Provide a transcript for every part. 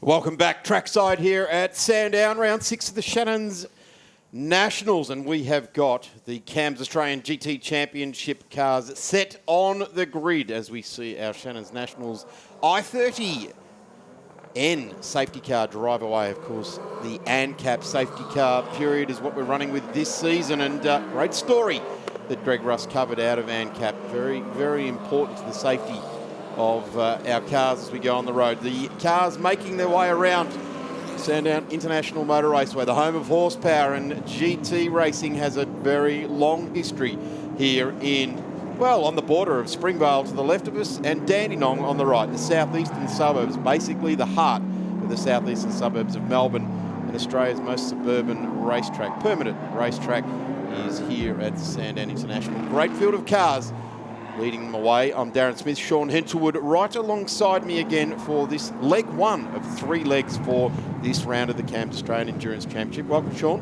Welcome back trackside here at Sandown, round 6 of the Shannons Nationals, and we have got the CAMS Australian GT Championship cars set on the grid as we see our Shannons Nationals I-30N safety car drive away. Of course, the ANCAP safety car period is what we're running with this season, and great story that Greg Russ covered out of ANCAP. Very, very important to the safety of our cars as we go on the road. The cars making their way around Sandown International Motor Raceway, the home of horsepower, and GT racing has a very long history here in, well, on the border of Springvale to the left of us and Dandenong on the right, the southeastern suburbs, basically the heart of the southeastern suburbs of Melbourne, and Australia's most suburban racetrack, permanent racetrack, is here at Sandown International. Great field of cars leading them away. I'm Darren Smith, Sean Henselwood right alongside me again for this leg one of 3 legs for this round of the CAMS Australian Endurance Championship. Welcome, Sean.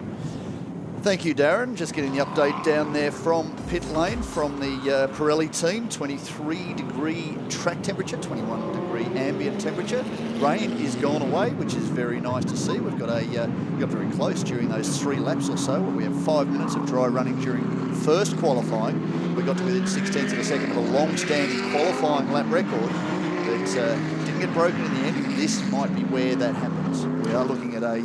Thank you, Darren. Just getting the update down there from pit lane from the Pirelli team. 23-degree track temperature, 21-degree ambient temperature. Rain is gone away, which is very nice to see. We've got got very close during those 3 laps or so. We have 5 minutes of dry running during first qualifying. We got to within 0.6 of a second of a long-standing qualifying lap record, but didn't get broken in the end. This might be where that happens. We are looking at a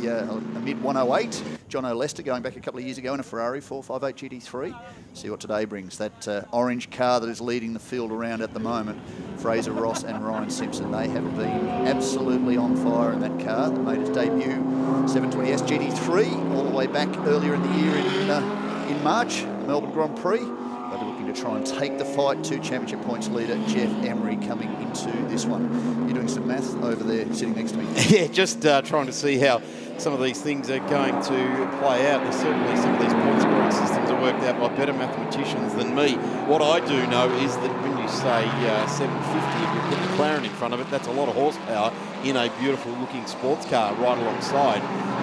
mid-108. John O'Lester going back a couple of years ago in a Ferrari 458 GT3. See what today brings. That orange car that is leading the field around at the moment, Fraser Ross and Ryan Simpson, they have been absolutely on fire in that car that made its debut 720S GT3 all the way back earlier in the year in March, the Melbourne Grand Prix. They'll be looking to try and take the fight to championship points leader Jeff Emery coming into this one. You're doing some math over there sitting next to me. Yeah, just trying to see how some of these things are going to play out. There's certainly some of these point scoring systems are worked out by better mathematicians than me. What I do know is that when you say 750, if you put the McLaren in front of it, that's a lot of horsepower in a beautiful looking sports car right alongside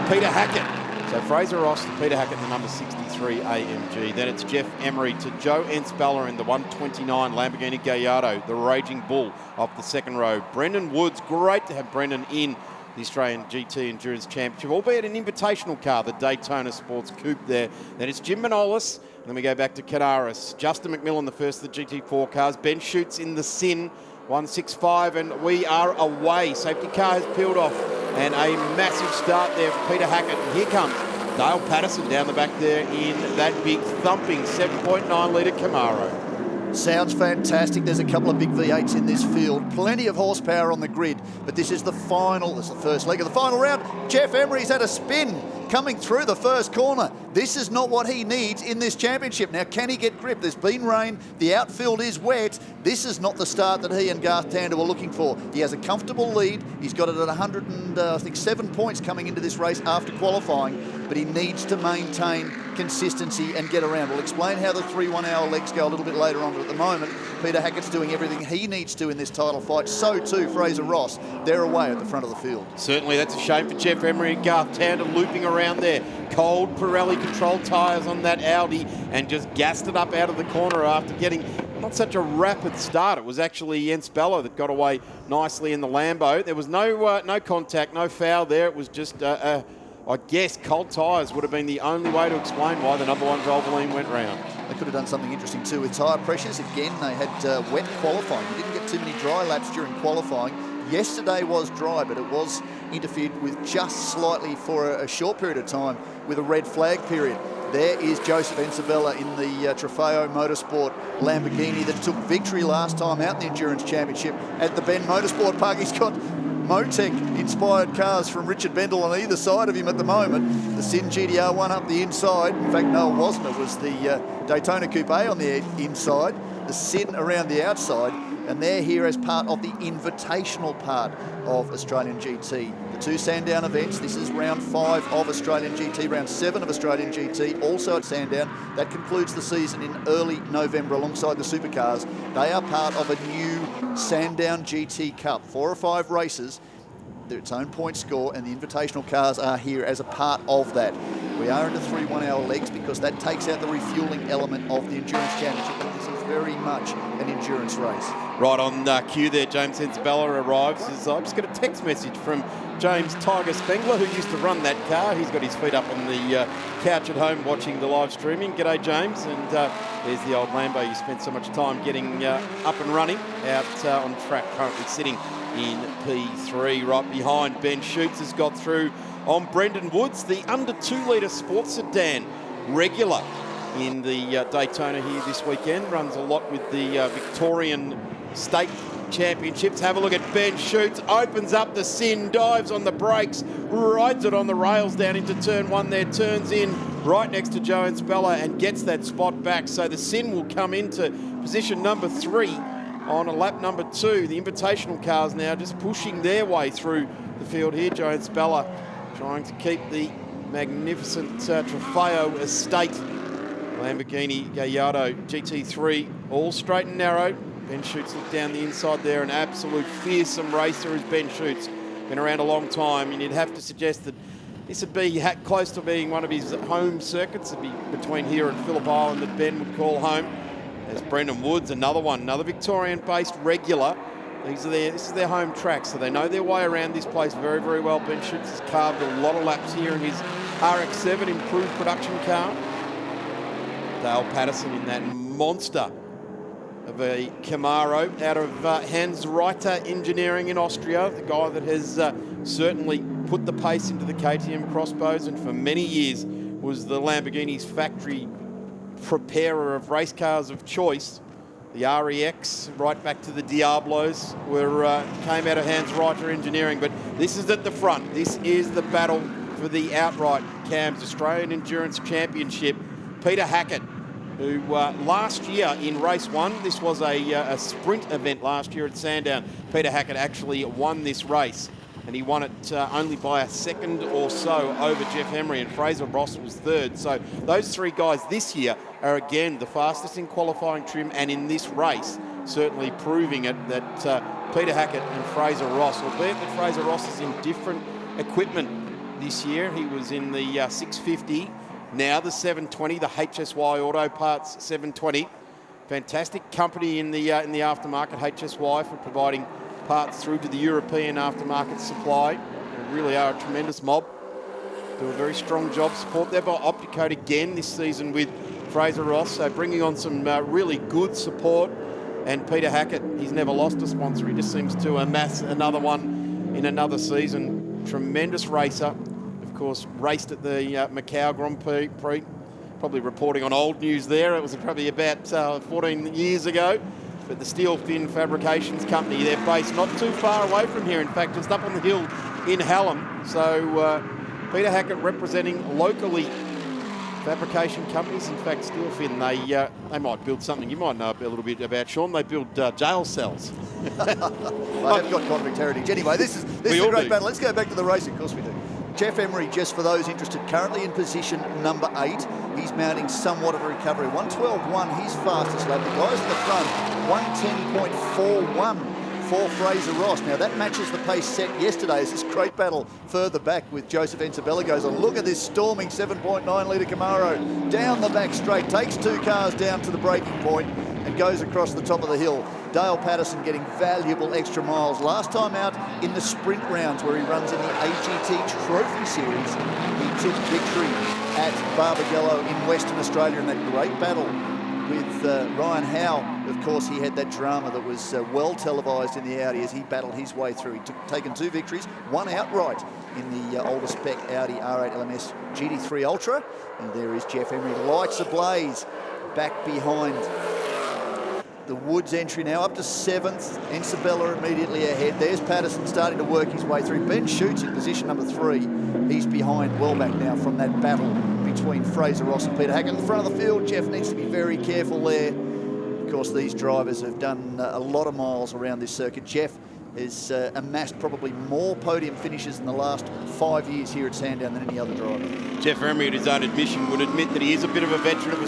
Peter Hackett. So Fraser Ross to Peter Hackett, the number 63 AMG. Then it's Jeff Emery to Joe Enspeller in the 129 Lamborghini Gallardo, the Raging Bull off the second row. Brendan Woods, great to have Brendan in the Australian GT Endurance Championship, albeit an invitational car, the Daytona Sports Coupe there. Then it's Jim Manolis, and then we go back to Canaris. Justin McMillan, the first of the GT4 cars. Ben Schutz in the Sin 165, and we are away. Safety car has peeled off, and a massive start there for Peter Hackett. And here comes Dale Patterson down the back there in that big thumping 7.9 litre Camaro. Sounds fantastic. There's a couple of big V8s in this field. Plenty of horsepower on the grid, but this is the first leg of the final round. Jeff Emery's had a spin coming through the first corner. This is not what he needs in this championship. Now, can he get grip? There's been rain. The outfield is wet. This is not the start that he and Garth Tander were looking for. He has a comfortable lead. He's got it at 107 points coming into this race after qualifying, but he needs to maintain consistency and get around. We'll explain how the 3 1-hour legs go a little bit later on, but at the moment, Peter Hackett's doing everything he needs to in this title fight. So too Fraser Ross. They're away at the front of the field. Certainly, that's a shame for Jeff Emery and Garth Tander looping around there. Cold Pirelli controlled tyres on that Audi and just gassed it up out of the corner after getting not such a rapid start. It was actually Jens Bello that got away nicely in the Lambo. There was no contact, no foul there. It was just, I guess, cold tyres would have been the only way to explain why the number 1 Valvoline went round. They could have done something interesting too with tyre pressures. Again, they had wet qualifying. You didn't get too many dry laps during qualifying. Yesterday was dry, but it was interfered with just slightly for a short period of time with a red flag period. There is Joseph Ensabella in the Trofeo Motorsport Lamborghini that took victory last time out in the Endurance Championship at the Ben Motorsport Park. He's got Motec-inspired cars from Richard Bendel on either side of him at the moment. The Sin GTR1 up the inside. In fact, no, it wasn't. It was the Daytona Coupe on the inside, the Sin around the outside, and they're here as part of the invitational part of Australian GT. The 2 Sandown events. This is round 5 of Australian GT, round 7 of Australian GT, also at Sandown. That concludes the season in early November alongside the supercars. They are part of a new Sandown GT Cup. 4 or 5 races, its own point score, and the invitational cars are here as a part of that. We are into 3 1-hour legs because that takes out the refuelling element of the Endurance Championship. This is very much an endurance race. Right on cue there, James Sensabella arrives. I just got a text message from James Tiger Spengler, who used to run that car. He's got his feet up on the couch at home watching the live streaming. G'day, James. And there's the old Lambo you spent so much time getting up and running out on track, currently sitting in P3. Right behind, Ben Schutz has got through on Brendan Woods, the under 2 litre sports sedan, regular in the Daytona here this weekend. Runs a lot with the Victorian State Championships. Have a look at Ben Schutz, opens up the Sin, dives on the brakes, rides it on the rails down into turn 1 there, turns in right next to Joan Speller and gets that spot back. So the Sin will come into position number 3 on a lap number 2. The Invitational cars now just pushing their way through the field here. Joan Speller trying to keep the magnificent Trofeo estate. Lamborghini Gallardo GT3 all straight and narrow. Ben Schutz looked down the inside there, an absolute fearsome racer is Ben Schutz. Been around a long time, and you'd have to suggest that this would be close to being one of his home circuits. It'd be between here and Phillip Island that Ben would call home. There's Brendan Woods, another one, another Victorian-based regular. This is their home track, so they know their way around this place very, very well. Ben Schutz has carved a lot of laps here in his RX-7 improved production car. Dale Patterson in that monster of a Camaro out of Hans Reiter Engineering in Austria, the guy that has certainly put the pace into the KTM crossbows and for many years was the Lamborghini's factory preparer of race cars of choice. The REX, right back to the Diablos, came out of Hans Reiter Engineering. But this is at the front. This is the battle for the outright CAMS Australian Endurance Championship. Peter Hackett, who last year in race 1, this was a sprint event last year at Sandown. Peter Hackett actually won this race, and he won it only by a second or so over Jeff Emery, and Fraser Ross was 3rd. So those 3 guys this year are again the fastest in qualifying trim, and in this race certainly proving it that Peter Hackett and Fraser Ross, albeit that Fraser Ross is in different equipment this year. He was in the 650, now the 720, the HSY Auto Parts 720. Fantastic company in the aftermarket, HSY, for providing parts through to the European aftermarket supply. They really are a tremendous mob. Do a very strong job. Support there by Opticoat again this season with Fraser Ross, so bringing on some really good support. And Peter Hackett, he's never lost a sponsor. He just seems to amass another one in another season. Tremendous racer. Of course, raced at the Macau Grand Prix. Probably reporting on old news there. It was probably about 14 years ago. But the Steel Fin Fabrications Company, they're based not too far away from here. In fact, just up on the hill in Hallam. So Peter Hackett representing locally fabrication companies. In fact, Steel Fin, they might build something you might know a little bit about, Sean. They build jail cells. I have got convict heritage. Anyway, this is a great battle. Let's go back to the race. Of course we do. Jeff Emery, just for those interested, currently in position number 8. He's mounting somewhat of a recovery. 1:12.1, his fastest lap. The guys in the front, 1:10.41 for Fraser Ross. Now that matches the pace set yesterday as this great battle further back with Joseph Ensabella goes on. Look at this storming 7.9 litre Camaro down the back straight, takes 2 cars down to the braking point and goes across the top of the hill. Dale Patterson getting valuable extra miles. Last time out in the sprint rounds where he runs in the AGT Trophy Series, he took victory at Barbagallo in Western Australia in that great battle with Ryan Howe. Of course, he had that drama that was well televised in the Audi as he battled his way through. He'd taken 2 victories, one outright in the older spec Audi R8 LMS GT3 Ultra. And there is Jeff Emery, lights ablaze, back behind the Woods entry now up to 7th. Ensabella immediately ahead. There's Patterson starting to work his way through. Ben Schutz in position number 3. He's behind well back now from that battle between Fraser Ross and Peter Hackett. In the front of the field, Jeff needs to be very careful there. Of course, these drivers have done a lot of miles around this circuit. Jeff has amassed probably more podium finishes in the last 5 years here at Sandown than any other driver. Jeff Emery, at his own admission, would admit that he is a bit of a veteran of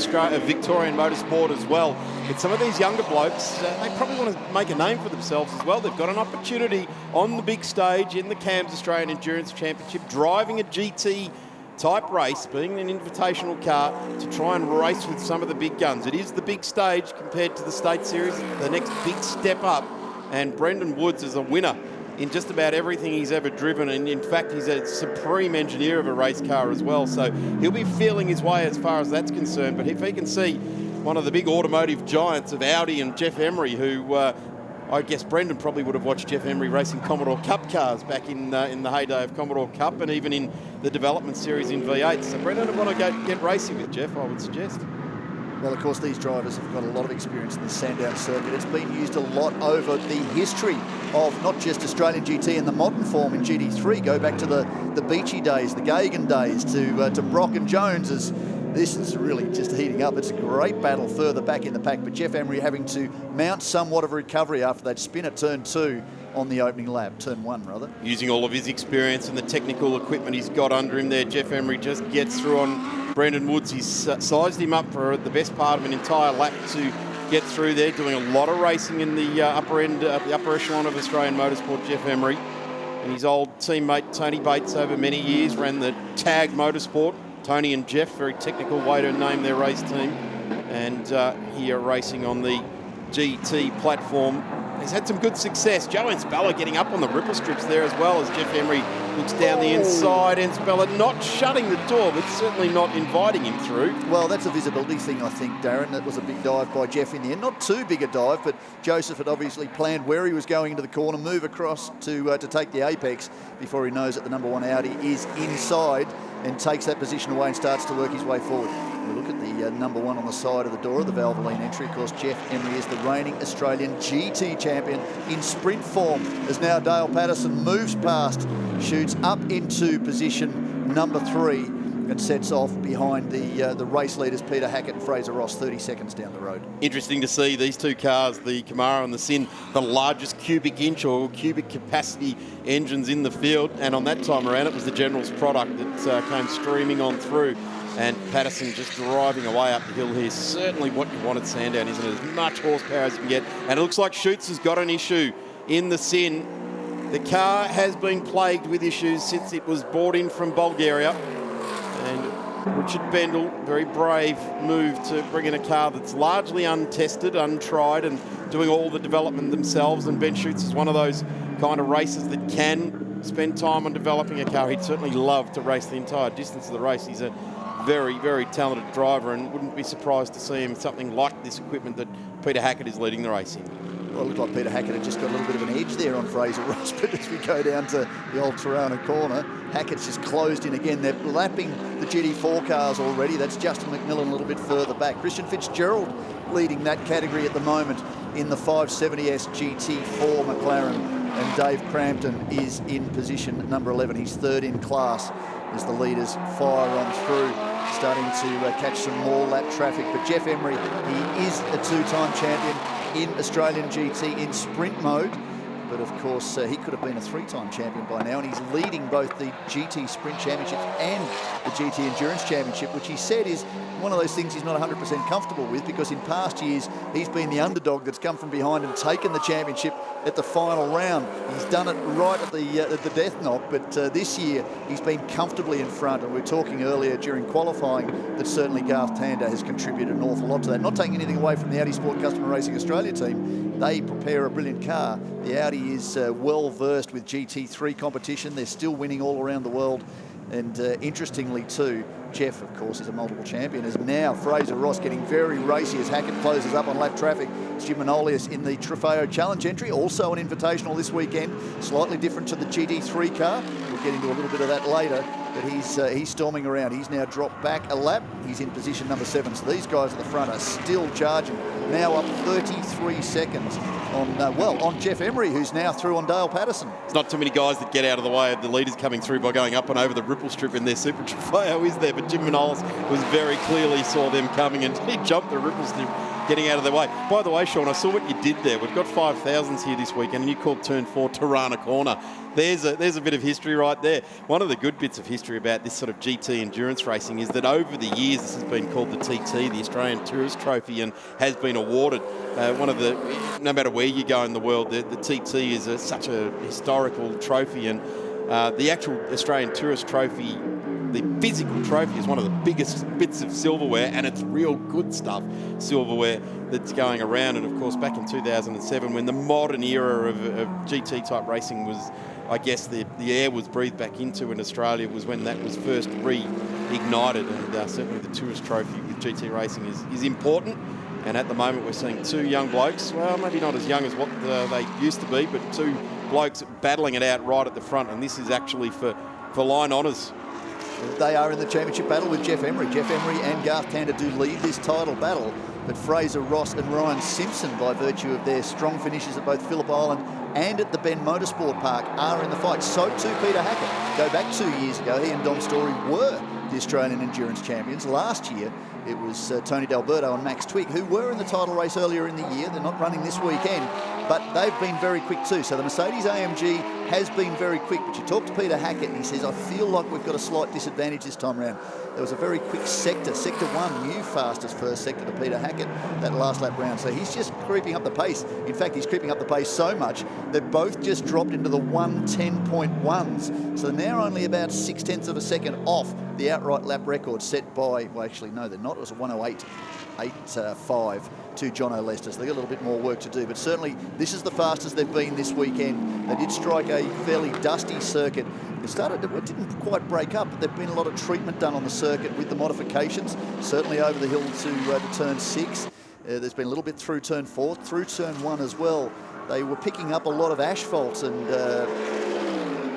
Victorian motorsport as well. But some of these younger blokes, they probably want to make a name for themselves as well. They've got an opportunity on the big stage in the CAMS Australian Endurance Championship, driving a GT type race, being an invitational car, to try and race with some of the big guns. It is the big stage compared to the State Series, the next big step up. And Brendan Woods is a winner in just about everything he's ever driven. And in fact, he's a supreme engineer of a race car as well. So he'll be feeling his way as far as that's concerned. But if he can see one of the big automotive giants of Audi and Jeff Emery, who I guess Brendan probably would have watched Jeff Emery racing Commodore Cup cars back in the heyday of Commodore Cup and even in the development series in V8. So Brendan would want to go get racing with Jeff, I would suggest. Well, of course, these drivers have got a lot of experience in the Sandown circuit. It's been used a lot over the history of not just Australian GT in the modern form in GT3. Go back to the Beachy days, the Gagan days, to Brock and Jones. As this is really just heating up. It's a great battle further back in the pack, but Jeff Emery having to mount somewhat of a recovery after that spin at turn 2 on the opening lap, turn 1 rather. Using all of his experience and the technical equipment he's got under him there, Jeff Emery just gets through on Brendan Woods. He's sized him up for the best part of an entire lap to get through there, doing a lot of racing in the upper end, the upper echelon of Australian motorsport, Jeff Emery. And his old teammate Tony Bates over many years ran the Tag Motorsport. Tony and Jeff, very technical way to name their race team. And here racing on the GT platform. He's had some good success. Joe Ensbella getting up on the ripple strips there as well as Jeff Emery looks down the inside. Ensbella not shutting the door, but certainly not inviting him through. Well, that's a visibility thing, I think, Darren. That was a big dive by Jeff in the end. Not too big a dive, but Joseph had obviously planned where he was going into the corner, move across to take the apex before he knows that the number 1 Audi is inside and takes that position away and starts to work his way forward. We look at the number 1 on the side of the door of the Valvoline entry. Of course, Jeff Emery is the reigning Australian GT champion in sprint form, as now Dale Patterson moves past, shoots up into position number 3 and sets off behind the race leaders Peter Hackett and Fraser Ross 30 seconds down the road. Interesting to see these two cars, the Camaro and the Sin, the largest cubic inch or cubic capacity engines in the field, and on that time around it was the General's product that came streaming on through. And Patterson just driving away up the hill here. Certainly what you want at Sandown, isn't it? As much horsepower as you can get. And it looks like Schutz has got an issue in the Sin. The car has been plagued with issues since it was brought in from Bulgaria. And Richard Bendel, very brave move to bring in a car that's largely untested, untried, and doing all the development themselves. And Ben Schutz is one of those kind of racers that can spend time on developing a car. He'd certainly love to race the entire distance of the race. He's a very, very talented driver and wouldn't be surprised to see him something like this equipment that Peter Hackett is leading the race in. Well, it looked like Peter Hackett had just got a little bit of an edge there on Fraser Ross, but as we go down to the old Tirana corner, Hackett's just closed in again. They're lapping the GT4 cars already. That's Justin McMillan a little bit further back. Christian Fitzgerald leading that category at the moment in the 570S GT4 McLaren, and Dave Crampton is in position number 11. He's 3rd in class as the leaders fire on through, starting to catch some more lap traffic. But Jeff Emery, he is a 2-time champion in Australian GT in sprint mode. But of course, he could have been a 3-time champion by now, and he's leading both the GT Sprint Championships and the GT Endurance Championship, which he said is one of those things he's not 100% comfortable with, because in past years, he's been the underdog that's come from behind and taken the championship at the final round. He's done it right at the death knock, but this year, he's been comfortably in front, and we were talking earlier during qualifying that certainly Garth Tander has contributed an awful lot to that. Not taking anything away from the Audi Sport Customer Racing Australia team. They prepare a brilliant car. The Audi is well versed with GT3 competition. They're still winning all around the world. And interestingly too, Jeff, of course, is a multiple champion, as now Fraser Ross getting very racy as Hackett closes up on lap traffic. Jim Manolius in the Trofeo Challenge entry, also an invitational this weekend, slightly different to the GT3 car. We'll get into a little bit of that later, but he's storming around. He's now dropped back a lap. He's in position number 7. So these guys at the front are still charging. Now up 33 seconds on Jeff Emery, who's now through on Dale Patterson. There's not too many guys that get out of the way of the leaders coming through by going up and over the ripple strip in their Super Trofeo, is there? But Jim Manolis was very clearly saw them coming and he jumped the ripple strip, getting out of their way. By the way, Sean, I saw what you did there. We've got 5,000s here this weekend, and you called turn 4 Tirana corner. There's a bit of history right there. One of the good bits of history about this sort of GT endurance racing is that over the years this has been called the TT, the Australian Tourist Trophy, and has been awarded. No matter where you go in the world, the TT is such a historical trophy, and the actual Australian Tourist Trophy the physical trophy is one of the biggest bits of silverware, and it's real good stuff, silverware, that's going around. And of course, back in 2007, when the modern era of GT-type racing was, I guess, the air was breathed back into in Australia, was when that was first reignited. And certainly the Tourist Trophy with GT racing is important. And at the moment, we're seeing two young blokes, well, maybe not as young as what they used to be, but two blokes battling it out right at the front. And this is actually for line honours. They are in the championship battle with Jeff Emery. Jeff Emery and Garth Tander do lead this title battle, but Fraser Ross and Ryan Simpson, by virtue of their strong finishes at both Phillip Island and at the Bend Motorsport Park, are in the fight. So too Peter Hackett. Go back 2 years ago, he and Dom Story were the Australian Endurance Champions. Last year, it was Tony D'Alberto and Max Twigg, who were in the title race earlier in the year. They're not running this weekend, but they've been very quick too. So the Mercedes AMG has been very quick. But you talk to Peter Hackett and he says, I feel like we've got a slight disadvantage this time around. There was a very quick sector. Sector 1, new fastest first sector to Peter Hackett that last lap round. So he's just creeping up the pace. In fact, he's creeping up the pace so much they've both just dropped into the 1:10.1s. So they're now only about 0.6 of a second off the outright lap record set by, well, actually, no, they're not. It was a 1:08.85 to John O'Lester. So they've got a little bit more work to do. But certainly, this is the fastest they've been this weekend. They did strike a fairly dusty circuit. It didn't quite break up, but there's been a lot of treatment done on the circuit with the modifications, certainly over the hill to turn 6. There's been a little bit through turn 4, through turn 1 as well. They were picking up a lot of asphalt and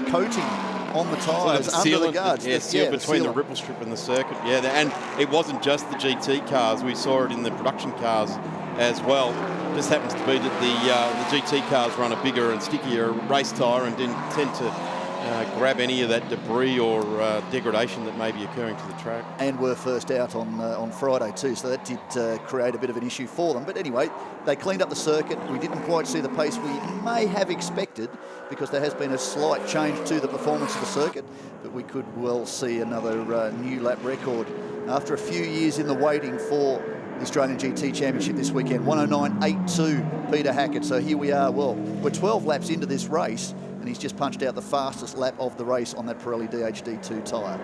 coating on the tyres under the guards. Yeah, sealed between the ripple strip and the circuit. Yeah, and it wasn't just the GT cars. We saw it in the production cars as well. Just happens to be that the GT cars run a bigger and stickier race tyre and didn't tend to grab any of that debris or degradation that may be occurring to the track. And were first out on Friday too, so that did create a bit of an issue for them. But anyway, they cleaned up the circuit. We didn't quite see the pace we may have expected because there has been a slight change to the performance of the circuit, but we could well see another new lap record after a few years in the waiting for the Australian GT Championship this weekend. 109.82 Peter Hackett. So here we are. Well, we're 12 laps into this race, and he's just punched out the fastest lap of the race on that Pirelli DHD2 tyre.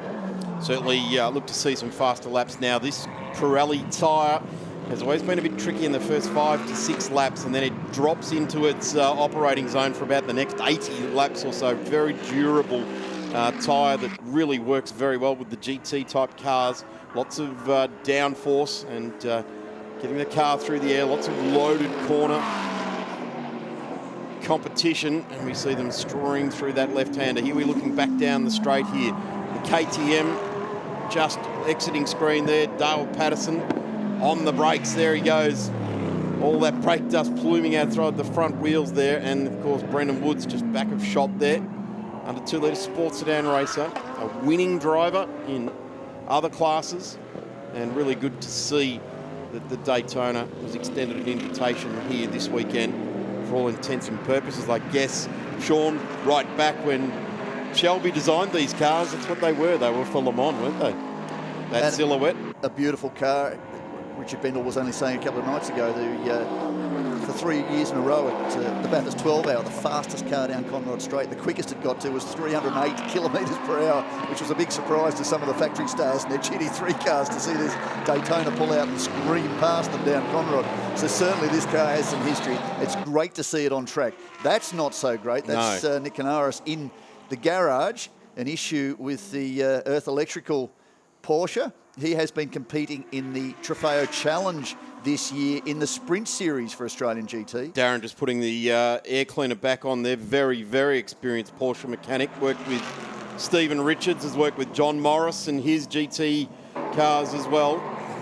Certainly look to see some faster laps now. This Pirelli tyre has always been a bit tricky in the first 5 to 6 laps, and then it drops into its operating zone for about the next 80 laps or so. Very durable tyre that really works very well with the GT-type cars. Lots of downforce and getting the car through the air. Lots of loaded corner competition, and we see them strawing through that left-hander. Here we're looking back down the straight here. The KTM just exiting screen there. Dale Patterson on the brakes. There he goes. All that brake dust pluming out through the front wheels there, and of course Brendan Woods just back of shot there. Under 2-litre sports sedan racer, a winning driver in other classes, and really good to see that the Daytona was extended an invitation here this weekend for all intents and purposes. I guess, Sean, right back when Shelby designed these cars, that's what they were. They were for Le Mans, weren't they? That and silhouette. A beautiful car. Richard Bendel was only saying a couple of nights ago, for 3 years in a row at the Bathurst 12 Hour, the fastest car down Conrod Straight. The quickest it got to was 308 kilometres per hour, which was a big surprise to some of the factory stars and their GT3 cars to see this Daytona pull out and scream past them down Conrod. So certainly this car has some history. It's great to see it on track. That's not so great. That's Nick Canaris in the garage. An issue with the Earth Electrical Porsche. He has been competing in the Trofeo Challenge this year in the Sprint Series for Australian GT. Darren just putting the air cleaner back on there. Very, very experienced Porsche mechanic. Worked with Stephen Richards, has worked with John Morris and his GT cars as well.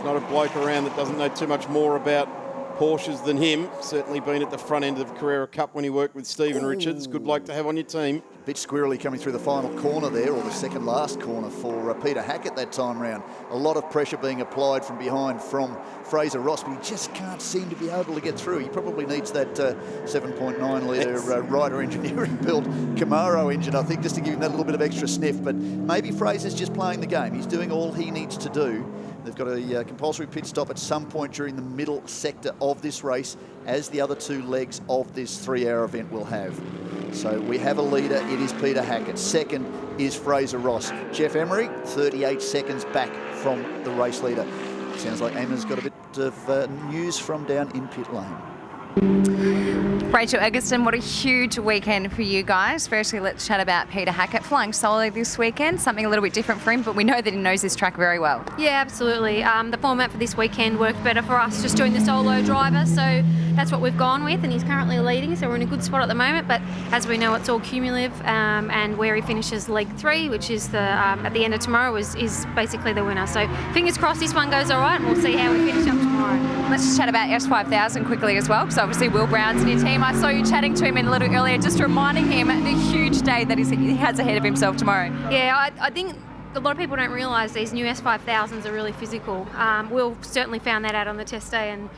Not a bloke around that doesn't know too much more about Porsches than him. Certainly been at the front end of the Carrera Cup when he worked with Stephen Richards. Good bloke to have on your team. A bit squirrely coming through the final corner there, or the second last corner for Peter Hackett that time round. A lot of pressure being applied from behind from Fraser Ross, but he just can't seem to be able to get through. He probably needs that 7.9 litre Ryder Engineering built Camaro engine, I think, just to give him that little bit of extra sniff. But maybe Fraser's just playing the game. He's doing all he needs to do. They've got a compulsory pit stop at some point during the middle sector of this race, as the other two legs of this 3-hour event will have. So we have a leader. It is Peter Hackett. Second is Fraser Ross. Jeff Emery, 38 seconds back from the race leader. Sounds like Emma's got a bit of news from down in pit lane. Rachel Eggleston, what a huge weekend for you guys. Firstly, let's chat about Peter Hackett flying solo this weekend, something a little bit different for him, but we know that he knows this track very well. Yeah, absolutely. The format for this weekend worked better for us just doing the solo driver, so that's what we've gone with, and he's currently leading, so we're in a good spot at the moment, but as we know, it's all cumulative, and where he finishes leg 3, which is the at the end of tomorrow, is basically the winner. So fingers crossed this one goes all right, and we'll see how we finish up tomorrow. Let's just chat about S5000 quickly as well, because obviously Will Brown's in your team. I saw you chatting to him a little earlier, just reminding him the huge day that he has ahead of himself tomorrow. Yeah, I think a lot of people don't realise these new S5000s are really physical. Will certainly found that out on the test day, and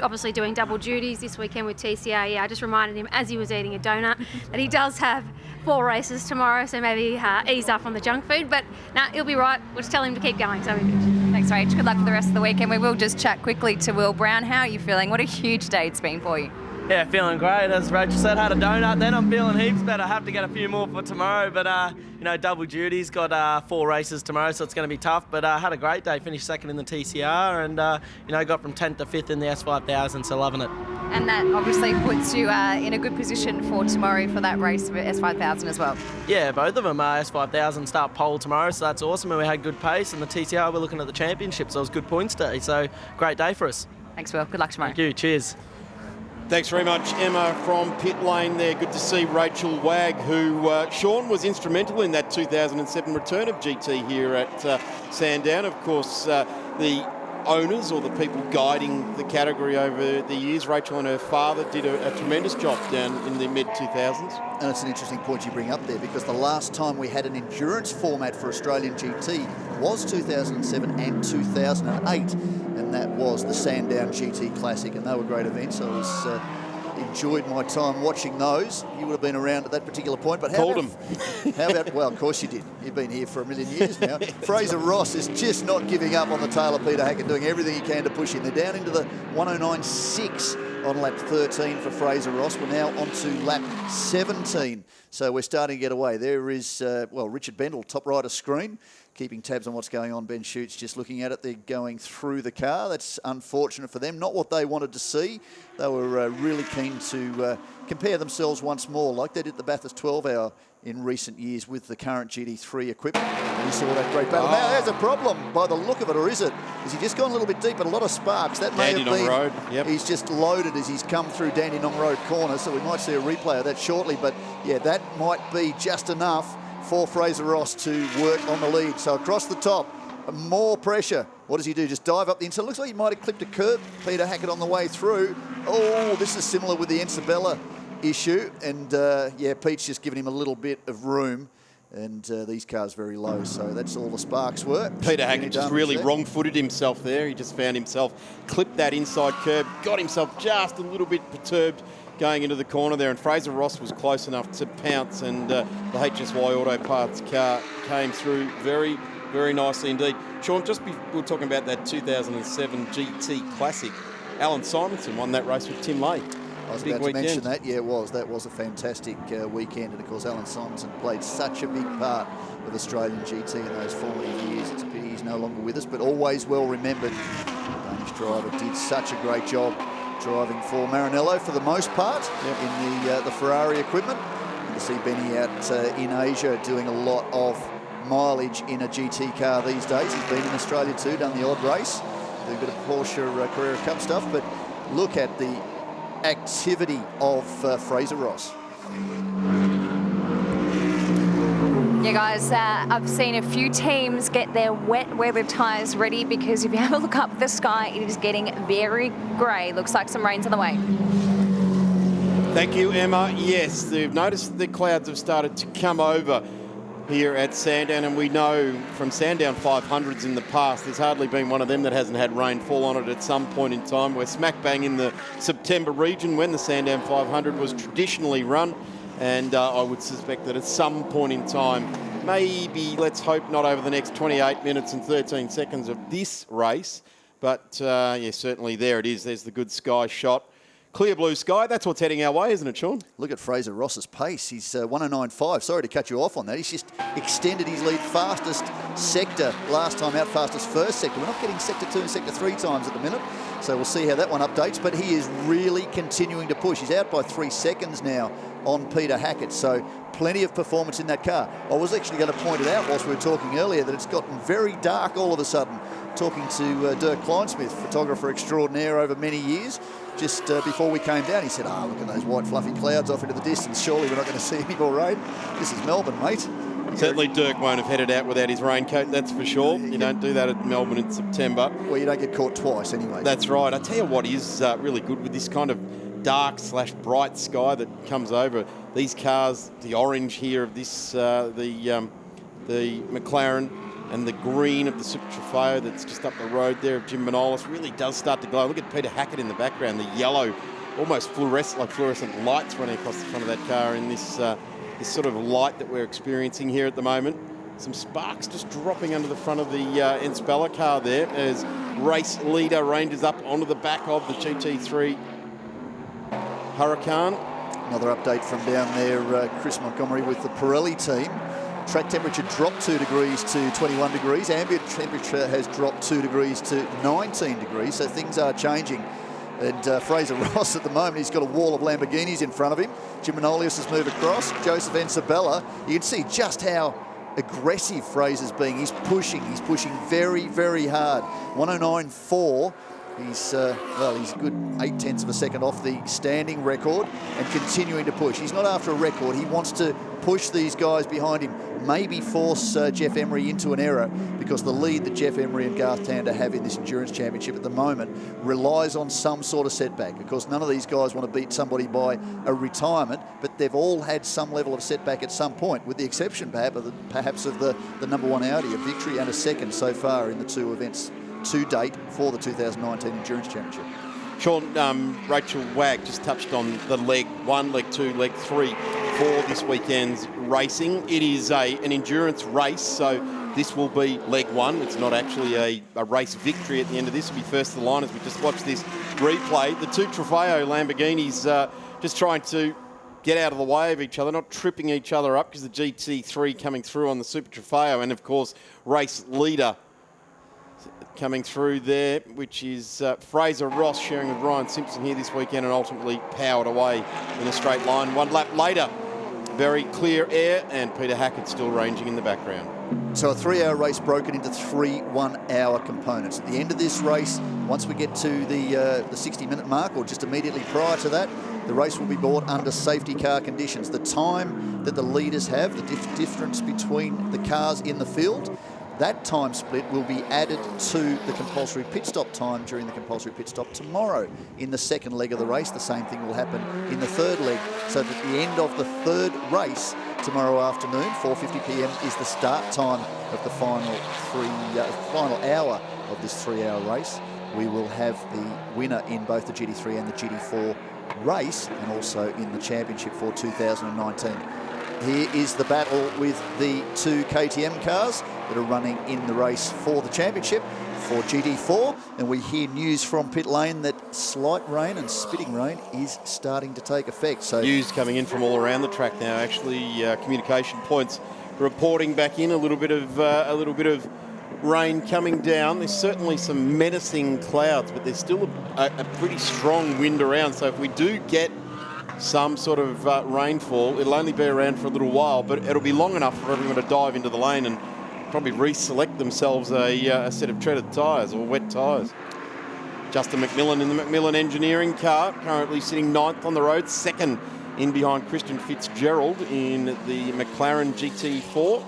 obviously doing double duties this weekend with TCR. Yeah, I just reminded him as he was eating a donut that he does have 4 races tomorrow, so maybe ease up on the junk food, but no, he'll be right. We'll just tell him to keep going, so we're good. Thanks, Rach. Good luck for the rest of the weekend. We will just chat quickly to Will Brown. How are you feeling? What a huge day it's been for you. Yeah, feeling great. As Rachel said, had a donut, then I'm feeling heaps better. I have to get a few more for tomorrow, but you know, double duties, got 4 races tomorrow, so it's going to be tough, but had a great day. Finished second in the TCR and you know, got from 10th to 5th in the S5000, so loving it. And that obviously puts you in a good position for tomorrow for that race for S5000 as well. Yeah, both of them. S5000 start pole tomorrow, so that's awesome, and we had good pace, and the TCR, we're looking at the championship, so it was good points day, so great day for us. Thanks, Will. Good luck tomorrow. Thank you. Cheers. Thanks very much, Emma, from pit lane there. Good to see Rachel Wagg, who Sean was instrumental in that 2007 return of GT here at Sandown. Of course, the owners or the people guiding the category over the years, Rachel and her father did a tremendous job down in the mid-2000s. And it's an interesting point you bring up there, because the last time we had an endurance format for Australian GT was 2007 and 2008, and that was the Sandown GT Classic, and they were great events. I enjoyed my time watching those. You would have been around at that particular point, but how about, well, of course you did. You've been here for a million years now. Fraser Ross is just not giving up on the tail of Peter Hackett, doing everything he can to push in. They're down into the 109.6 on lap 13 for Fraser Ross. We're now on to lap 17, so we're starting to get away. There is, well, Richard Bendel, top right of screen, keeping tabs on what's going on. Ben Schutz just looking at it. They're going through the car. That's unfortunate for them. Not what they wanted to see. They were really keen to compare themselves once more, like they did the Bathurst 12 Hour in recent years with the current GT3 equipment. And you saw that great battle. Now there's a problem by the look of it, or is it? Has he just gone a little bit deep, but a lot of sparks? That may have been. Road. Yep. He's just loaded as he's come through Dandenong Road corner, so we might see a replay of that shortly. But yeah, that might be just enough for Fraser Ross to work on the lead. So across the top, more pressure. What does he do? Just dive up the inside. Looks like he might have clipped a curb, Peter Hackett, on the way through. Oh, this is similar with the Ensabella issue. And yeah, Pete's just given him a little bit of room. And these cars very low, so that's all the sparks were. Peter Hackett just really wrong-footed himself there. He just found himself, clipped that inside curb, got himself just a little bit perturbed going into the corner there, and Fraser Ross was close enough to pounce, and the HSY Auto Parts car came through very, very nicely indeed. Sean, just we were talking about that 2007 GT Classic. Alan Simonson won that race with Tim Lay. I was about to mention that. Yeah, it was. That was a fantastic weekend, and of course Alan Simonson played such a big part of Australian GT in those formative years. It's a pity he's no longer with us, but always well remembered. The Danish driver did such a great job driving for Maranello for the most part in the Ferrari equipment. You can see Benny out in Asia doing a lot of mileage in a GT car these days. He's been in Australia too, done the odd race, doing a bit of Porsche Carrera Cup stuff, but look at the activity of Fraser Ross. Yeah, guys, I've seen a few teams get their wet weather tyres ready, because if you have a look up at the sky, it is getting very grey. Looks like some rain's on the way. Thank you, Emma. Yes, they've noticed the clouds have started to come over here at Sandown, and we know from Sandown 500s in the past, there's hardly been one of them that hasn't had rain fall on it at some point in time. We're smack bang in the September region when the Sandown 500 was traditionally run, and I would suspect that at some point in time, maybe, let's hope not over the next 28 minutes and 13 seconds of this race, but yeah, certainly there it is. There's the good sky shot. clear blue sky. That's what's heading our way, isn't it, Sean? Look at Fraser Ross's pace. He's 109.5. Sorry to cut you off on that. He's just extended his lead. Fastest sector last time out, fastest first sector. We're not getting sector 2 and sector 3 times at the minute, so we'll see how that one updates. But he is really continuing to push. He's out by 3 seconds now on Peter Hackett, so plenty of performance in that car. I was actually going to point it out whilst we were talking earlier that it's gotten very dark all of a sudden. Talking to Dirk Kleinsmith, photographer extraordinaire over many years, just before we came down, he said, look at those white fluffy clouds off into the distance. Surely we're not going to see any more rain. This is Melbourne, mate. Certainly Dirk won't have headed out without his raincoat, that's for sure. You don't do that at Melbourne in September. Well, you don't get caught twice anyway. That's right. I tell you what is really good with this kind of dark/bright sky that comes over these cars. The orange here of this, the McLaren, and the green of the Super Trofeo that's just up the road there of Jim Manolis really does start to glow. Look at Peter Hackett in the background, the yellow, almost fluorescent lights running across the front of that car in this this sort of light that we're experiencing here at the moment. Some sparks just dropping under the front of the Enspeller car there as race leader ranges up onto the back of the GT3 Huracan. Another update from down there, Chris Montgomery with the Pirelli team. Track temperature dropped 2 degrees to 21 degrees. Ambient temperature has dropped 2 degrees to 19 degrees, so things are changing. And Fraser Ross at the moment, he's got a wall of Lamborghinis in front of him. Jim Manolius has moved across. Joseph Ensabella, you can see just how aggressive Fraser's being. He's pushing very, very hard. 109.4. He's a good 0.8 of a second off the standing record and continuing to push. He's not after a record. He wants to push these guys behind him, maybe force Jeff Emery into an error, because the lead that Jeff Emery and Garth Tander have in this Endurance Championship at the moment relies on some sort of setback. Of course, none of these guys want to beat somebody by a retirement, but they've all had some level of setback at some point, with the exception perhaps of the number 1 Audi, a victory and a second so far in the 2 events to date for the 2019 Endurance Championship. Sean, Rachel Wagg just touched on the leg 1, leg 2, leg 3 for this weekend's racing. It is an endurance race, so this will be leg 1. It's not actually a race victory at the end of this. It'll be first to the line as we just watch this replay. The 2 Trofeo Lamborghinis just trying to get out of the way of each other, not tripping each other up, because the GT3 coming through on the Super Trofeo, and of course race leader coming through there, which is Fraser Ross sharing with Ryan Simpson here this weekend, and ultimately powered away in a straight line. 1 lap later, very clear air, and Peter Hackett still ranging in the background. So a 3-hour race broken into 3 1-hour components. At the end of this race, once we get to the 60-minute mark, or just immediately prior to that, the race will be brought under safety car conditions. The time that the leaders have, the difference between the cars in the field, that time split will be added to the compulsory pit stop time during the compulsory pit stop tomorrow. In the second leg of the race, the same thing will happen in the third leg. So that at the end of the third race tomorrow afternoon, 4:50 p.m. is the start time of the final hour of this 3-hour race. We will have the winner in both the GT3 and the GT4 race, and also in the championship for 2019. Here is the battle with the 2 KTM cars that are running in the race for the championship for GT4, and we hear news from pit lane that slight rain and spitting rain is starting to take effect. So news coming in from all around the track now. Actually, communication points reporting back in a little bit of rain coming down. There's certainly some menacing clouds, but there's still a pretty strong wind around. So if we do get some sort of rainfall, it'll only be around for a little while, but it'll be long enough for everyone to dive into the lane and probably reselect themselves a set of treaded tyres or wet tyres. Justin McMillan in the McMillan Engineering car, currently sitting 9th on the road, 2nd in behind Christian Fitzgerald in the McLaren GT4.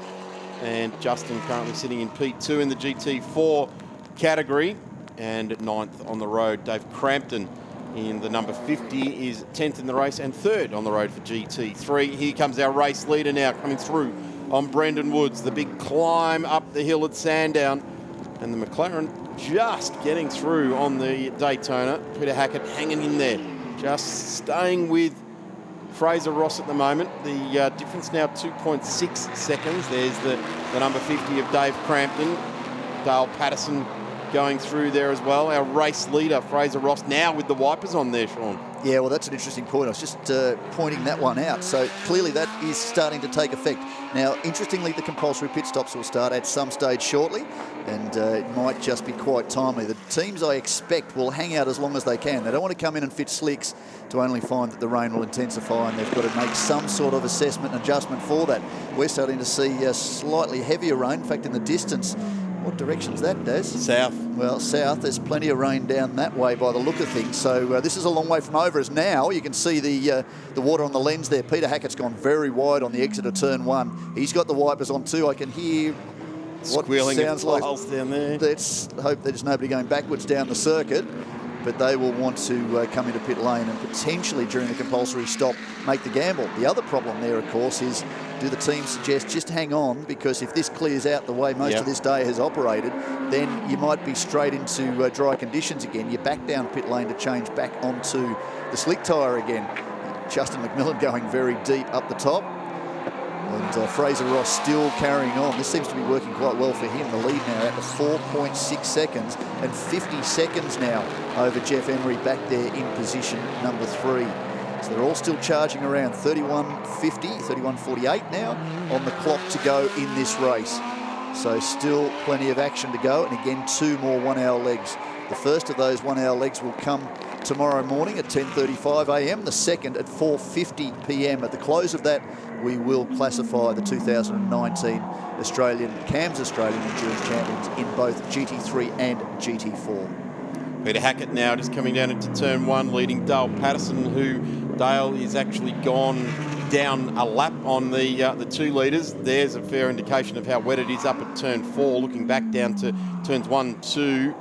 And Justin currently sitting in P2 in the GT4 category, and 9th on the road. Dave Crampton in the number 50 is 10th in the race and 3rd on the road for GT3. Here comes our race leader now coming through on Brendan Woods. The big climb up the hill at Sandown, and the McLaren just getting through on the Daytona. Peter Hackett hanging in there, just staying with Fraser Ross at the moment. The difference now 2.6 seconds. There's the number 50 of Dave Crampton. Dale Patterson going through there as well. Our race leader, Fraser Ross, now with the wipers on there, Sean. Yeah, well, that's an interesting point. I was just pointing that one out. So clearly that is starting to take effect. Now, interestingly, the compulsory pit stops will start at some stage shortly, and it might just be quite timely. The teams, I expect, will hang out as long as they can. They don't want to come in and fit slicks to only find that the rain will intensify, and they've got to make some sort of assessment and adjustment for that. We're starting to see slightly heavier rain. In fact, in the distance, what direction's that, Daz? South. Well, south. There's plenty of rain down that way by the look of things. So this is a long way from over us now. You can see the water on the lens there. Peter Hackett's gone very wide on the exit of turn 1. He's got the wipers on too. I can hear what Squealing sounds like down there. Let's hope there's nobody going backwards down the circuit. But they will want to come into pit lane and potentially during the compulsory stop make the gamble. The other problem there, of course, is do the teams suggest just hang on, because if this clears out the way most of this day has operated, then you might be straight into dry conditions again. You're back down pit lane to change back onto the slick tyre again. Justin McMillan going very deep up the top. And Fraser Ross still carrying on. This seems to be working quite well for him. The lead now out to 4.6 seconds and 50 seconds now over Jeff Emery back there in position number 3. So they're all still charging around 31.50, 31.48 now on the clock to go in this race. So still plenty of action to go. And again, 2 more 1 hour legs. The first of those 1 hour legs will come tomorrow morning at 10:35 a.m. The second at 4:50 p.m. At the close of that, we will classify the 2019 CAMS Australian Endurance Champions in both GT3 and GT4. Peter Hackett now just coming down into turn 1, leading Dale Patterson, who Dale is actually gone down a lap on the 2 litres. There's a fair indication of how wet it is up at turn 4, looking back down to turns 1, 2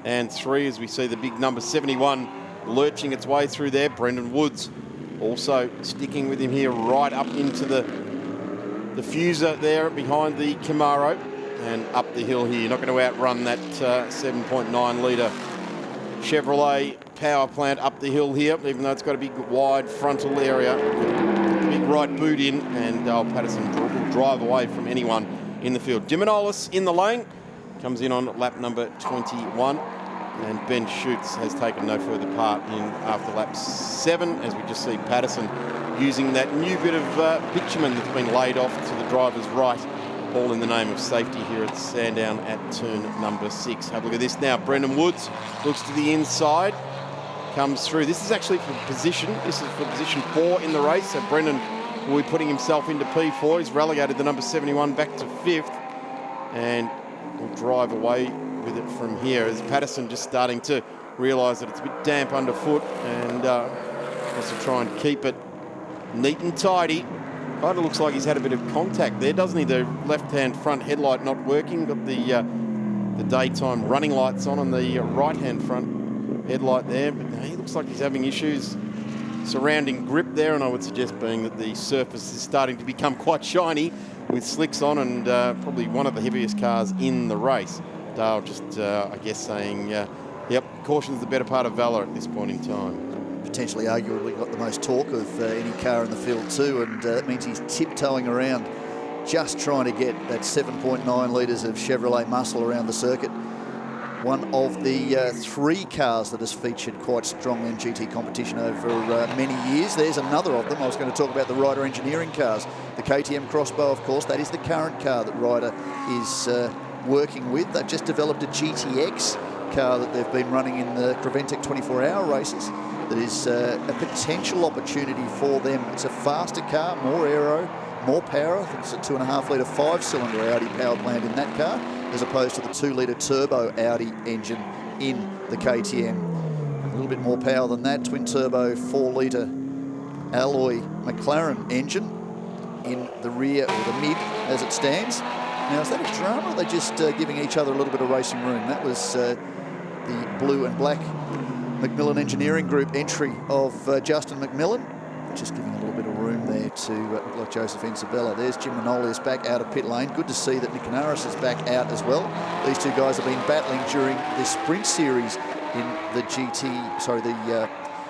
and 3 as we see the big number 71 lurching its way through there. Brendan Woods also sticking with him here right up into the diffuser there behind the Camaro and up the hill here. You're not going to outrun that 7.9 litre Chevrolet power plant up the hill here, even though it's got a big wide frontal area. Big right boot in, and Dale Patterson will drive away from anyone in the field. Dimanolis in the lane, comes in on lap number 21. And Ben Schutz has taken no further part in after lap 7, as we just see Patterson using that new bit of bitumen that's been laid off to the driver's right, all in the name of safety here at Sandown at turn number 6. Have a look at this now. Brendan Woods looks to the inside, comes through. This is actually for position. This is for position 4 in the race. So Brendan will be putting himself into P4. He's relegated the number 71 back to 5th and will drive away with it from here as Patterson just starting to realise that it's a bit damp underfoot and wants to try and keep it neat and tidy. Kind of looks like he's had a bit of contact there, doesn't he? The left-hand front headlight not working. Got the daytime running lights on the right-hand front headlight there. But he looks like he's having issues surrounding grip there, and I would suggest being that the surface is starting to become quite shiny with slicks on and probably one of the heaviest cars in the race. Dale just, I guess, saying, yep, caution's the better part of valour at this point in time. Potentially, arguably, got the most torque of any car in the field too, and that means he's tiptoeing around, just trying to get that 7.9 litres of Chevrolet muscle around the circuit. One of the 3 cars that has featured quite strongly in GT competition over many years. There's another of them. I was going to talk about the Ryder Engineering cars. The KTM Crossbow, of course, that is the current car that Ryder is working with. They've just developed a GTX car that they've been running in the Preventec 24-hour races. That is a potential opportunity for them. It's a faster car, more aero, more power. I think it's a 2.5 litre 5-cylinder Audi power plant in that car, as opposed to the 2 litre turbo Audi engine in the KTM. A little bit more power than that, twin turbo 4 litre alloy McLaren engine in the rear or the mid as it stands. Now, is that a drama, or are they just giving each other a little bit of racing room? That was the blue and black McMillan Engineering Group entry of Justin McMillan. Just giving a little bit of room there to look like Joseph Ensabella. There's Jim Manolius back out of pit lane. Good to see that Nick Canaris is back out as well. These 2 guys have been battling during the sprint series in the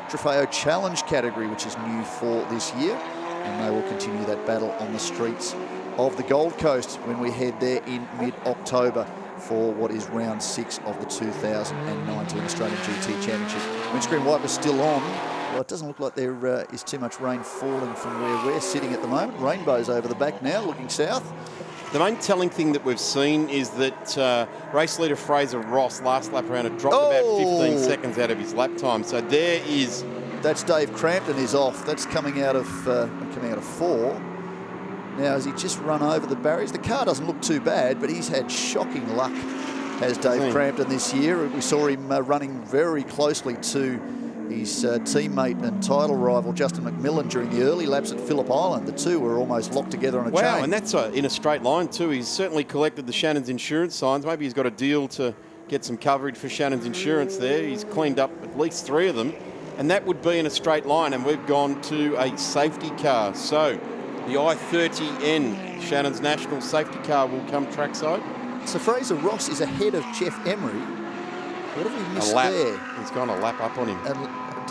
Trofeo Challenge category, which is new for this year. And they will continue that battle on the streets of the Gold Coast when we head there in mid-October for what is round 6 of the 2019 Australian GT Championship. Windscreen wipers still on. Well, it doesn't look like there is too much rain falling from where we're sitting at the moment. Rainbows over the back now, looking south. The main telling thing that we've seen is that race leader Fraser Ross last lap around had dropped about 15 seconds out of his lap time. So there is... That's Dave Crampton is off. That's coming out of 4. Now, has he just run over the barriers? The car doesn't look too bad, but he's had shocking luck, has Dave Crampton this year. We saw him running very closely to his teammate and title rival Justin McMillan during the early laps at Phillip Island. The two were almost locked together on a chain. Wow, and that's in a straight line too. He's certainly collected the Shannons insurance signs. Maybe he's got a deal to get some coverage for Shannons insurance there. He's cleaned up at least 3 of them, and that would be in a straight line, and we've gone to a safety car. So the I-30N Shannons National safety car will come trackside. So Fraser Ross is ahead of Jeff Emery. What have we missed there? He's gone a lap up on him.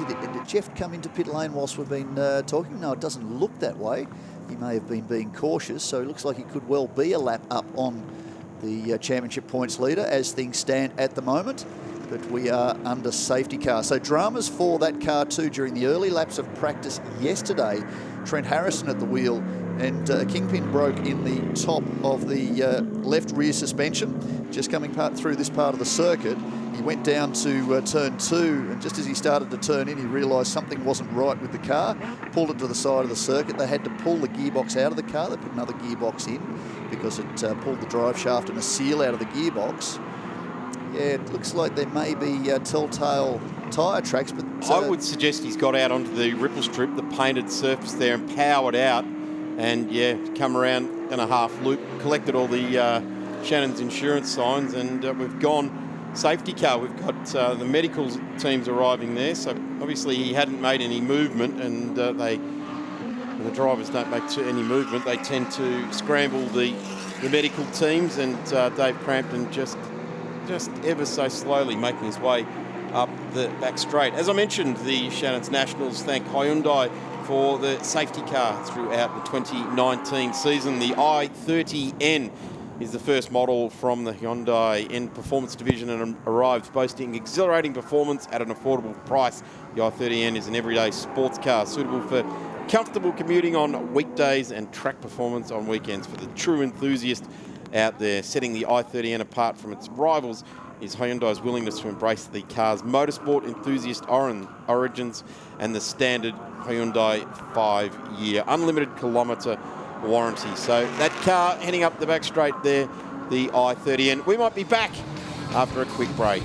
Did Jeff come into pit lane whilst we've been talking? No, it doesn't look that way. He may have been being cautious, so it looks like he could well be a lap up on the championship points leader as things stand at the moment. But we are under safety car. So dramas for that car too during the early laps of practice yesterday. Trent Harrison at the wheel, and Kingpin broke in the top of the left rear suspension, just coming through this part of the circuit. He went down to turn 2, and just as he started to turn in, he realised something wasn't right with the car, pulled it to the side of the circuit. They had to pull the gearbox out of the car. They put another gearbox in because it pulled the drive shaft and a seal out of the gearbox. Yeah, it looks like there may be telltale tyre tracks, but... I would suggest he's got out onto the ripple strip, the painted surface there, and powered out, and yeah, come around in a half loop, collected all the Shannons insurance signs, and we've gone safety car. We've got the medical teams arriving there, so obviously he hadn't made any movement, and when the drivers don't make any movement, they tend to scramble the medical teams, and Dave Crampton just ever so slowly making his way up the back straight. As I mentioned, the Shannons Nationals thank Hyundai for the safety car throughout the 2019 season. The i30N is the first model from the Hyundai N Performance Division and arrives boasting exhilarating performance at an affordable price. The i30N is an everyday sports car suitable for comfortable commuting on weekdays and track performance on weekends. For the true enthusiast out there, setting the i30N apart from its rivals is Hyundai's willingness to embrace the car's motorsport enthusiast origins and the standard Hyundai 5-year unlimited kilometre warranty. So that car heading up the back straight there, the i30N. We might be back after a quick break.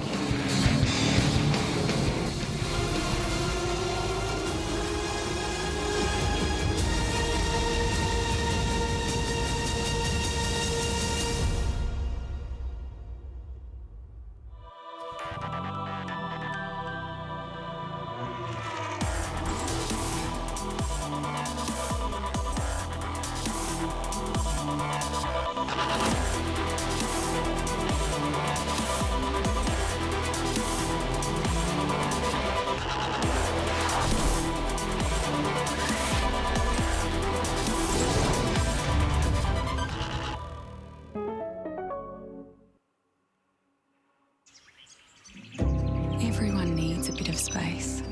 Everyone needs a bit of space.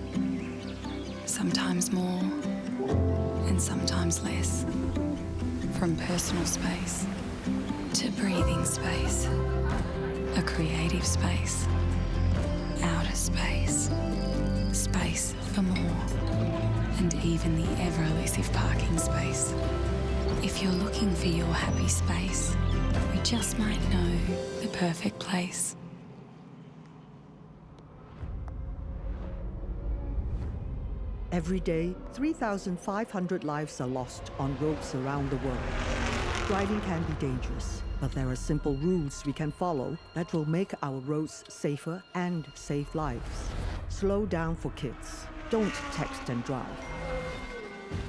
Sometimes more, and sometimes less. From personal space to breathing space, a creative space, outer space, space for more, and even the ever-elusive parking space. If you're looking for your happy space, we just might know the perfect place. Every day, 3,500 lives are lost on roads around the world. Driving can be dangerous, but there are simple rules we can follow that will make our roads safer and save lives. Slow down for kids. Don't text and drive.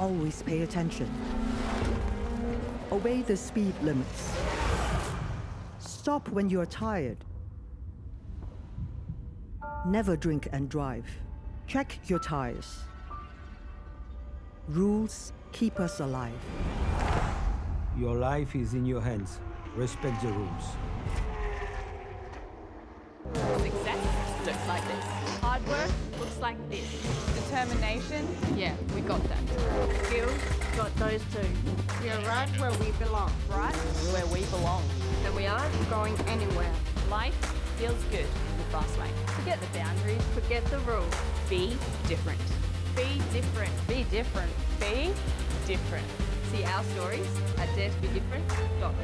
Always pay attention. Obey the speed limits. Stop when you're tired. Never drink and drive. Check your tires. Rules keep us alive. Your life is in your hands. Respect the rules. Success looks like this. Hard work looks like this. Determination, yeah, we got that. Skills, got those too. We are right where we belong. Right where we belong. And we aren't going anywhere. Life feels good with Fast Lane. Forget the boundaries, forget the rules. Be different. Be different. Be different. Be different. See our stories at daretobedifferent.com.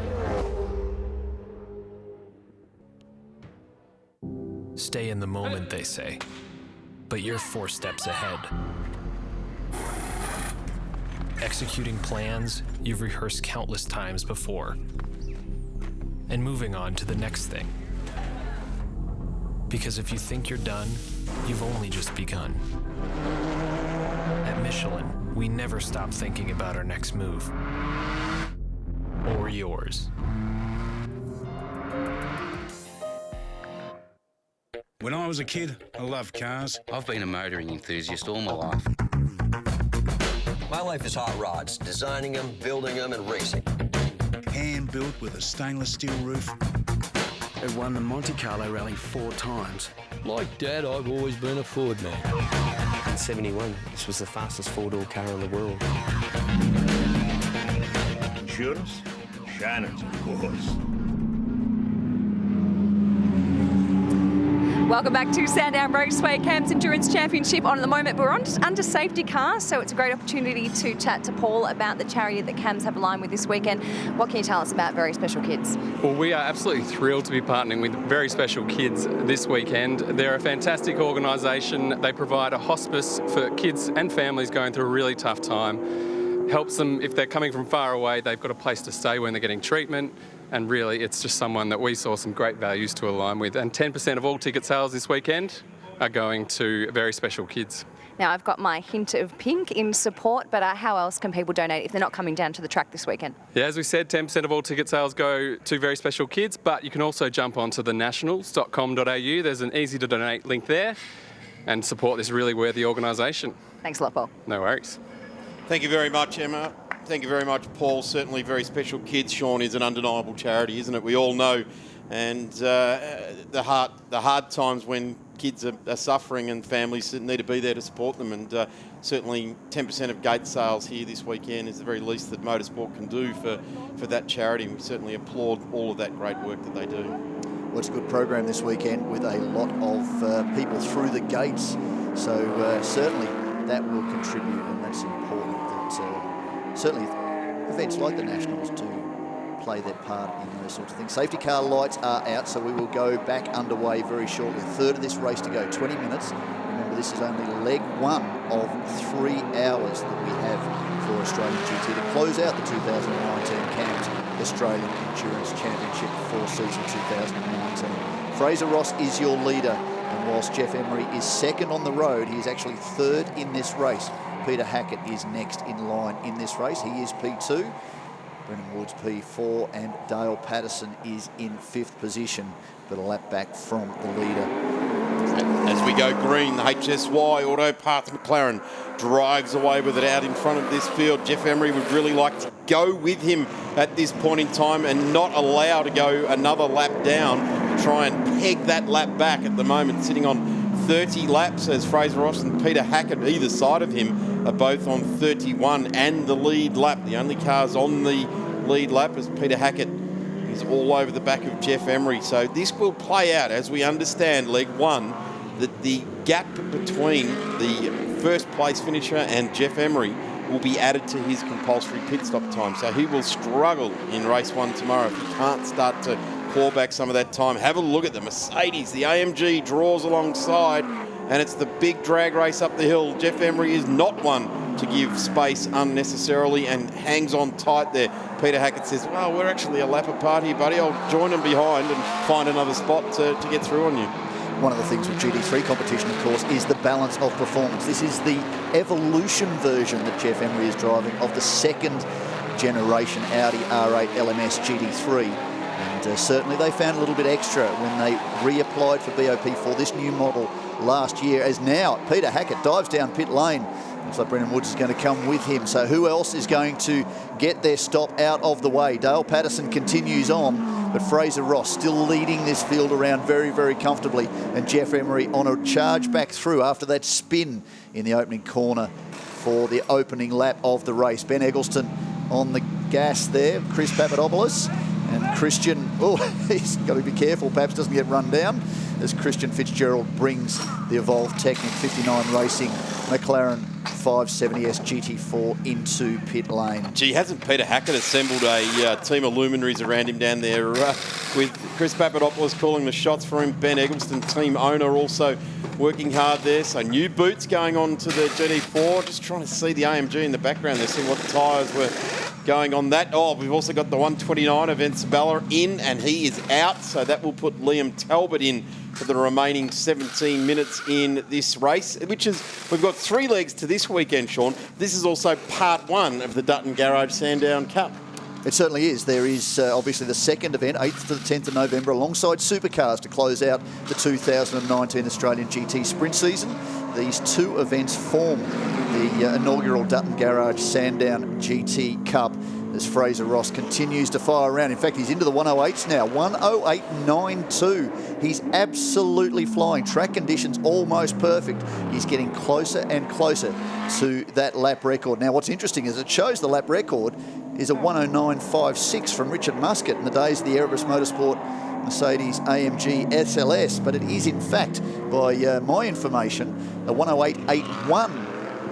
Stay in the moment, they say, but you're 4 steps ahead. Executing plans you've rehearsed countless times before, and moving on to the next thing. Because if you think you're done, you've only just begun. At Michelin, we never stop thinking about our next move. Or yours. When I was a kid, I loved cars. I've been a motoring enthusiast all my life. My life is hot rods, designing them, building them, and racing. Hand-built with a stainless steel roof. It won the Monte Carlo Rally 4 times. Like Dad, I've always been a Ford man. In '71, this was the fastest 4-door car in the world. Insurance? Shannons, of course. Welcome back to Sandown Raceway Cam's Endurance Championship. On at the moment, we're under safety cars, so it's a great opportunity to chat to Paul about the charity that CAMS have aligned with this weekend. What can you tell us about Very Special Kids? Well, we are absolutely thrilled to be partnering with Very Special Kids this weekend. They're a fantastic organisation. They provide a hospice for kids and families going through a really tough time. Helps them, if they're coming from far away, they've got a place to stay when they're getting treatment. And really, it's just someone that we saw some great values to align with. And 10% of all ticket sales this weekend are going to Very Special Kids. Now, I've got my hint of pink in support, but how else can people donate if they're not coming down to the track this weekend? Yeah, as we said, 10% of all ticket sales go to Very Special Kids, but you can also jump onto the nationals.com.au. There's an easy to donate link there and support this really worthy organisation. Thanks a lot, Paul. No worries. Thank you very much, Emma. Thank you very much, Paul. Certainly Very Special Kids, Sean, is an undeniable charity, isn't it? We all know. And the hard times when kids are suffering and families need to be there to support them. And certainly 10% of gate sales here this weekend is the very least that motorsport can do for that charity. We certainly applaud all of that great work that they do. Well, it's a good program this weekend with a lot of people through the gates. So certainly that will contribute, and that's important. That certainly events like the Nationals do play their part in those sorts of things. Safety car lights are out, so we will go back underway very shortly. A third of this race to go, 20 minutes. Remember, this is only leg 1 of 3 hours that we have for Australian GT to close out the 2019 CAMS Australian Endurance Championship for season 2019. Fraser Ross is your leader, and whilst Jeff Emery is second on the road, he is actually third in this race. Peter Hackett is next in line in this race. He is P2. Brennan Woods P4, and Dale Patterson is in 5th position, but a lap back from the leader. As we go green, the HSY Auto Parts McLaren drives away with it out in front of this field. Jeff Emery would really like to go with him at this point in time and not allow to go another lap down, try and peg that lap back at the moment, sitting on 30 laps as Fraser Ross and Peter Hackett either side of him are both on 31 and the lead lap. The only cars on the lead lap is Peter Hackett. He's all over the back of Jeff Emery. So this will play out as we understand leg 1, that the gap between the first place finisher and Jeff Emery will be added to his compulsory pit stop time. So he will struggle in race 1 tomorrow if he can't start to claw back some of that time. Have a look at the Mercedes. The AMG draws alongside, and it's the big drag race up the hill. Jeff Emery is not one to give space unnecessarily and hangs on tight there. Peter Hackett says, well, we're actually a lap apart here, buddy. I'll join him behind and find another spot to get through on you. One of the things with GT3 competition, of course, is the balance of performance. This is the evolution version that Jeff Emery is driving of the 2nd generation Audi R8 LMS GT3. And certainly they found a little bit extra when they reapplied for BOP for this new model last year, as now Peter Hackett dives down pit lane. Looks like Brennan Woods is going to come with him. So who else is going to get their stop out of the way? Dale Patterson continues on. but Fraser Ross still leading this field around very, very comfortably, and Jeff Emery on a charge back through after that spin in the opening corner for the opening lap of the race. Ben Eggleston on the gas there, Chris Papadopoulos, and Christian, oh, he's got to be careful, perhaps doesn't get run down, as Christian Fitzgerald brings the Evolved Technic 59 Racing McLaren 570S GT4 into pit lane. Gee, hasn't Peter Hackett assembled a team of luminaries around him down there with Chris Papadopoulos calling the shots for him, Ben Eggleston, team owner, also working hard there. So new boots going on to the GT4. Just trying to see the AMG in the background there, see what tyres were going on that. Oh, we've also got the 129 of Sabella in, and he is out. So that will put Liam Talbot in for the remaining 17 minutes in this race, which is, we've got 3 legs to this weekend, Sean. This is also part 1 of the Dutton Garage Sandown Cup. It certainly is. There is obviously the second event, 8th to the 10th of November, alongside supercars to close out the 2019 Australian GT Sprint season. These 2 events form the inaugural Dutton Garage Sandown GT Cup as Fraser Ross continues to fire around. In fact, he's into the 108s now, 108.92. He's absolutely flying. Track conditions almost perfect. He's getting closer and closer to that lap record. Now, what's interesting is it shows the lap record is a 109.56 from Richard Muscat in the days of the Erebus Motorsport Mercedes AMG SLS, but it is in fact, by my information, a 108.81.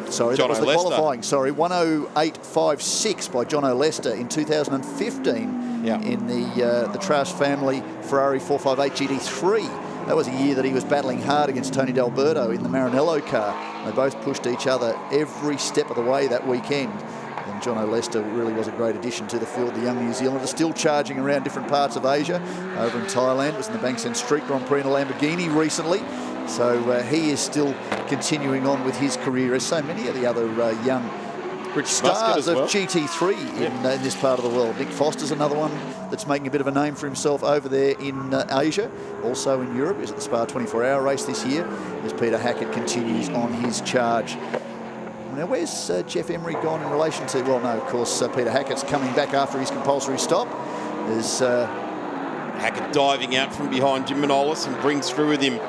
Sorry, that was the qualifying. Sorry, 108.56 by John O'Lester in 2015 in the Trash family Ferrari 458 GT3. That was a year that he was battling hard against Tony D'Alberto in the Maranello car. They both pushed each other every step of the way that weekend. And John O'Lester really was a great addition to the field. The young New Zealander still charging around different parts of Asia. Over in Thailand, was in the Banks End Street Grand Prix in a Lamborghini recently. So he is still continuing on with his career, as so many of the other young stars of GT3 in this part of the world. Nick Foster's another one that's making a bit of a name for himself over there in Asia. Also in Europe, is at the Spa 24-hour race this year, as Peter Hackett continues on his charge. Now, where's Jeff Emery gone in relation to... Well, no, of course, Peter Hackett's coming back after his compulsory stop. There's Hackett diving out from behind Jim Manolis and brings through with him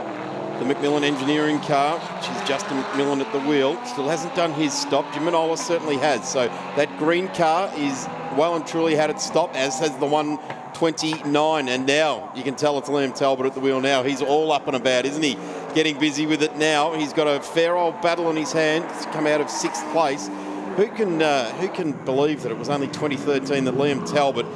the Macmillan engineering car, which is Justin Macmillan at the wheel. Still hasn't done his stop. Jim Manolis certainly has. So that green car is well and truly had its stop, as has the 129. And now you can tell it's Liam Talbot at the wheel now. He's all up and about, isn't he? Getting busy with it now. He's got a fair old battle on his hands to come out of 6th place. Who can believe that it was only 2013 that Liam Talbot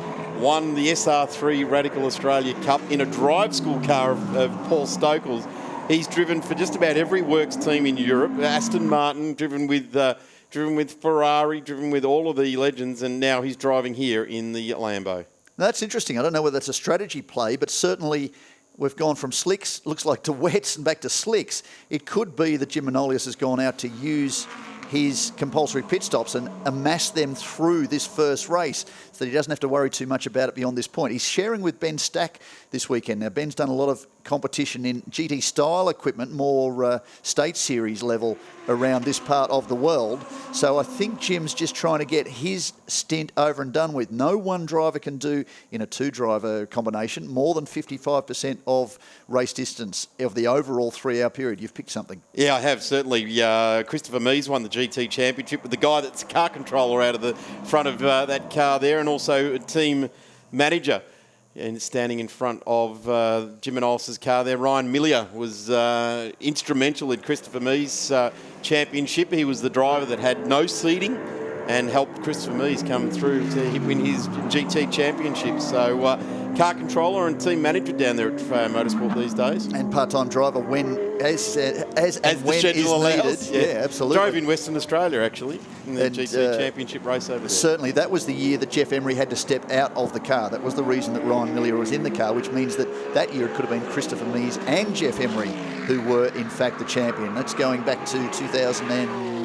won the SR3 Radical Australia Cup in a drive school car of Paul Stokel's? He's driven for just about every works team in Europe. Aston Martin, driven with Ferrari, driven with all of the legends, and now he's driving here in the Lambo. That's interesting. I don't know whether that's a strategy play, but certainly we've gone from slicks, looks like, to wets and back to slicks. It could be that Jim Manolius has gone out to use his compulsory pit stops and amass them through this first race so that he doesn't have to worry too much about it beyond this point. He's sharing with Ben Stack this weekend. Now, Ben's done a lot of competition in GT style equipment, more state series level around this part of the world. So I think Jim's just trying to get his stint over and done with. No one driver can do, in a 2-driver combination, more than 55% of race distance of the overall 3-hour period. You've picked something. Yeah, I have, certainly. Christopher Mees won the GT Championship with the guy that's a car controller out of the front of that car there, and also a team manager and standing in front of Jim Manolis's car there. Ryan Millier was instrumental in Christopher Mees' championship. He was the driver that had no seating and helped Christopher Mees come through to win his GT championship. So car controller and team manager down there at Trofeo Motorsport these days. And part-time driver when as the when schedule is allows. needed. Yeah, absolutely. Drove in Western Australia, actually, in the GT championship race over there. Certainly, that was the year that Jeff Emery had to step out of the car. That was the reason that Ryan Millier was in the car, which means that year it could have been Christopher Mees and Jeff Emery who were, in fact, the champion. That's going back to 2000 and...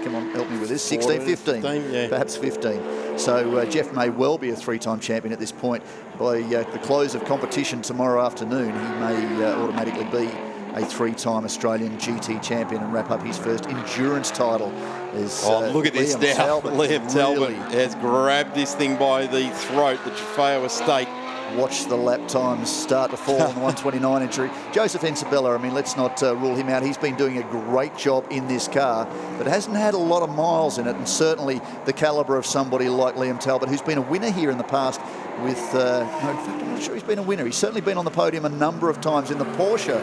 Come on, help me with this. 16, 15, perhaps 15. So Jeff may well be a 3-time champion at this point. By the close of competition tomorrow afternoon, he may automatically be a 3-time Australian GT champion and wrap up his first endurance title. Look at this now. Liam Talbot has grabbed this thing by the throat, the Trofeo Estate. watch the lap times start to fall on the 129 entry. Joseph Ensabella, I mean, let's not rule him out. He's been doing a great job in this car, but hasn't had a lot of miles in it, and certainly the calibre of somebody like Liam Talbot, who's been a winner here in the past with, no, in fact, I'm not sure he's been a winner. He's certainly been on the podium a number of times in the Porsche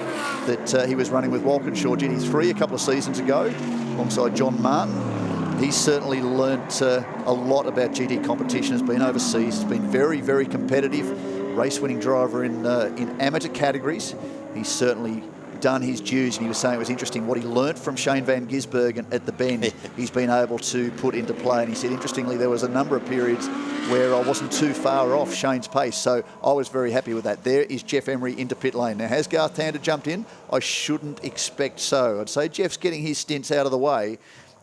that he was running with Walkinshaw GT3 a couple of seasons ago, alongside John Martin. He's certainly learnt a lot about GT competition, has been overseas, has been very, very competitive, race-winning driver in amateur categories. He's certainly done his dues, and he was saying it was interesting what he learnt from Shane van Gisbergen at the Bend. He's been able to put into play, and he said, interestingly, there was a number of periods where I wasn't too far off Shane's pace, so I was very happy with that. There is Jeff Emery into pit lane. Now, has Garth Tander jumped in? I shouldn't expect so. I'd say Jeff's getting his stints out of the way,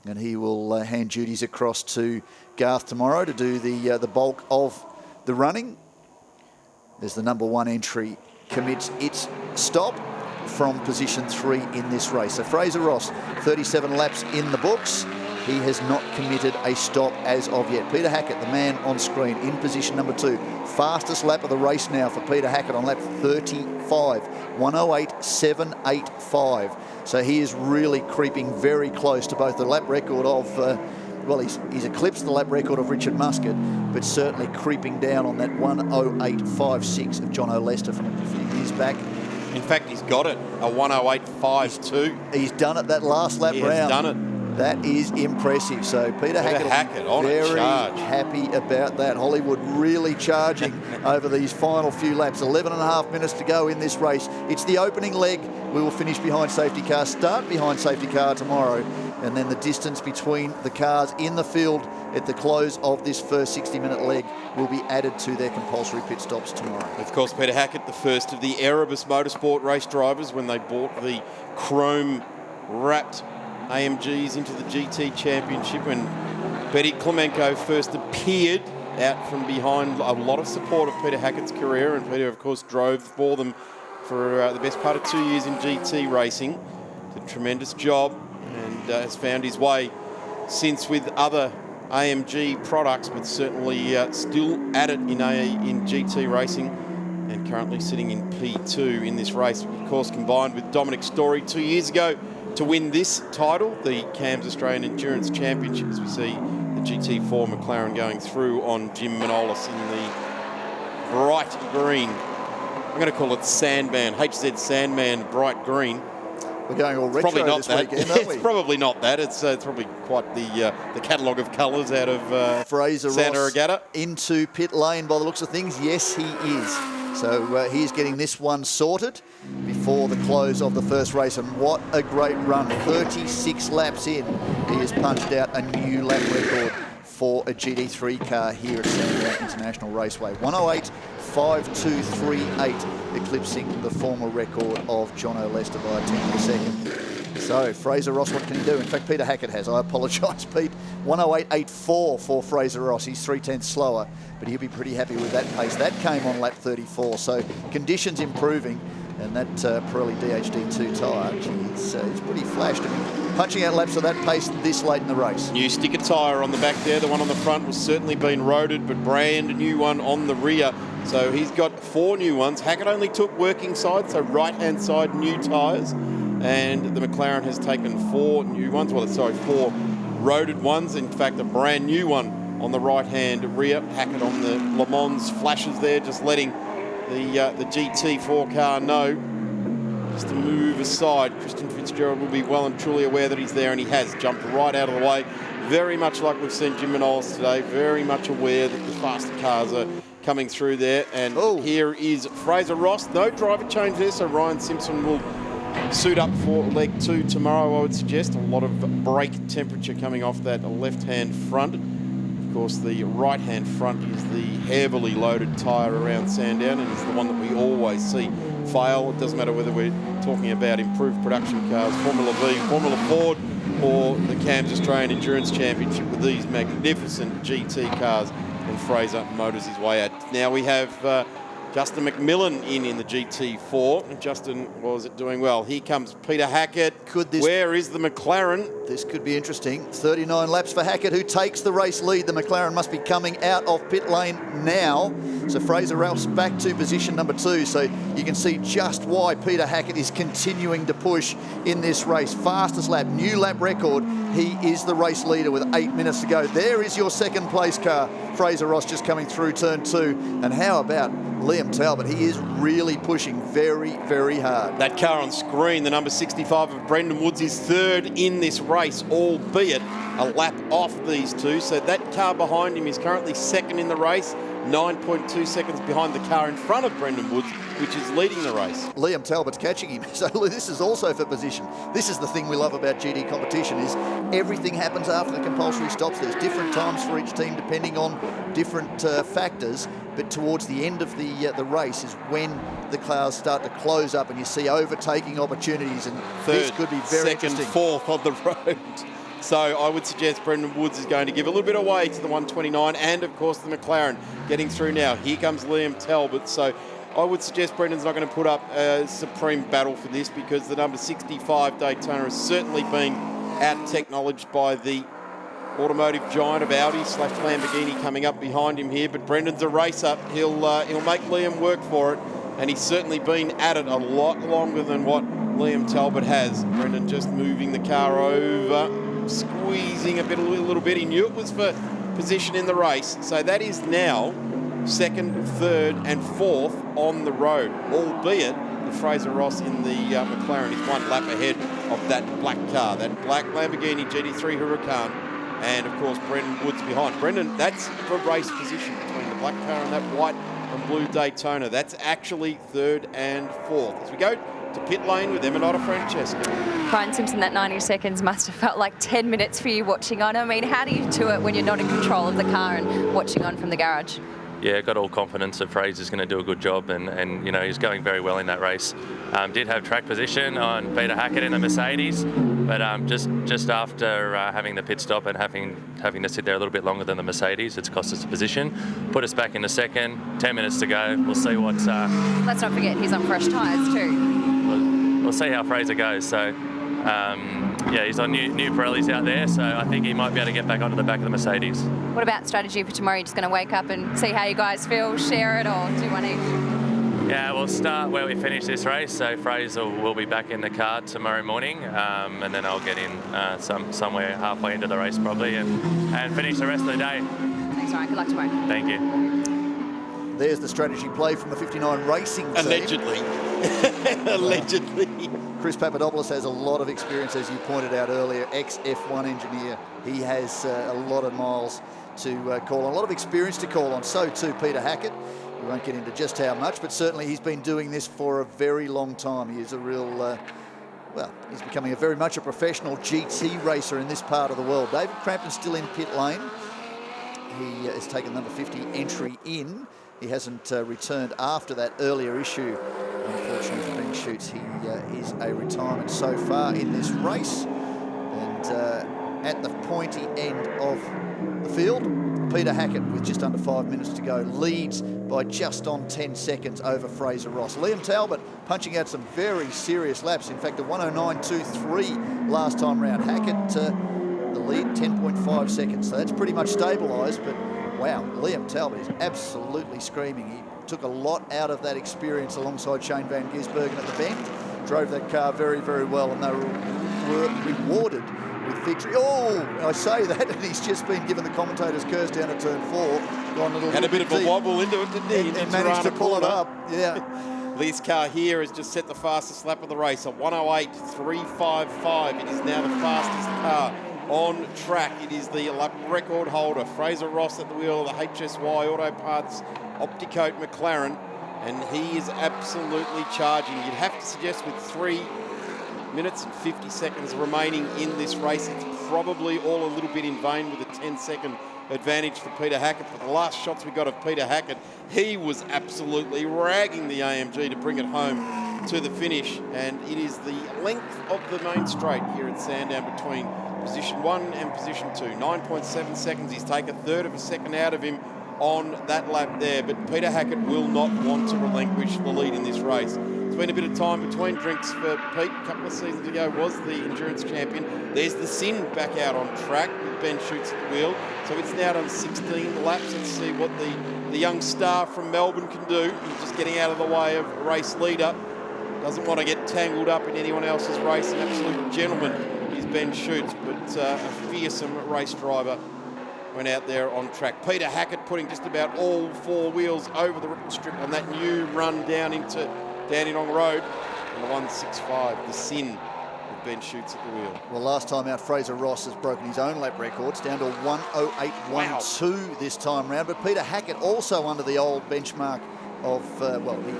and he will hand duties across to Garth tomorrow to do the bulk of the running. There's the number 1 entry, commits its stop from position 3 in this race. So Fraser Ross, 37 laps in the books. He has not committed a stop as of yet. Peter Hackett, the man on screen, in position number 2. Fastest lap of the race now for Peter Hackett on lap 35, 108.785. So he is really creeping very close to both the lap record of, well, he's eclipsed the lap record of Richard Muscat, but certainly creeping down on that 108.56 of John O'Lester from a few years back. In fact, he's got it, a 108.52. He's done it that last lap round. He has done it. That is impressive. So Peter Hackett on very a charge. happy about that. Hollywood really charging over these final few laps. 11 and a half minutes to go in this race. It's the opening leg. We will finish behind safety car, start behind safety car tomorrow, and then the distance between the cars in the field at the close of this first 60-minute leg will be added to their compulsory pit stops tomorrow. Of course, Peter Hackett, the first of the Erebus Motorsport race drivers when they bought the chrome-wrapped AMGs into the GT Championship, when Betty Clemenko first appeared out from behind. A lot of support of Peter Hackett's career, and Peter, of course, drove for them for the best part of 2 years in GT racing. Did a tremendous job, and has found his way since with other AMG products, but certainly still at it in GT racing, and currently sitting in P2 in this race. Of course, combined with Dominic Story 2 years ago to win this title, the CAMS Australian Endurance Championship, as we see the GT4 McLaren going through on Jim Manolis in the bright green. I'm going to call it Sandman, HZ Sandman bright green. We're going all retro this weekend, aren't we? It's probably not that. It's probably quite the catalogue of colours out of Fraser Santa Ross Agata. Into pit lane by the looks of things. Yes, he is. So he's getting this one sorted before the close of the first race, and what a great run. 36 laps in, he has punched out a new lap record for a GT3 car here at Sandown International Raceway. 108.5238, eclipsing the former record of John O'Lester by a tenth of a second. So Fraser Ross, what can he do? In fact, Peter Hackett has. I apologise, Pete. 108.84 for Fraser Ross. He's 3/10 slower, but he'll be pretty happy with that pace. That came on lap 34, so conditions improving, and that Pirelli DHD2 tyre, it's pretty flashed. I mean, punching out laps at that pace this late in the race. New sticker tyre on the back there. The one on the front was certainly been roaded, but brand new one on the rear. So he's got 4 new ones. Hackett only took working side, so right-hand side new tyres. And the McLaren has taken 4 new ones. Well, sorry, 4 roaded ones. In fact, a brand new one on the right-hand rear. Hackett on the Le Mans flashes there, just letting the GT4 car know just to move aside. Christian Fitzgerald will be well and truly aware that he's there, and he has jumped right out of the way. Very much like we've seen Jim Manolis today, very much aware that the faster cars are coming through there. And here is Fraser Ross. No driver change there, so Ryan Simpson will suit up for leg 2 tomorrow, I would suggest. A lot of brake temperature coming off that left-hand front. Of course, the right-hand front is the heavily loaded tyre around Sandown, and it's the one that we always see fail. It doesn't matter whether we're talking about improved production cars, Formula V, Formula Ford, or the CAMS Australian Endurance Championship with these magnificent GT cars, and Fraser motors his way out. Now we have Justin McMillan in the GT4. And Justin was doing well. Here comes Peter Hackett. Where is the McLaren? This could be interesting. 39 laps for Hackett, who takes the race lead. The McLaren must be coming out of pit lane now. So Fraser Ross back to position number 2. So you can see just why Peter Hackett is continuing to push in this race. Fastest lap, new lap record. He is the race leader with 8 minutes to go. There is your second place car. Fraser Ross just coming through turn 2. And how about Liam Talbot? He is really pushing very, very hard. That car on screen, the number 65 of Brendan Woods, is third in this race, albeit a lap off these two. So that car behind him is currently second in the race, 9.2 seconds behind the car in front of Brendan Woods, which is leading the race. Liam Talbot's catching him, so this is also for position. This is the thing we love about GT competition, is everything happens after the compulsory stops. There's different times for each team depending on different factors, but towards the end of the race is when the cars start to close up and you see overtaking opportunities, and this could be very second, interesting. fourth on the road. So I would suggest Brendan Woods is going to give a little bit away to the 129 and, of course, the McLaren getting through now. Here comes Liam Talbot. So I would suggest Brendan's not going to put up a supreme battle for this, because the number 65 Daytona is certainly being out-technologed by the automotive giant of Audi / Lamborghini coming up behind him here. But Brendan's a racer. He'll make Liam work for it, and he's certainly been at it a lot longer than what Liam Talbot has. Brendan just moving the car over, squeezing a little bit. He knew it was for position in the race. So that is now second, third and fourth on the road, albeit the Fraser Ross in the McLaren is one lap ahead of that black car, that black Lamborghini GT3 Huracan, and of course Brendan Woods behind. Brendan, that's for race position between the black car and that white and blue Daytona. That's actually third and fourth. As we go to pit lane with Eminata Francesco. Brian Simpson, that 90 seconds must have felt like 10 minutes for you watching on. I mean, how do you do it when you're not in control of the car and watching on from the garage? Yeah, got all confidence that Fraser's going to do a good job, and you know, he's going very well in that race. Did have track position on Peter Hackett in the Mercedes, but just after having the pit stop and having to sit there a little bit longer than the Mercedes, it's cost us a position. Put us back in the second, 10 minutes to go. We'll see what's... Let's not forget he's on fresh tyres too. We'll see how Fraser goes. So, yeah, he's on new Pirellis out there, so I think he might be able to get back onto the back of the Mercedes. What about strategy for tomorrow? You're just going to wake up and see how you guys feel, share it, or do one each? Yeah, we'll start where we finish this race. So Fraser will be back in the car tomorrow morning, and then I'll get in somewhere halfway into the race probably, and finish the rest of the day. Thanks, Ryan. Good luck tomorrow. Thank you. There's the strategy play from the 59 Racing team. Allegedly. Allegedly. Chris Papadopoulos has a lot of experience, as you pointed out earlier, ex-F1 engineer. He has a lot of miles to call on, a lot of experience to call on. So too Peter Hackett. We won't get into just how much, but certainly he's been doing this for a very long time. He is a real, well, he's becoming very much a professional GT racer in this part of the world. David Crampton's still in pit lane. He has taken number 50 entry in. He hasn't returned after that earlier issue. Unfortunately for Ben Schutz, he is a retirement so far in this race. And at the pointy end of the field, Peter Hackett, with just under 5 minutes to go, leads by just on 10 seconds over Fraser Ross. Liam Talbot punching out some very serious laps. In fact, a 109.23 last time round. Hackett, the lead, 10.5 seconds. So that's pretty much stabilised, but wow, Liam Talbot is absolutely screaming. He took a lot out of that experience alongside Shane van Gisbergen at the bend. Drove that car very, very well, and they were rewarded with victory. Oh, I say that, and he's just been given the commentator's curse down at turn 4. Gone Had a bit of a wobble into it, didn't he? And managed to pull it up, yeah. This car here has just set the fastest lap of the race, a 108.355. It is now the fastest car on track. It is the lap record holder, Fraser Ross, at the wheel of the HSY Auto Parts Opticoat McLaren, and he is absolutely charging. You'd have to suggest with 3 minutes and 50 seconds remaining in this race, it's probably all a little bit in vain with a 10-second advantage for Peter Hackett. But the last shots we got of Peter Hackett, he was absolutely ragging the AMG to bring it home to the finish, and it is the length of the main straight here at Sandown between position 1 and position 2. 9.7 seconds. He's taken a third of a second out of him on that lap there. But Peter Hackett will not want to relinquish the lead in this race. It's been a bit of time between drinks for Pete. A couple of seasons ago was the endurance champion. There's the Sin back out on track with Ben Shoots at the wheel. So it's now done 16 laps. Let's see what the young star from Melbourne can do. He's just getting out of the way of a race leader. Doesn't want to get tangled up in anyone else's race. An absolute gentleman is Ben Shoots, but a fearsome race driver went out there on track. Peter Hackett putting just about all four wheels over the ripple strip on that new run down into Dandenong Road. And the 165, the Sin, with Ben Shoots at the wheel. Well, last time out, Fraser Ross has broken his own lap records down to 1:08.12 this time round. But Peter Hackett also under the old benchmark of,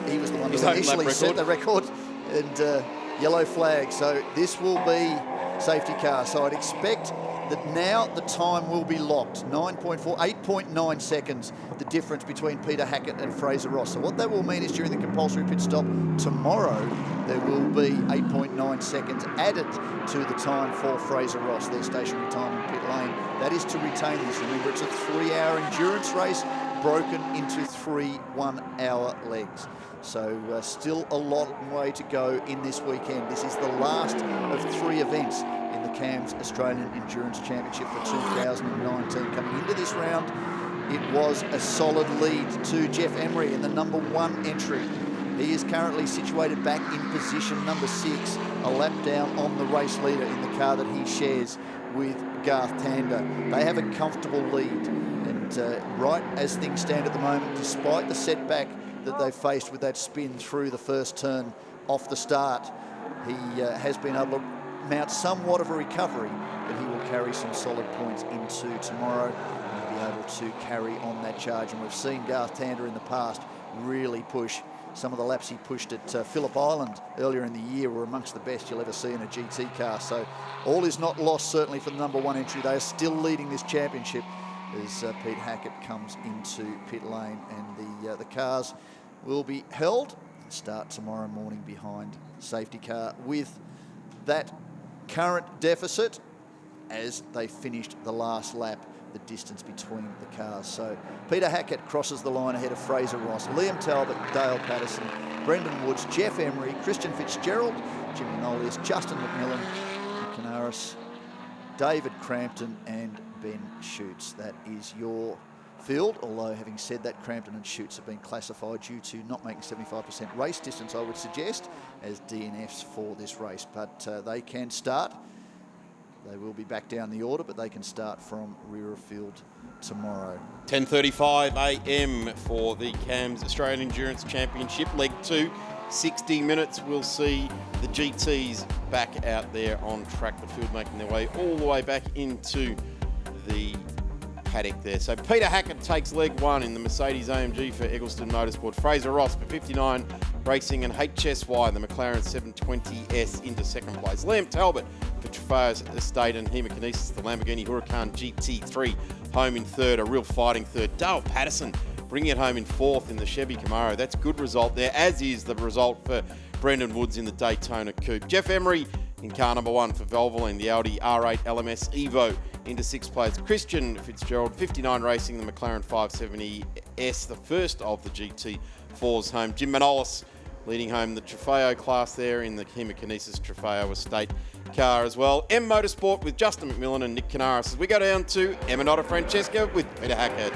he was the one who initially set the record, and yellow flag. So this will be safety car. So I'd expect that now the time will be locked. 8.9 seconds, the difference between Peter Hackett and Fraser Ross. So what that will mean is during the compulsory pit stop tomorrow, there will be 8.9 seconds added to the time for Fraser Ross, their stationary time in pit lane. That is to retain this. Remember, it's a 3-hour endurance race broken into 3 one-hour legs. So still a long way to go in this weekend. This is the last of 3 events in the CAMS Australian Endurance Championship for 2019. Coming into this round, it was a solid lead to Jeff Emery in the number 1 entry. He is currently situated back in position number 6, a lap down on the race leader in the car that he shares with Garth Tander. They have a comfortable lead, and right as things stand at the moment, despite the setback that they faced with that spin through the first turn off the start, he has been able to mount somewhat of a recovery, but he will carry some solid points into tomorrow and be able to carry on that charge. And we've seen Garth Tander in the past really push. Some of the laps he pushed at Phillip Island earlier in the year were amongst the best you'll ever see in a GT car. So all is not lost, certainly, for the number 1 entry. They are still leading this championship as Pete Hackett comes into pit lane, and the cars will be held and start tomorrow morning behind safety car with that current deficit as they finished the last lap, the distance between the cars. So Peter Hackett crosses the line ahead of Fraser Ross, Liam Talbot, Dale Patterson, Brendan Woods, Jeff Emery, Christian Fitzgerald, Jimmy Nolius, Justin McMillan, Nick Canaris, David Crampton and Ben Shoots. That is your field, although having said that, Crampton and Shoots have been classified due to not making 75% race distance, I would suggest, as DNFs for this race. But they can start. They will be back down the order, but they can start from rear of field tomorrow. 10:35 a.m. for the CAMS Australian Endurance Championship, Leg 2. 60 minutes, we'll see the GTs back out there on track. The field making their way all the way back into the paddock there. So Peter Hackett takes leg 1 in the Mercedes AMG for Eggleston Motorsport. Fraser Ross for 59 Racing and HSY, the McLaren 720S, into second place. Liam Talbot for Trofeo's Estate and Hemokinesis, the Lamborghini Huracan GT3, home in third, a real fighting third. Dale Patterson bringing it home in fourth in the Chevy Camaro. That's a good result there, as is the result for Brendan Woods in the Daytona Coupe. Jeff Emery in car number 1 for Valvoline, the Audi R8 LMS Evo, into 6th place. Christian Fitzgerald, 59 Racing, the McLaren 570S, the first of the GT4s home. Jim Manolis leading home the Trofeo class there in the Hemokinesis Trofeo Estate car as well. M Motorsport with Justin McMillan and Nick Canaris. As we go down to Eminata Francesca with Peter Hackett.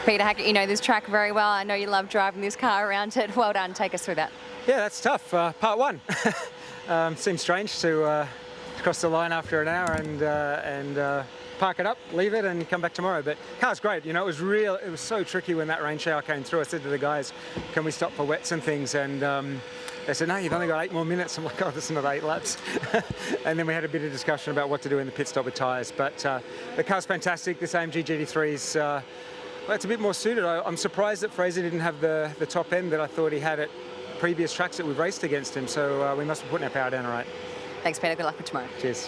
Peter Hackett, you know this track very well. I know you love driving this car around it. Well done. Take us through that. Yeah, that's tough. Part 1. Seems strange to cross the line after an hour and park it up, leave it, and come back tomorrow. But car's great. You know, it was so tricky when that rain shower came through. I said to the guys, "Can we stop for wets and things?" And they said, "No, you've only got 8 more minutes." I'm like, "Oh, this is not 8 laps." And then we had a bit of discussion about what to do in the pit stop with tyres. But the car's fantastic. This AMG GT3's well, it's a bit more suited. I'm surprised that Fraser didn't have the top end that I thought he had at previous tracks that we've raced against him. So we must be putting our power down all right. Thanks, Peter. Good luck for tomorrow. Cheers.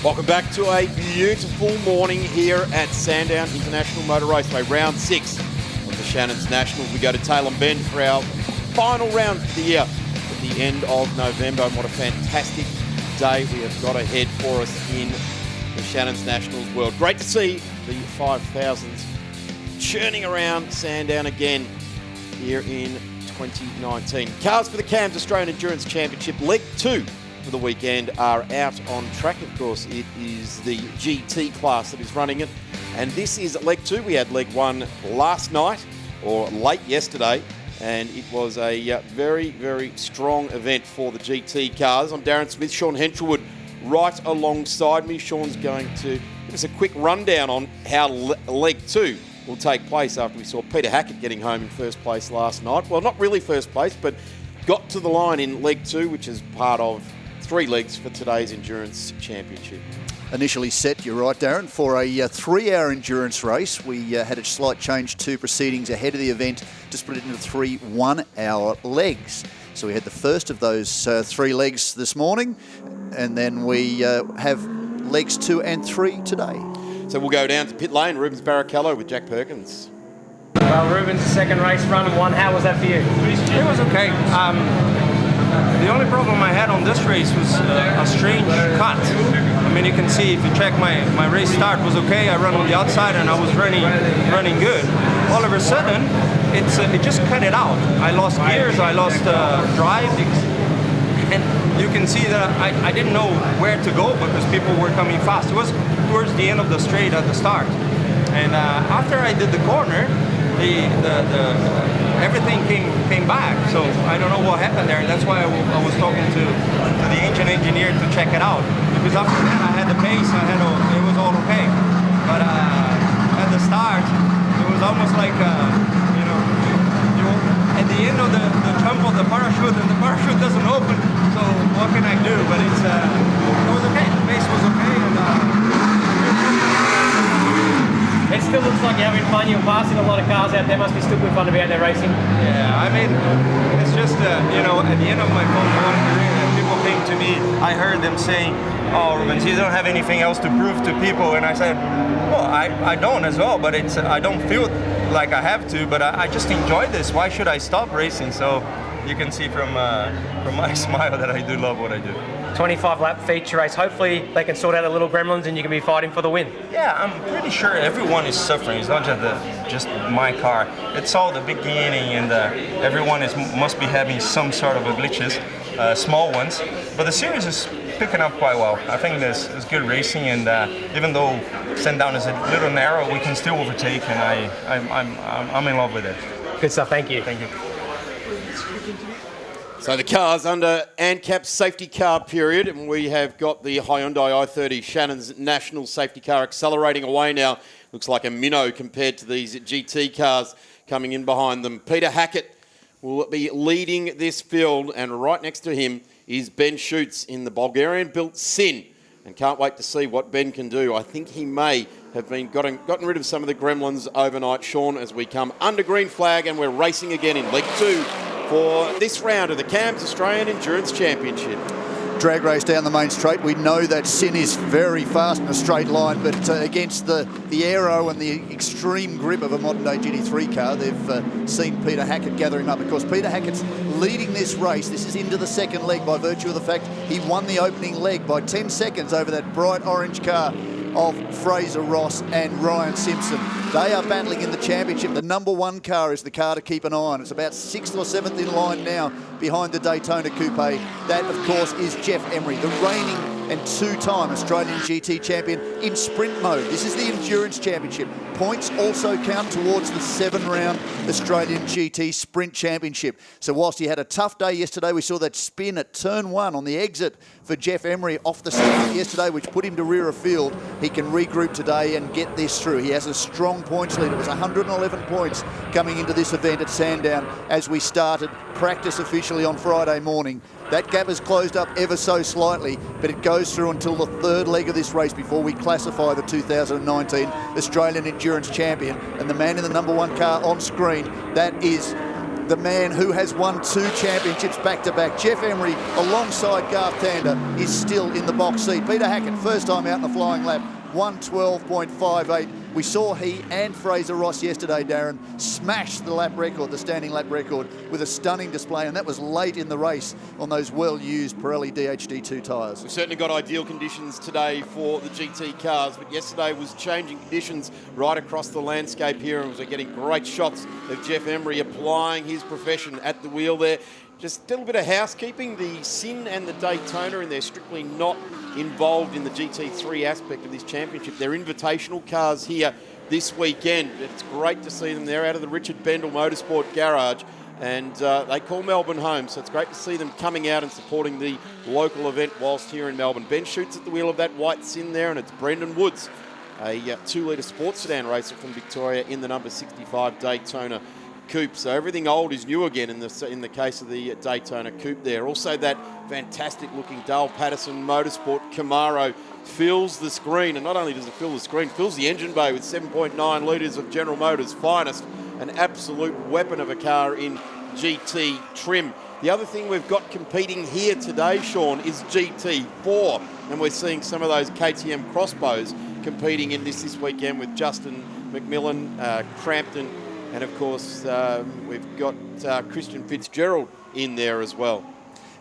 Welcome back to a beautiful morning here at Sandown International Motor Raceway, round 6 of the Shannons Nationals. We go to Tailem Bend for our final round of the year at the end of November. And what a fantastic day we have got ahead for us in the Shannons Nationals world. Great to see the 5,000s churning around Sandown again here in 2019. Cars for the CAMS Australian Endurance Championship Leg 2 for the weekend are out on track. Of course, it is the GT class that is running it. And this is Leg 2. We had Leg 1 last night, or late yesterday, and it was a very, very strong event for the GT cars. I'm Darren Smith, Sean Henshelwood right alongside me. Sean's going to give us a quick rundown on how Leg 2 will take place after we saw Peter Hackett getting home in first place last night. Well, not really first place, but got to the line in Leg 2, which is part of 3 legs for today's Endurance Championship. Initially set, you're right, Darren, for a 3-hour endurance race. We had a slight change to proceedings ahead of the event to split it into 3 1-hour legs. So we had the first of those 3 legs this morning, and then we have legs 2 and 3 today. So we'll go down to pit lane. Rubens Barrichello with Jack Perkins. Well, Rubens, second race run and 1. How was that for you? It was okay. The only problem I had on this race was a strange cut. I mean, you can see if you check my race start was okay. I run on the outside and I was running good. All of a sudden, it just cut it out. I lost gears, I lost drive, and you can see that I didn't know where to go because people were coming fast. It was towards the end of the straight at the start, and after I did the corner, everything came back. So I don't know what happened there. That's why I was talking to the engine engineer to check it out. Because after that I had the pace, it was all okay. But at the start, it was almost like at the end of the jump of the parachute, and the parachute doesn't open. So what can I do? But it was okay. The pace was okay, and. It still looks like you're having fun. You're passing a lot of cars out there. Must be still good fun to be out there racing. Yeah, I mean, it's just, at the end of my Formula 1 career, people came to me, I heard them saying, oh, Rubens, you don't have anything else to prove to people. And I said, well, I don't as well, but I don't feel like I have to, but I just enjoy this. Why should I stop racing? So you can see from my smile that I do love what I do. 25-lap feature race. Hopefully they can sort out the little gremlins and you can be fighting for the win. Yeah, I'm pretty sure everyone is suffering. It's not just my car. It's all the beginning, and everyone must be having some sort of glitches, small ones. But the series is picking up quite well. I think there's good racing, and even though Sandown is a little narrow, we can still overtake, and I'm in love with it. Good stuff. Thank you. Thank you. So the cars under ANCAP's safety car period, and we have got the Hyundai i30 Shannon's National Safety Car accelerating away now. Looks like a minnow compared to these GT cars coming in behind them. Peter Hackett will be leading this field, and right next to him is Ben Schutz in the Bulgarian-built Sin. And can't wait to see what Ben can do. I think he may have gotten rid of some of the gremlins overnight, Sean, as we come under green flag, and we're racing again in Leg 2 for this round of the CAMS Australian Endurance Championship. Drag race down the main straight. We know that Sin is very fast in a straight line, but against the aero and the extreme grip of a modern-day GT3 car, they've seen Peter Hackett gathering up. Of course, Peter Hackett's leading this race. This is into the second leg by virtue of the fact he won the opening leg by 10 seconds over that bright orange car of Fraser Ross and Ryan Simpson. They are battling in the championship. The number 1 car is the car to keep an eye on. It's about 6th or 7th in line now behind the Daytona Coupe. That, of course, is Jeff Emery, the reigning and 2-time Australian GT champion in sprint mode. This is the Endurance Championship. Points also count towards the 7-round Australian GT Sprint Championship. So whilst he had a tough day yesterday, we saw that spin at turn 1 on the exit for Jeff Emery off the start yesterday, which put him to rear of field. He can regroup today and get this through. He has a strong points lead. It was 111 points coming into this event at Sandown as we started practice officially on Friday morning. That gap has closed up ever so slightly, but it goes through until the 3rd leg of this race before we classify the 2019 Australian Endurance Champion. And the man in the number 1 car on screen, that is the man who has won 2 championships back-to-back. Jeff Emery, alongside Garth Tander, is still in the box seat. Peter Hackett, first time out in the flying lap, 1:12.58. We saw he and Fraser Ross yesterday, Darren, smash the lap record, the standing lap record, with a stunning display, and that was late in the race on those well-used Pirelli DHD2 tyres. We've certainly got ideal conditions today for the GT cars, but yesterday was changing conditions right across the landscape here, and we're getting great shots of Jeff Emery applying his profession at the wheel there. Just a little bit of housekeeping. The Sin and the Daytona, and they're strictly not involved in the GT3 aspect of this championship. They're invitational cars here this weekend. It's great to see them. They're out of the Richard Bendel Motorsport Garage, and they call Melbourne home, so it's great to see them coming out and supporting the local event whilst here in Melbourne. Ben Shoots at the wheel of that white Sin there, and it's Brendan Woods, a 2-litre sports sedan racer from Victoria in the number 65 Daytona Coupe. So everything old is new again in the case of the Daytona Coupe there. Also that fantastic looking Dale Patterson Motorsport Camaro fills the screen, and not only does it fill the screen, fills the engine bay with 7.9 litres of General Motors finest. An absolute weapon of a car in GT trim. The other thing we've got competing here today, Sean, is GT4, and we're seeing some of those KTM crossbows competing in this weekend with Justin McMillan, Crampton, and of course, we've got Christian Fitzgerald in there as well.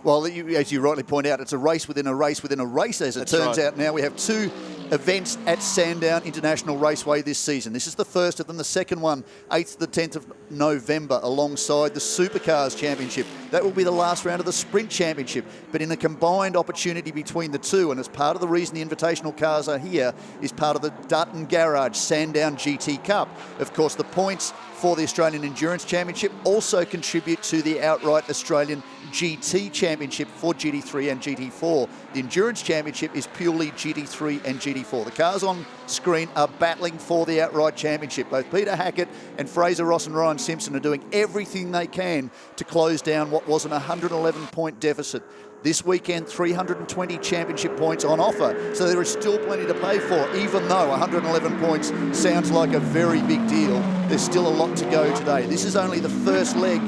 Well, as you rightly point out, it's a race within a race within a race, as it turns out now. We have 2 events at Sandown International Raceway this season. This is the first of them. The second one, 8th to the 10th of November, alongside the Supercars Championship. That will be the last round of the Sprint Championship, but in a combined opportunity between the two, and as part of the reason the invitational cars are here is part of the Dutton Garage Sandown GT Cup. Of course, the points for the Australian Endurance Championship also contribute to the outright Australian GT Championship for GT3 and GT4. The Endurance Championship is purely GT3 and GT4. The cars on screen are battling for the outright championship. Both Peter Hackett and Fraser Ross and Ryan Simpson are doing everything they can to close down what was an 111-point deficit. This weekend, 320 championship points on offer, so there is still plenty to play for. Even though 111 points sounds like a very big deal, there's still a lot to go today. This is only the first leg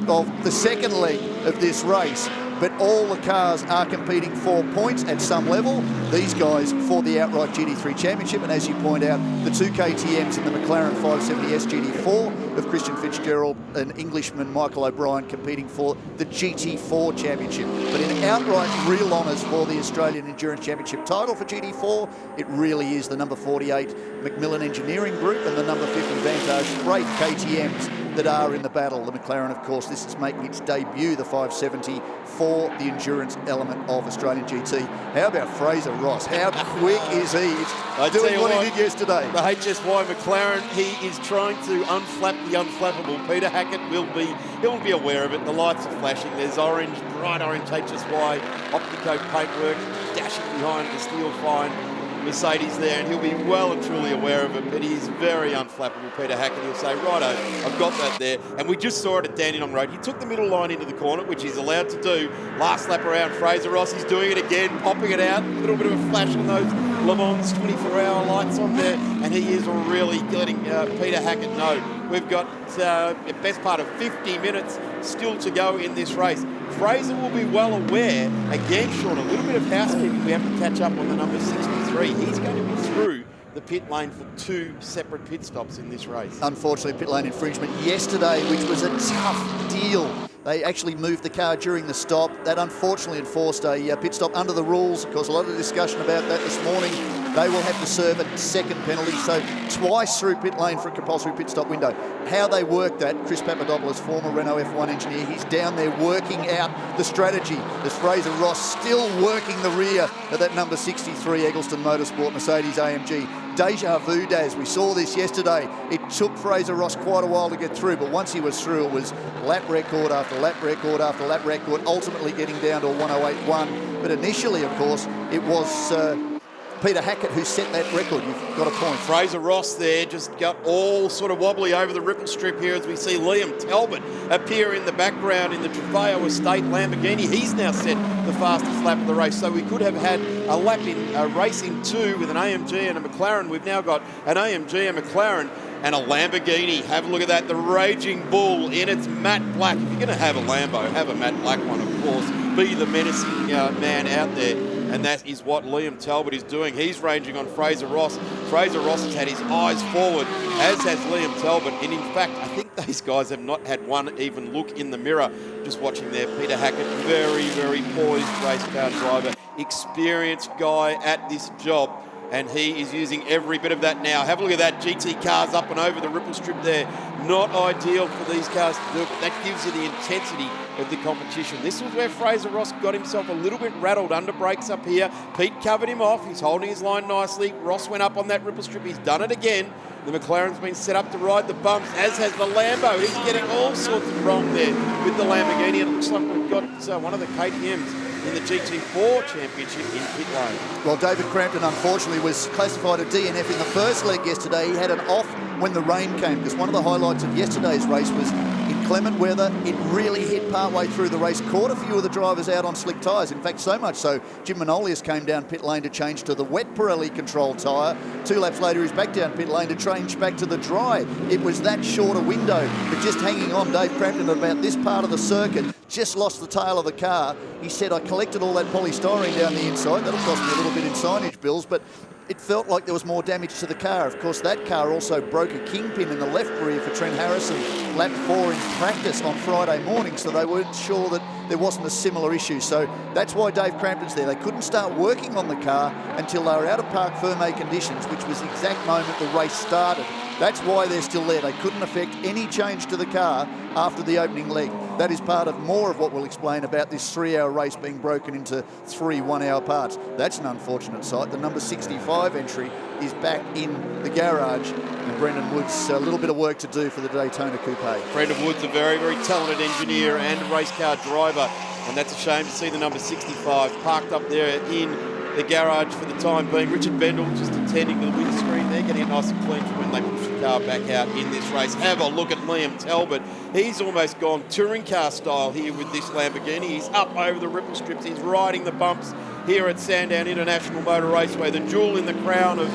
of the second leg of this race, but all the cars are competing for points at some level. These guys for the outright GT3 Championship, and as you point out, the 2 KTMs in the McLaren 570S GT4 of Christian Fitzgerald and Englishman Michael O'Brien competing for the GT4 Championship. But in outright real honours for the Australian Endurance Championship title for GT4, it really is the number 48 Macmillan Engineering Group and the number 50 Vantage Freight KTMs that are in the battle. The McLaren, of course, this is making its debut, the 570, for the endurance element of Australian GT. How about Fraser Ross? How quick is he? He's doing what he did yesterday. The HSY McLaren, he is trying to unflap the unflappable. Peter Hackett he'll be aware of it. The lights are flashing. There's orange, bright orange HSY Optico paintwork dashing behind the steel fine Mercedes there, and he'll be well and truly aware of it, but he's very unflappable, Peter Hackett. He'll say, righto, I've got that there. And we just saw it at Dandenong Road. He took the middle line into the corner, which he's allowed to do. Last lap around, Fraser Ross, he's doing it again, popping it out. A little bit of a flash on those Le Mans 24-hour lights on there, and he is really letting Peter Hackett know. We've got the best part of 50 minutes still to go in this race. Fraser will be well aware, again, Sean, a little bit of housekeeping. We have to catch up on the number 63. He's going to be through the pit lane for 2 separate pit stops in this race. Unfortunately, pit lane infringement yesterday, which was a tough deal. They actually moved the car during the stop. That unfortunately enforced a pit stop under the rules. Of course, a lot of discussion about that this morning. They will have to serve a second penalty, so twice through pit lane for a compulsory pit stop window. How they work that, Chris Papadopoulos, former Renault F1 engineer, he's down there working out the strategy. There's Fraser Ross still working the rear of that number 63 Eggleston Motorsport Mercedes AMG. Deja vu, Daz. We saw this yesterday. It took Fraser Ross quite a while to get through, but once he was through, it was lap record after lap record after lap record, ultimately getting down to a 108.1. But initially, of course, it was Peter Hackett who set that record. You've got a point. Fraser Ross there just got all sort of wobbly over the ripple strip here as we see Liam Talbot appear in the background in the Trofeo Estate Lamborghini. He's now set the fastest lap of the race. So we could have had a lap in Racing 2 with an AMG and a McLaren. We've now got an AMG, a McLaren, and a Lamborghini. Have a look at that, the Raging Bull in its matte black. If you're going to have a Lambo, have a matte black one, of course. Be the menacing man out there. And that is what Liam Talbot is doing. He's ranging on Fraser Ross. Fraser Ross has had his eyes forward, as has Liam Talbot. And in fact, I think these guys have not had one even look in the mirror. Just watching there, Peter Hackett, very, very poised race car driver, experienced guy at this job. And he is using every bit of that now. Have a look at that, GT cars up and over the ripple strip there. Not ideal for these cars to do, but that gives you the intensity of the competition. This was where Fraser Ross got himself a little bit rattled under brakes up here. Pete covered him off. He's holding his line nicely. Ross went up on that ripple strip. He's done it again. The McLaren's been set up to ride the bumps, as has the Lambo. He's getting all sorts of wrong there with the Lamborghini. And it looks like we've got one of the KTMs in the GT4 Championship in pit lane. Well, David Crampton, unfortunately, was classified a DNF in the first leg yesterday. He had an off when the rain came, because one of the highlights of yesterday's race was inclement weather. It really hit partway through the race, caught a few of the drivers out on slick tyres. In fact, so much so, Jim Manolius came down pit lane to change to the wet Pirelli-controlled tyre. 2 laps later, he's back down pit lane to change back to the dry. It was that short a window, but just hanging on, Dave Crampton, at about this part of the circuit, just lost the tail of the car. He said, I collected all that polystyrene down the inside. That'll cost me a little bit in signage bills, but it felt like there was more damage to the car. Of course, that car also broke a kingpin in the left rear for Trent Harrison, lap 4 in practice on Friday morning, so they weren't sure that there wasn't a similar issue. So that's why Dave Crampton's there. They couldn't start working on the car until they were out of Parc Fermé conditions, which was the exact moment the race started. That's why they're still there. They couldn't affect any change to the car after the opening leg. That is part of more of what we'll explain about this 3-hour race being broken into 3 one-hour parts. That's an unfortunate sight. The number 65 entry is back in the garage, and Brendan Woods, a little bit of work to do for the Daytona Coupe. Brendan Woods, a very, very talented engineer and race car driver, and that's a shame to see the number 65 parked up there in the garage for the time being. Richard Bendel just attending to the windscreen there, getting it nice and clean for when they push the car back out in this race. Have a look at Liam Talbot. He's almost gone touring car style here with this Lamborghini. He's up over the ripple strips. He's riding the bumps here at Sandown International Motor Raceway, the jewel in the crown of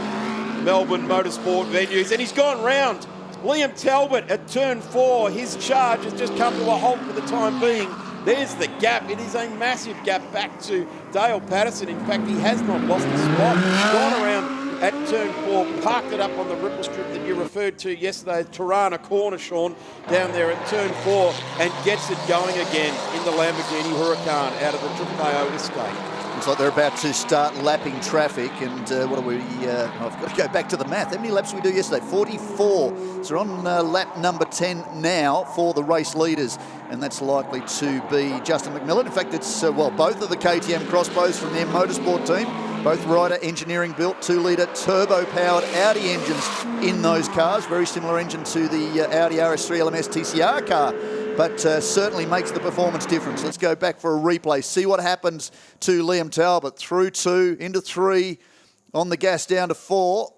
Melbourne motorsport venues. And he's gone round. Liam Talbot at turn 4. His charge has just come to a halt for the time being. There's the gap. It is a massive gap back to Dale Patterson. In fact, he has not lost the spot. He's gone around at turn 4, parked it up on the ripple strip that you referred to yesterday, Tirana corner, Sean, down there at turn 4, and gets it going again in the Lamborghini Huracan out of the Trofeo estate. Looks like they're about to start lapping traffic, and what are we? I've got to go back to the math. How many laps did we do yesterday? 44. So we're on lap number 10 now for the race leaders, and that's likely to be Justin McMillan. In fact, it's, both of the KTM crossbows from their motorsport team, both Ryder Engineering built 2-litre turbo-powered Audi engines in those cars. Very similar engine to the Audi RS3 LMS TCR car, but certainly makes the performance difference. Let's go back for a replay, see what happens to Liam Talbot. Through 2, into 3, on the gas down to 4.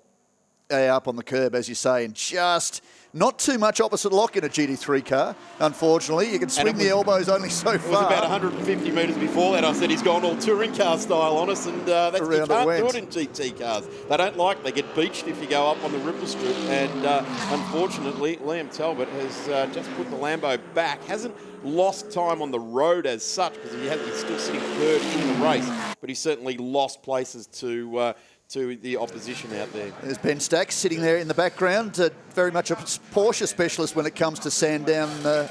Up on the curb, as you say, and just not too much opposite lock in a GT3 car, unfortunately. You can swing the elbows only so far. It was about 150 metres before that. I said he's gone all touring car style on us, and you can't do it in GT cars. They don't they get beached if you go up on the ripple strip, and unfortunately, Liam Talbot has just put the Lambo back. Hasn't lost time on the road as such, because he's still sitting third in the race, but he's certainly lost places to the opposition out there. There's Ben Stacks sitting there in the background, very much a Porsche specialist when it comes to Sandown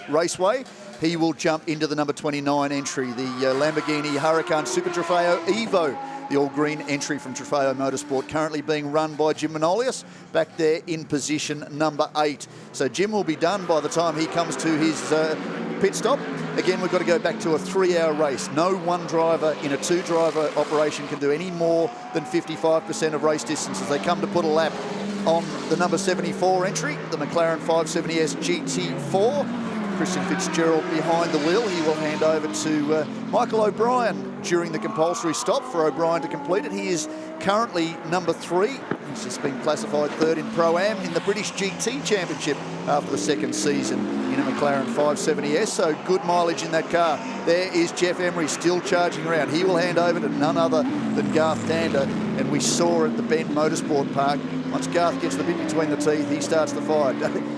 Raceway. He will jump into the number 29 entry, the Lamborghini Huracan Super Trofeo Evo, the all-green entry from Trofeo Motorsport, currently being run by Jim Manolius, back there in position number 8. So Jim will be done by the time he comes to his pit stop. Again, we've got to go back to a 3-hour race. No one driver in a 2-driver operation can do any more than 55% of race distance as they come to put a lap on the number 74 entry, the McLaren 570S GT4. Christian Fitzgerald behind the wheel. He will hand over to Michael O'Brien during the compulsory stop for O'Brien to complete it. He is currently number 3. He's just been classified 3rd in Pro-Am in the British GT Championship after the 2nd season in a McLaren 570S, so good mileage in that car. There is Jeff Emery still charging around. He will hand over to none other than Garth Tander, and we saw at the Bend Motorsport Park Once Garth gets the bit between the teeth, he starts the fire.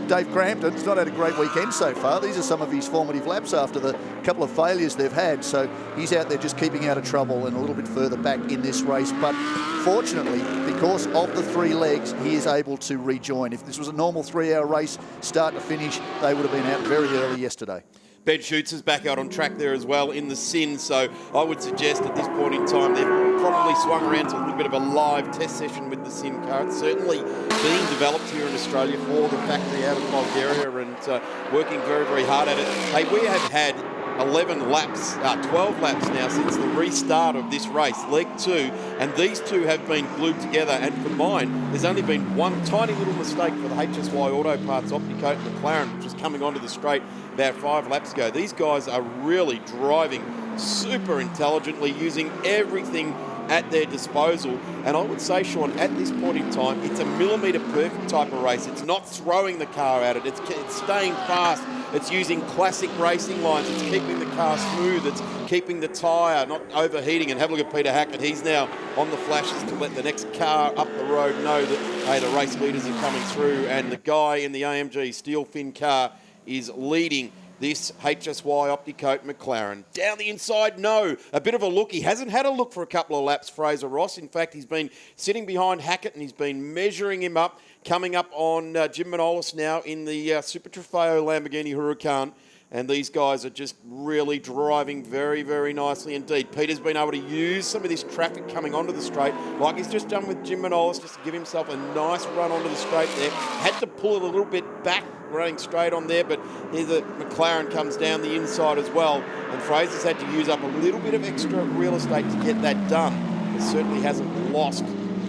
Dave Crampton's not had a great weekend so far. These are some of his formative laps after the couple of failures they've had. So he's out there just keeping out of trouble and a little bit further back in this race. But fortunately, because of the 3 legs, he is able to rejoin. If this was a normal 3-hour race, start to finish, they would have been out very early yesterday. Ben Schutz is back out on track there as well in the Sin, so I would suggest at this point in time they've probably swung around to a little bit of a live test session with the Sin car. It's certainly being developed here in Australia for the factory out of Bulgaria and working very, very hard at it. Hey, we have had 12 laps now since the restart of this race, leg 2, and these two have been glued together, and combined there's only been one tiny little mistake for the HSY Auto Parts Opticoat McLaren, which was coming onto the straight about 5 laps ago. These guys are really driving super intelligently, using everything at their disposal. And I would say, Sean, at this point in time, it's a millimetre perfect type of race. It's not throwing the car at it. It's staying fast. It's using classic racing lines. It's keeping the car smooth. It's keeping the tyre not overheating. And have a look at Peter Hackett. He's now on the flashes to let the next car up the road know that, hey, the race leaders are coming through. And the guy in the AMG steel fin car is leading this HSY Opticoat McLaren. Down the inside, no. A bit of a look. He hasn't had a look for a couple of laps, Fraser Ross. In fact, he's been sitting behind Hackett and he's been measuring him up, coming up on Jim Manolis now in the Super Trofeo Lamborghini Huracan. And these guys are just really driving very, very nicely indeed. Peter's been able to use some of this traffic coming onto the straight, like he's just done with Jim Manolis, just to give himself a nice run onto the straight there. Had to pull it a little bit back, running straight on there, but here the McLaren comes down the inside as well. And Fraser's had to use up a little bit of extra real estate to get that done. It certainly hasn't lost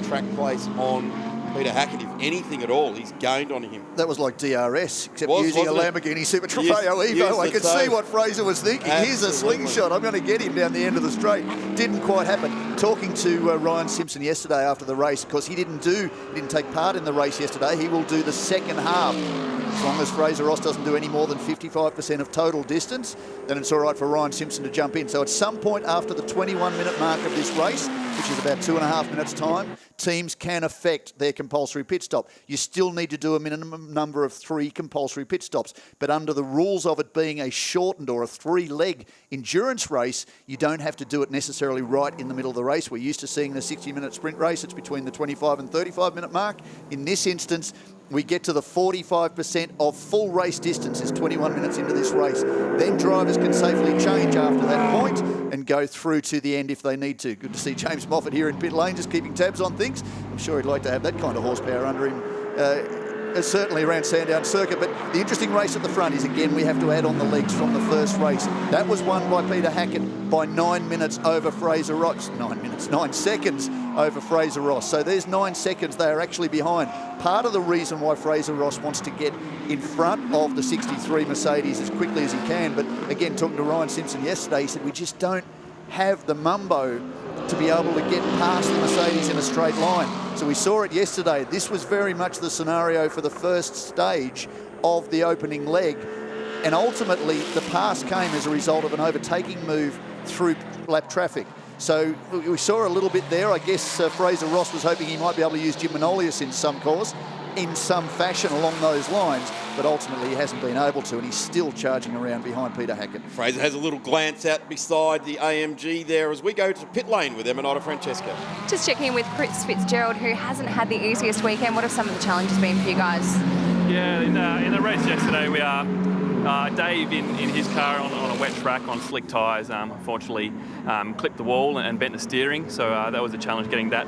track place on Peter Hackett. If anything at all, he's gained on him. That was like DRS, except using a Lamborghini Super Trofeo Evo. I could see what Fraser was thinking. Absolutely. Here's a slingshot. I'm going to get him down the end of the straight. Didn't quite happen. Talking to Ryan Simpson yesterday after the race, because he didn't take part in the race yesterday. He will do the second half. As long as Fraser Ross doesn't do any more than 55% of total distance, then it's all right for Ryan Simpson to jump in. So at some point after the 21-minute mark of this race, which is about 2.5 minutes' time, teams can affect their compulsory pit stop. You still need to do a minimum number of 3 compulsory pit stops. But under the rules of it being a shortened or a 3-leg endurance race, you don't have to do it necessarily right in the middle of the race. We're used to seeing the 60-minute sprint race. It's between the 25 and 35-minute mark. In this instance, we get to the 45% of full race distance is 21 minutes into this race. Then drivers can safely change after that point and go through to the end if they need to. Good to see James Moffat here in pit lane, just keeping tabs on things. I'm sure he'd like to have that kind of horsepower under him, certainly around Sandown Circuit. But the interesting race at the front is, again, we have to add on the legs from the first race. That was won by Peter Hackett by 9 minutes over Fraser Ross. 9 seconds over Fraser Ross. So there's 9 seconds they are actually behind. Part of the reason why Fraser Ross wants to get in front of the 63 Mercedes as quickly as he can. But again, talking to Ryan Simpson yesterday, he said, we just don't have the mumbo to be able to get past the Mercedes in a straight line. So we saw it yesterday. This was very much the scenario for the first stage of the opening leg. And ultimately, the pass came as a result of an overtaking move through lap traffic. So we saw a little bit there. I guess Fraser Ross was hoping he might be able to use Jim Manolius in some course, in some fashion along those lines, but ultimately he hasn't been able to, and he's still charging around behind Peter Hackett. Fraser has a little glance out beside the AMG there as we go to pit lane with Eminata Francesco. Just checking in with Chris Fitzgerald, who hasn't had the easiest weekend. What have some of the challenges been for you guys? Yeah, in the race yesterday, we are Dave in his car on a wet track on slick tyres, unfortunately clipped the wall and bent the steering, so that was a challenge getting that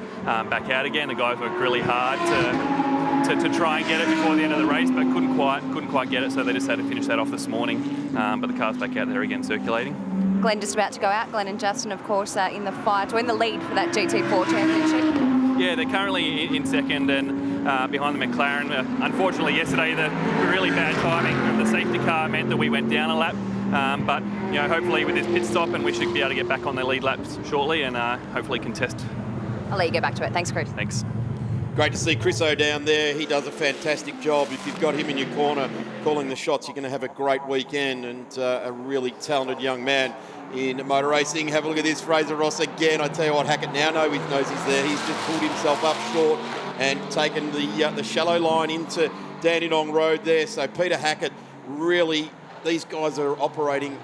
back out again. The guys worked really hard to try and get it before the end of the race, but couldn't quite get it, so they just had to finish that off this morning. But the car's back out there again circulating. Glenn just about to go out. Glenn and Justin, of course, in the fight or in the lead for that GT4 championship. Yeah, they're currently in second and behind the McLaren. Unfortunately, yesterday the really bad timing of the safety car meant that we went down a lap. But you know, hopefully with this pit stop, and we should be able to get back on their lead laps shortly and hopefully contest. I'll let you get back to it. Thanks, Chris. Thanks. Great to see Chris O down there. He does a fantastic job. If you've got him in your corner calling the shots, you're going to have a great weekend, and a really talented young man in motor racing. Have a look at this, Fraser Ross again. I tell you what, Hackett now knows he's there. He's just pulled himself up short and taken the shallow line into Dandenong Road there. So Peter Hackett, really, these guys are operating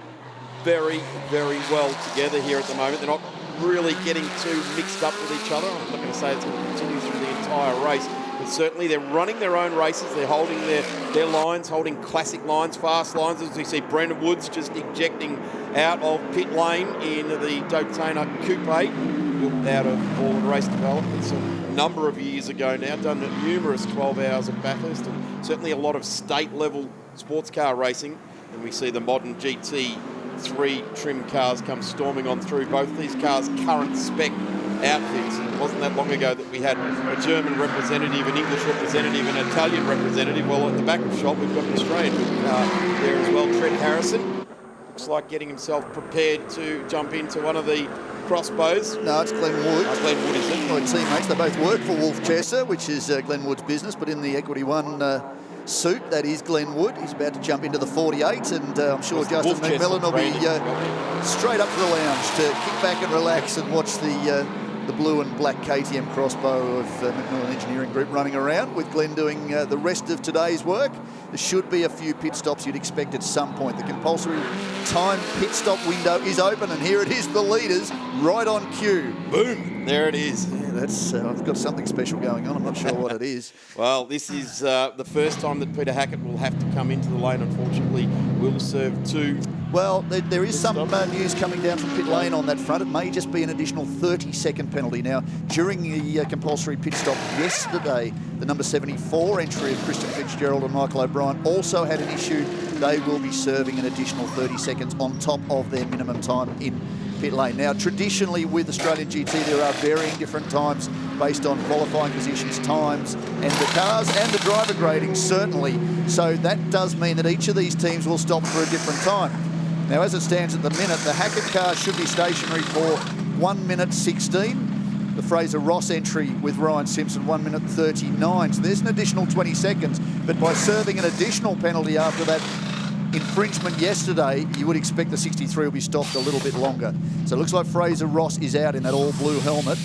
very, very well together here at the moment. They're not really getting too mixed up with each other. I'm not going to say it's going to continue through the entire race, but certainly they're running their own races. They're holding their lines, holding classic lines, fast lines. As we see Brendan Woods just ejecting out of pit lane in the Daytona Coupe, built out of all the race developments a number of years ago now, done numerous 12 hours at Bathurst, and certainly a lot of state-level sports car racing. And we see the modern GT3 trim cars come storming on through. Both these cars' current spec outfits. And it wasn't that long ago that we had a German representative, an English representative, an Italian representative. Well, at the back of the shop, we've got an Australian car there as well, Trent Harrison. Looks like getting himself prepared to jump into one of the crossbows. No, it's Glenn Wood. Glenn Wood, is it? My teammates, they both work for Wolf Chester, which is Glenn Wood's business, but in the Equity One suit, that is Glenn Wood. He's about to jump into the 48, and I'm sure Justin McMillan will be straight up to the lounge to kick back and relax and watch the blue and black KTM crossbow of McMillan Engineering Group running around, with Glenn doing the rest of today's work. There should be a few pit stops you'd expect at some point. The compulsory time pit stop window is open, and here it is, the leaders right on cue. Boom, there it is. Yeah, that's I've got something special going on. I'm not sure what it is. Well, this is the first time that Peter Hackett will have to come into the lane. Unfortunately, will serve two. Well, there is some news coming down from pit lane on that front. It may just be an additional 30-second penalty. Now, during the compulsory pit stop yesterday, the number 74 entry of Christian Fitzgerald and Michael O'Brien also had an issue. They will be serving an additional 30 seconds on top of their minimum time in pit lane. Now, traditionally with Australian GT, there are varying different times based on qualifying positions, times, and the cars and the driver grading, certainly. So that does mean that each of these teams will stop for a different time. Now, as it stands at the minute, the Hackett car should be stationary for 1 minute 16. The Fraser Ross entry with Ryan Simpson, 1 minute 39. So there's an additional 20 seconds. But by serving an additional penalty after that infringement yesterday, you would expect the 63 will be stopped a little bit longer. So it looks like Fraser Ross is out in that all-blue helmet.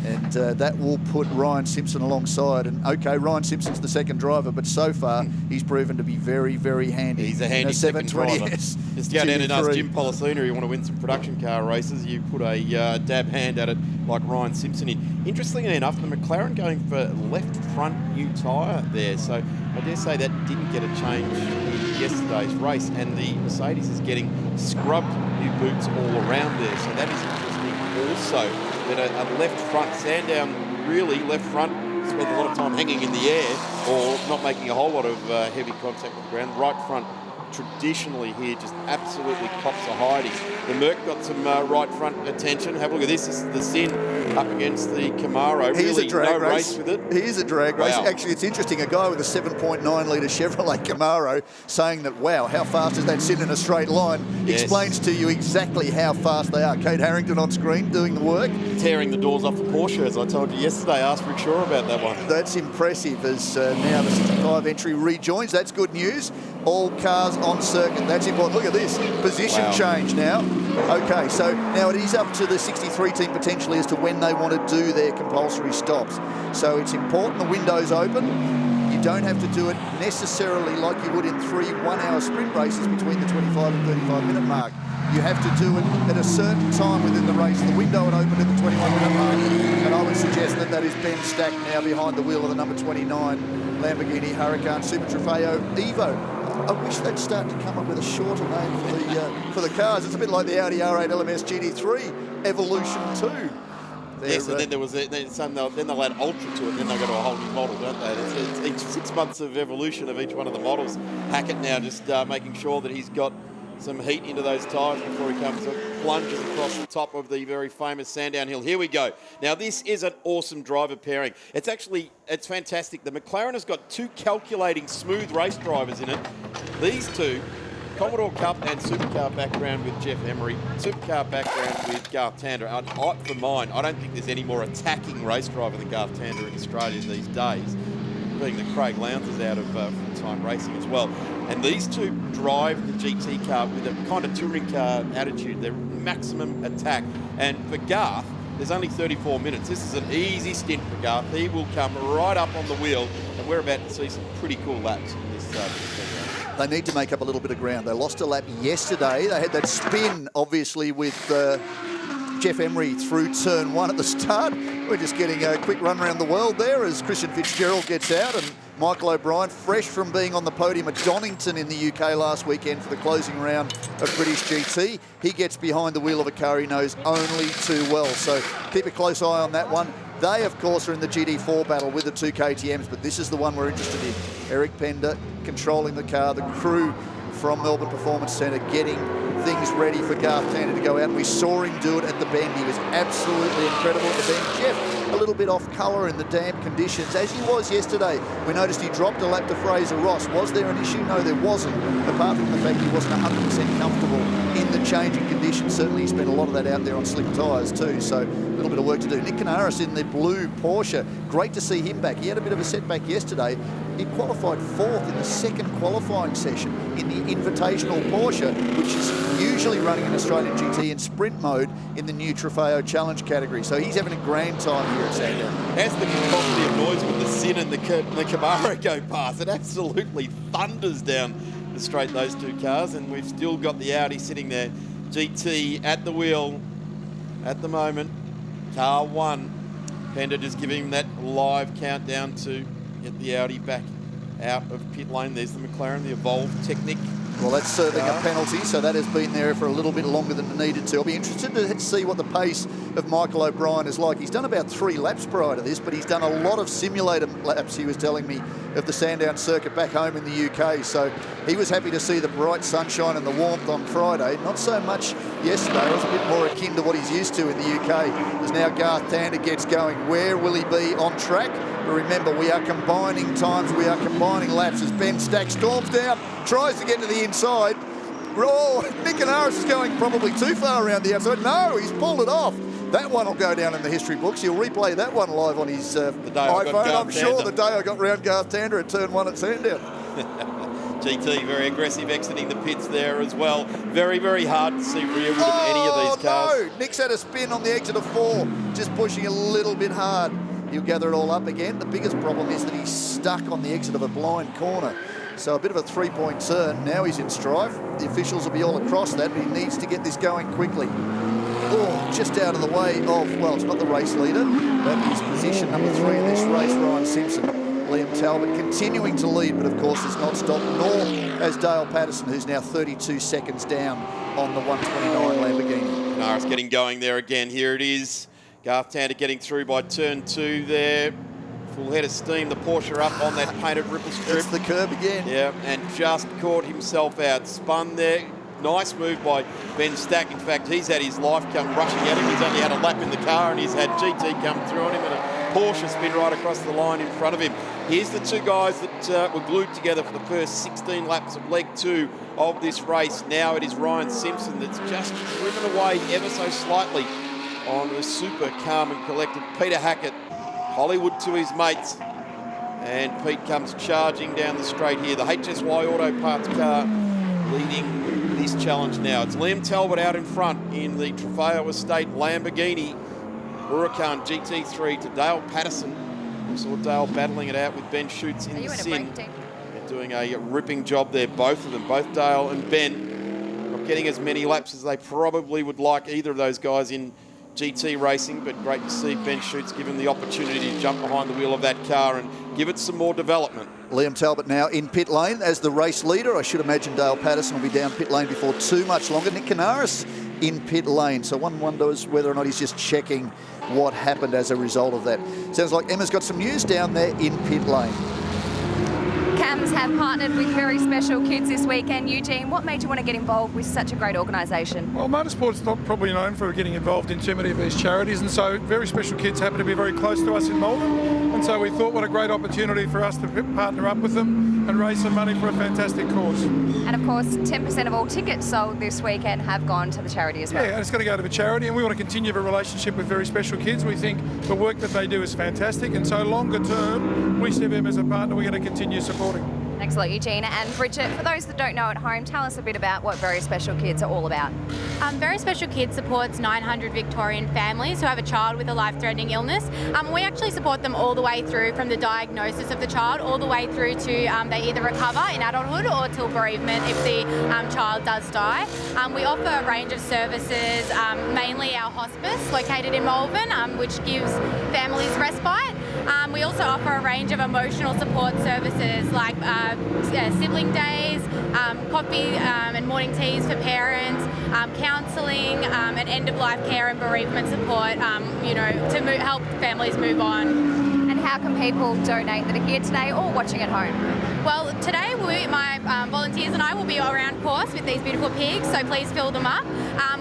And that will put Ryan Simpson alongside. And okay, Ryan Simpson's the second driver, but so far he's proven to be very, very handy. He's a handy second driver. Just go down and ask Jim Policina, you want to win some production car races, you put a dab hand at it like Ryan Simpson in. Interestingly enough, the McLaren going for left front new tyre there. So I dare say that didn't get a change in yesterday's race. And the Mercedes is getting scrubbed new boots all around there. So that is interesting also. That a left front, Sandown really left front, spent a lot of time hanging in the air or not making a whole lot of heavy contact with the ground. Right front traditionally here just absolutely cops a hiding. The Merc got some right front attention. Have a look at this. This is the Sin up against the Camaro. Here's really a drag race with it. Here's a drag race. Actually, it's interesting. A guy with a 7.9 litre Chevrolet Camaro saying that, wow, how fast is that Sin in a straight line? Yes. Explains to you exactly how fast they are. Kate Harrington on screen doing the work. Tearing the doors off the Porsche, as I told you yesterday. Asked Rick Shaw about that one. That's impressive as now the 65 entry rejoins. That's good news. All cars on circuit. That's important. Look at this. Position change now. Okay, so now it is up to the 63 team potentially as to when they want to do their compulsory stops. So it's important the window's open. You don't have to do it necessarily like you would in 3 one-hour sprint races between the 25 and 35 minute mark. You have to do it at a certain time within the race. The window would open at the 21 minute mark. And I would suggest that that is Ben Stack now behind the wheel of the number 29 Lamborghini Huracan Super Trofeo Evo. I wish they'd start to come up with a shorter name for the cars. It's a bit like the Audi R8 LMS GT3 Evolution 2. Yes, and then there was then they'll add Ultra to it, and then they'll go to a whole new model, don't they? It's each 6 months of evolution of each one of the models. Hackett now just making sure that he's got some heat into those tyres before he comes up, plunges across the top of the very famous Sandown Hill. Here we go. Now, this is an awesome driver pairing. It's fantastic. The McLaren has got two calculating smooth race drivers in it. These two, Commodore Cup and Supercar background with Jeff Emery, Supercar background with Garth Tander. For mine, I don't think there's any more attacking race driver than Garth Tander in Australia these days, being that Craig Lowndes is out of full-time racing as well. And these two drive the GT car with a kind of touring car attitude. They're maximum attack. And for Garth, There's only 34 minutes. This is an easy stint for Garth. He will come right up on the wheel, and we're about to see some pretty cool laps in this round. They need to make up a little bit of ground. They lost a lap yesterday. They had that spin, obviously, with Jeff Emery through turn 1 at the start. We're just getting a quick run around the world there as Christian Fitzgerald gets out, and Michael O'Brien, fresh from being on the podium at Donington in the UK last weekend for the closing round of British GT. He gets behind the wheel of a car he knows only too well. So keep a close eye on that one. They, of course, are in the GD4 battle with the 2 KTMs, but this is the one we're interested in. Eric Pender controlling the car, the crew from Melbourne Performance Centre getting things ready for Garth Tander to go out. We saw him do it at the bend. He was absolutely incredible at the bend. Jeff, a little bit off colour in the damp conditions, as he was yesterday. We noticed he dropped a lap to Fraser Ross. Was there an issue? No, there wasn't, apart from the fact he wasn't 100% comfortable in the changing conditions. Certainly he spent a lot of that out there on slick tyres too, so a little bit of work to do. Nick Canaris in the blue Porsche. Great to see him back. He had a bit of a setback yesterday. He qualified 4th in the second qualifying session in the Invitational Porsche, which is usually running an Australian GT in sprint mode in the new Trofeo Challenge category. So he's having a grand time here at Sandown. As the quality of noise with the Sin and the Camaro go past, it absolutely thunders down the straight, those 2 cars, and we've still got the Audi sitting there. GT at the wheel at the moment. Car 1. Pender just giving that live countdown to get the Audi back out of pit lane. There's the McLaren, the Evolve Technic. Well, that's serving a penalty, so that has been there for a little bit longer than it needed to. I'll be interested to see what the pace of Michael O'Brien is like. He's done about 3 laps prior to this, but he's done a lot of simulator laps, he was telling me, of the Sandown circuit back home in the UK. So he was happy to see the bright sunshine and the warmth on Friday. Not so much yesterday. It was a bit more akin to what he's used to in the UK. As now Garth Tander gets going. Where will he be on track? But remember, we are combining times, we are combining laps as Ben Stack storms down, tries to get to the inside. Oh, Nick Canaris is going probably too far around the outside. No, he's pulled it off. That one will go down in the history books. He'll replay that one live on his iPhone. I'm sure the day I got round Garth Tander at turn 1 at Sandown. GT very aggressive, exiting the pits there as well. Very, very hard to see rear with any of these cars. No, Nick's had a spin on the exit of 4, just pushing a little bit hard. He'll gather it all up again. The biggest problem is that he's stuck on the exit of a blind corner. So a bit of a 3-point turn. Now he's in strife. The officials will be all across that, but he needs to get this going quickly. Oh, just out of the way of, well, it's not the race leader. That is position number 3 in this race, Ryan Simpson. Liam Talbot continuing to lead, but of course has not stopped, nor has Dale Patterson, who's now 32 seconds down on the 129 Lamborghini. Canaris getting going there again. Here it is. Garth Tander getting through by turn 2 there. Full head of steam. The Porsche up on that painted ripple strip. It's the curb again. Yeah, and just caught himself out. Spun there. Nice move by Ben Stack. In fact, he's had his life come rushing at him. He's only had a lap in the car and he's had GT come through on him and a Porsche spin right across the line in front of him. Here's the 2 guys that were glued together for the first 16 laps of leg 2 of this race. Now it is Ryan Simpson that's just driven away ever so slightly on the super calm and collected Peter Hackett. Hollywood to his mates. And Pete comes charging down the straight here. The HSY Auto Parts car leading this challenge now. It's Liam Talbot out in front in the Trofeo Estate Lamborghini Huracan GT3 to Dale Patterson. We saw Dale battling it out with Ben Schutz in the Sin. They're doing a ripping job there, both of them, both Dale and Ben. Not getting as many laps as they probably would like, either of those guys in GT racing, but great to see Ben Schutz given the opportunity to jump behind the wheel of that car and give it some more development. Liam Talbot now in pit lane as the race leader. I should imagine Dale Patterson will be down pit lane before too much longer. Nick Canaris in pit lane. So one wonders whether or not he's just checking what happened as a result of that. Sounds like Emma's got some news down there in pit lane. CAMS have partnered with very special kids this weekend. Eugene, what made you want to get involved with such a great organisation? Well, motorsport's not probably known for getting involved in too many of these charities, and so very special kids happen to be very close to us in Melbourne, and so we thought what a great opportunity for us to partner up with them and raise some money for a fantastic cause. And of course, 10% of all tickets sold this weekend have gone to the charity as well. Yeah, and it's going to go to the charity, and we want to continue the relationship with very special kids. We think the work that they do is fantastic, and so longer term, we see them as a partner we're going to continue supporting. Thanks a lot, Eugene. And Bridget, for those that don't know at home, tell us a bit about what Very Special Kids are all about. Very Special Kids supports 900 Victorian families who have a child with a life-threatening illness. We actually support them all the way through from the diagnosis of the child all the way through to they either recover in adulthood or till bereavement if the child does die. We offer a range of services, mainly our hospice located in Malvern, which gives families respite. We also offer a range of emotional support services like sibling days, coffee and morning teas for parents, counselling and end-of-life care and bereavement support, to help families move on. And how can people donate that are here today or watching at home? Well, today my volunteers and I will be around course with these beautiful pigs, so please fill them up.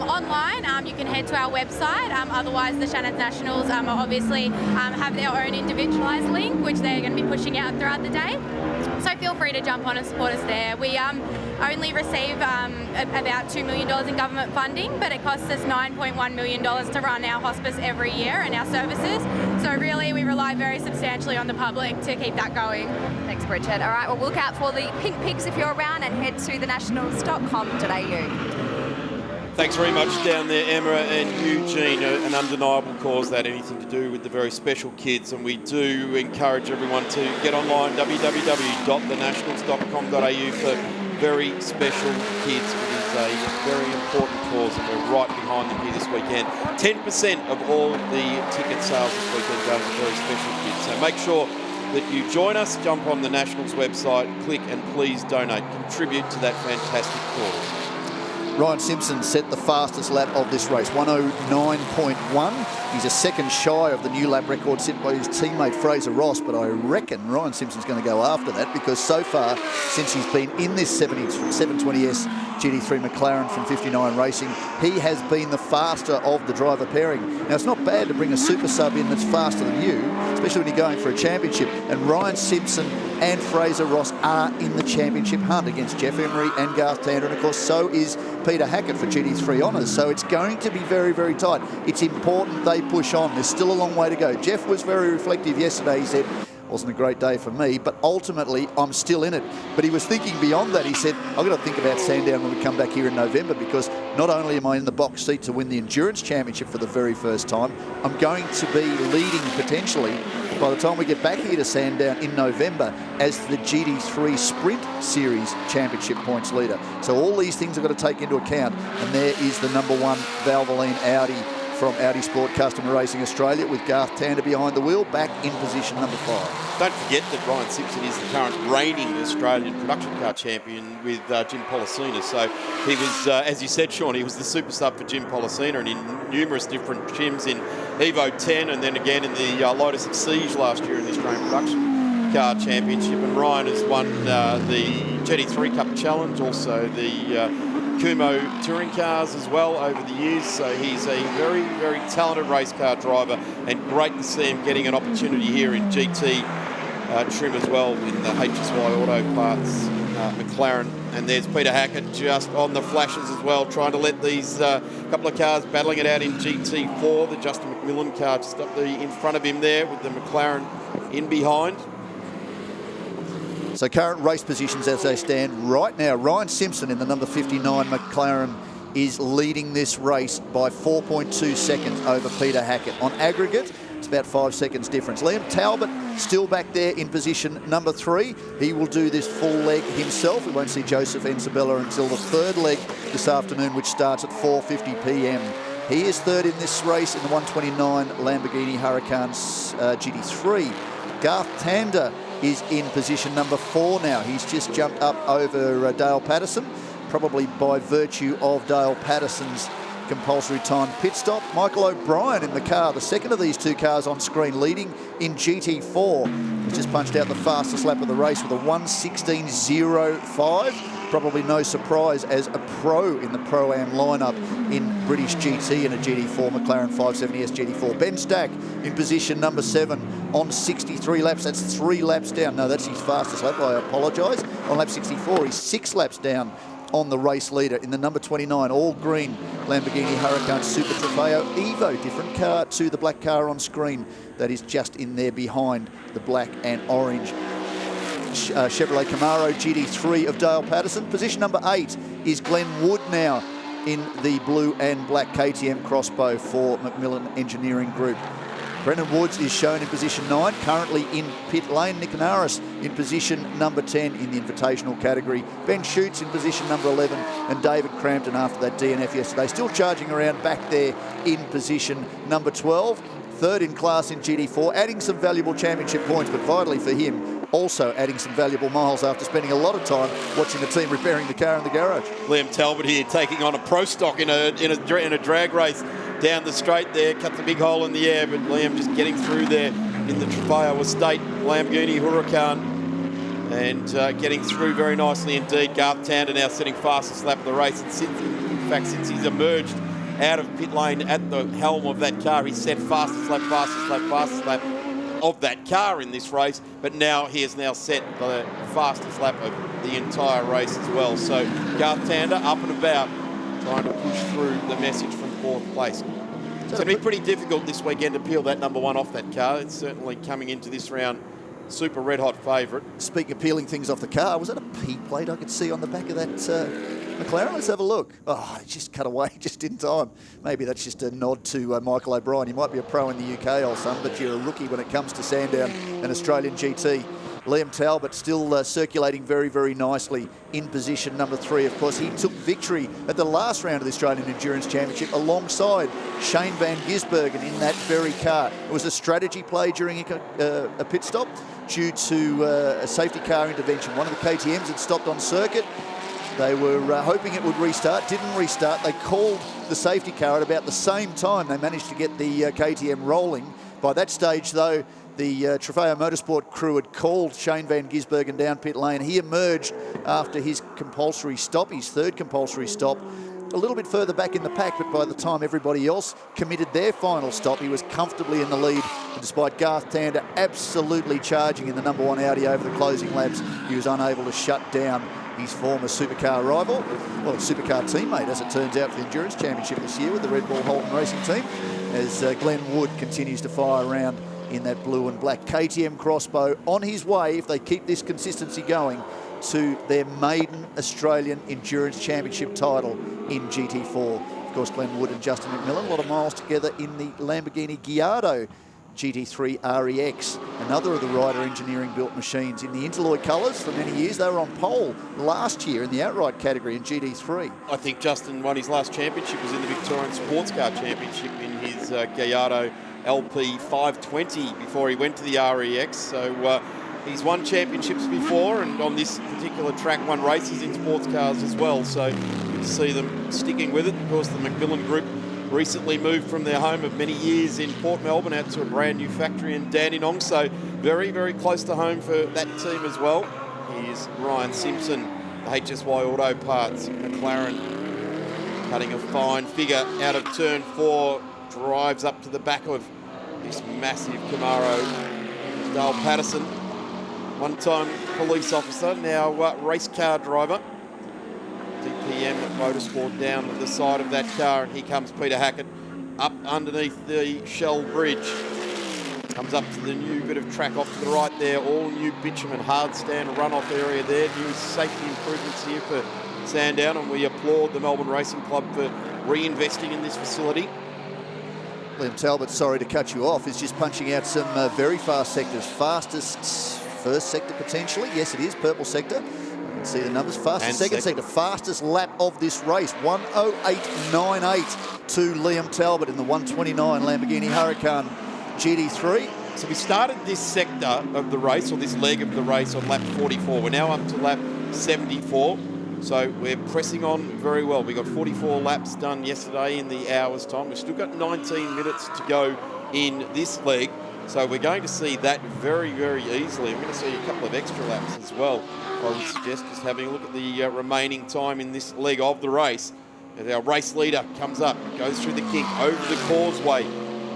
Online, you can head to our website. Otherwise, the Shannons Nationals obviously have their own individualised link, which they're going to be pushing out throughout the day. So feel free to jump on and support us there. We only receive about $2 million in government funding, but it costs us $9.1 million to run our hospice every year and our services. So really, we rely very substantially on the public to keep that going. Thanks, Bridget. All right, well, look out for the pink pigs if you're around and head to thenationals.com.au. Thanks very much down there, Emma and Eugene. An undeniable cause that anything to do with the Very Special Kids, and we do encourage everyone to get online, www.thenationals.com.au for Very Special Kids. It is a very important cause and we're right behind them here this weekend. 10% of all the ticket sales this weekend go to Very Special Kids. So make sure that you join us, jump on the Nationals website, click and please donate, contribute to that fantastic cause. Ryan Simpson set the fastest lap of this race, 109.1. He's a second shy of the new lap record set by his teammate Fraser Ross, but I reckon Ryan Simpson's going to go after that because so far, since he's been in this 720S GT3 McLaren from 59 Racing, he has been the faster of the driver pairing. Now, it's not bad to bring a super sub in that's faster than you, especially when you're going for a championship. And Ryan Simpson and Fraser Ross are in the championship hunt against Jeff Emery and Garth Tander, and of course so is Peter Hackett for GT3 Honours. So it's going to be very, very tight. It's important they push on. There's still a long way to go. Jeff was very reflective yesterday. He said, wasn't a great day for me, but ultimately I'm still in it. But he was thinking beyond that. He said, I've got to think about Sandown when we come back here in November, because not only am I in the box seat to win the Endurance Championship for the very first time, I'm going to be leading potentially by the time we get back here to Sandown in November as the GT3 Sprint Series Championship points leader. So all these things I've got to take into account, and there is the #1 Valvoline Audi from Audi Sport Customer Racing Australia with Garth Tander behind the wheel, back in position #5. Don't forget that Ryan Simpson is the current reigning Australian production car champion with Jim Policina. So he was, as you said, Sean, he was the super sub for Jim Policina and in numerous different Jims in Evo 10 and then again in the Lotus Exige last year in the Australian production car championship. And Ryan has won the GT3 Cup Challenge, also the Kumo touring cars as well over the years. So he's a very, very talented race car driver, and great to see him getting an opportunity here in GT trim as well in the HSY Auto Parts McLaren. And there's Peter Hackett just on the flashes as well, trying to let these couple of cars battling it out in GT4. The Justin McMillan car just up in front of him there with the McLaren in behind. So current race positions as they stand right now, Ryan Simpson in the #59 McLaren is leading this race by 4.2 seconds over Peter Hackett. On aggregate, it's about 5 seconds difference. Liam Talbot still back there in position #3. He will do this full leg himself. We won't see Joseph Ensabella until the third leg this afternoon, which starts at 4:50 p.m. He is third in this race in the 129 Lamborghini Huracans GT3. Garth Tander is in position #4 now. He's just jumped up over Dale Patterson, probably by virtue of Dale Patterson's compulsory timed pit stop. Michael O'Brien in the car, the second of these two cars on screen, leading in GT4. He's just punched out the fastest lap of the race with a 1:16.05. Probably no surprise as a pro in the Pro-Am lineup in British GT in a GT4 McLaren 570S GT4. Ben Stack in position #7 on 63 laps. That's 3 laps down. No, that's his fastest lap. I apologise. On lap 64, he's 6 laps down on the race leader in the #29 all green Lamborghini Huracan Super Trofeo Evo, different car to the black car on screen that is just in there behind the black and orange Chevrolet Camaro GT3 of Dale Patterson. Position number 8 is Glenn Wood now in the blue and black KTM crossbow for Macmillan Engineering Group. Brendan Woods is shown in position 9, currently in pit lane. Nick Naris in position number 10 in the invitational category. Ben Schutz in position number 11, and David Crampton after that DNF yesterday, still charging around back there in position number 12. Third in class in GT4, adding some valuable championship points, but vitally for him, also adding some valuable miles after spending a lot of time watching the team repairing the car in the garage. Liam Talbot here taking on a pro stock in a drag race down the straight there, cuts a big hole in the air, but Liam just getting through there in the Trofeo Estate Lamborghini Huracan and getting through very nicely indeed. Garth Tander now setting fastest lap of the race, and since he's emerged out of pit lane at the helm of that car, he's set fastest lap of that car in this race, but now he has now set the fastest lap of the entire race as well. So Garth Tander up and about, trying to push through the message from 4th place. It's going to be pretty difficult this weekend to peel that number 1 off that car. It's certainly coming into this round super red hot favourite. Speaking of peeling things off the car, was that a P plate I could see on the back of that McLaren? Let's have a look. Oh, it just cut away just in time. Maybe that's just a nod to Michael O'Brien. You might be a pro in the UK, old son, but you're a rookie when it comes to Sandown and Australian GT. Liam Talbot still circulating very, very nicely in position number 3. Of course, he took victory at the last round of the Australian Endurance Championship alongside Shane van Gisbergen in that very car. It was a strategy play during a pit stop due to a safety car intervention. One of the KTMs had stopped on circuit. They were hoping it would restart, didn't restart. They called the safety car at about the same time. They managed to get the KTM rolling. By that stage, though, the Trofeo Motorsport crew had called Shane van Gisbergen down pit lane. He emerged after his compulsory stop, his 3rd compulsory stop, a little bit further back in the pack, but by the time everybody else committed their final stop, he was comfortably in the lead. And despite Garth Tander absolutely charging in the number 1 Audi over the closing laps, he was unable to shut down his former supercar rival, well, supercar teammate, as it turns out, for the Endurance Championship this year with the Red Bull Holden Racing Team, as Glenn Wood continues to fire around in that blue and black KTM crossbow, on his way, if they keep this consistency going, to their maiden Australian Endurance Championship title in GT4. Of course, Glenn Wood and Justin McMillan, a lot of miles together in the Lamborghini Gallardo GT3 REX, another of the Ryder Engineering built machines in the Interloy colours for many years. They were on pole last year in the outright category in GT3. I think Justin won his last championship was in the Victorian Sports Car Championship in his Gallardo LP 520 before he went to the REX. So he's won championships before, and on this particular track won races in sports cars as well. So good to see them sticking with it. Of course, the Macmillan Group recently moved from their home of many years in Port Melbourne out to a brand new factory in Dandenong. So very, very close to home for that team as well. Here's Ryan Simpson, the HSY Auto Parts, McLaren, cutting a fine figure out of turn 4, drives up to the back of this massive Camaro. Dale Patterson, one-time police officer, now race car driver. DPM Motorsport down to the side of that car, and here comes Peter Hackett up underneath the Shell Bridge. Comes up to the new bit of track off to the right there, all new bitumen hard stand runoff area there. New safety improvements here for Sandown, and we applaud the Melbourne Racing Club for reinvesting in this facility. Liam Talbot, sorry to cut you off, is just punching out some very fast sectors. Fastest first sector potentially, yes it is, purple sector. You can see the numbers. Fastest second sector, fastest lap of this race, 1:08.98 to Liam Talbot in the 1:29 Lamborghini Huracan GT3. So we started this sector of the race, or this leg of the race, on lap 44. We're now up to lap 74. So we're pressing on very well. We got 44 laps done yesterday in the hour's time. We've still got 19 minutes to go in this leg. So we're going to see that very, very easily. We're going to see a couple of extra laps as well. I would suggest just having a look at the remaining time in this leg of the race. As our race leader comes up, goes through the kink, over the causeway,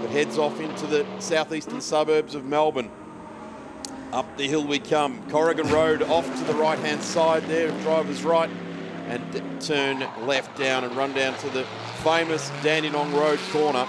but heads off into the southeastern suburbs of Melbourne. Up the hill we come. Corrigan Road off to the right-hand side there, driver's right, and turn left down and run down to the famous Dandenong Road corner.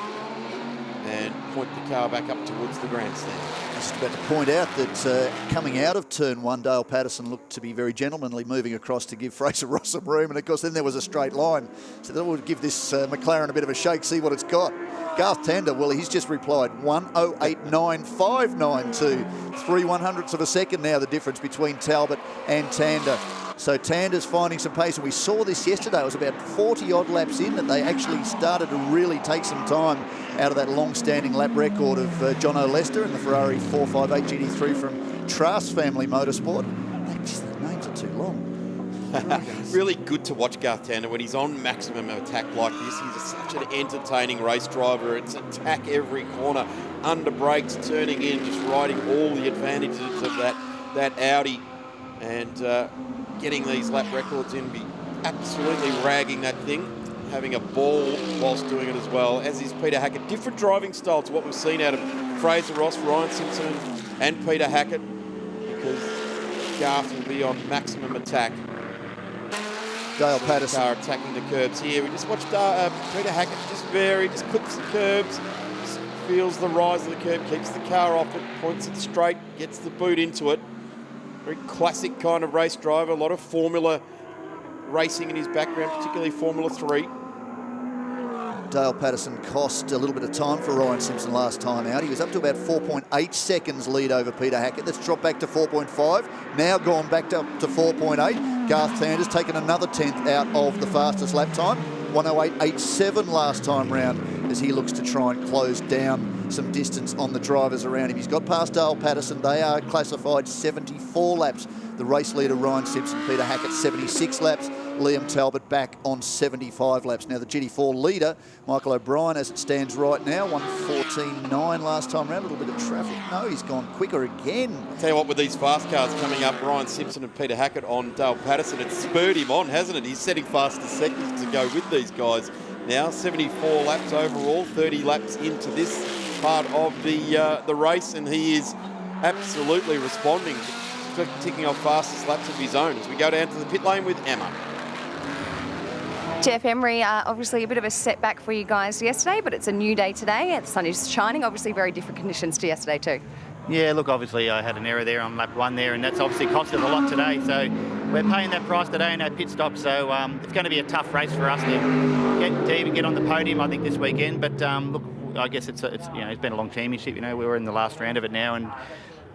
And point the car back up towards the grandstand. I was just about to point out that coming out of turn one, Dale Patterson looked to be very gentlemanly, moving across to give Fraser Ross some room, and of course then there was a straight line. So that would give this McLaren a bit of a shake, see what it's got. Garth Tander, well, he's just replied 1:08.959.2. 3/100ths of a second now, the difference between Talbot and Tander. So Tander's finding some pace, and we saw this yesterday. It was about 40-odd laps in that they actually started to really take some time out of that long-standing lap record of John O'Lester and the Ferrari 458 GT3 from Trask Family Motorsport. The names are too long. Really good to watch Garth Tander when he's on maximum attack like this. He's such an entertaining race driver. It's attack every corner, under brakes, turning in, just riding all the advantages of that Audi, and getting these lap records in, be absolutely ragging that thing, having a ball whilst doing it as well, as is Peter Hackett. Different driving style to what we've seen out of Fraser Ross, Ryan Simpson and Peter Hackett, because Garth will be on maximum attack. Dale Patterson. Car attacking the curbs here. We just watched Peter Hackett just clips the curbs, just feels the rise of the curb, keeps the car off it, points it straight, gets the boot into it. Very classic kind of race driver, a lot of Formula racing in his background, particularly Formula 3. Dale Patterson cost a little bit of time for Ryan Simpson last time out. He was up to about 4.8 seconds lead over Peter Hackett. That's dropped back to 4.5, now gone back up to 4.8. Garth Tander's taken another 10th out of the fastest lap time. 1:08.87 last time round, as he looks to try and close down some distance on the drivers around him. He's got past Dale Patterson. They are classified 74 laps. The race leader, Ryan Simpson, Peter Hackett, 76 laps. Liam Talbot back on 75 laps. Now the GT4 leader, Michael O'Brien, as it stands right now, 1:14.9 last time round. A little bit of traffic. No, he's gone quicker again. I'll tell you what, with these fast cars coming up, Ryan Simpson and Peter Hackett on Dale Patterson, it's spurred him on, hasn't it? He's setting fastest seconds to go with these guys. Now 74 laps overall, 30 laps into this part of the race, and he is absolutely responding, ticking off fastest laps of his own as we go down to the pit lane with Emma. Jeff Emery, obviously a bit of a setback for you guys yesterday, but it's a new day today. The sun is shining, obviously very different conditions to yesterday too. Yeah, look, obviously I had an error there on lap one there, and that's obviously cost us a lot today. So we're paying that price today in our pit stop. So it's going to be a tough race for us to even get on the podium, I think, this weekend. But look, I guess it's been a long championship. We're in the last round of it now, and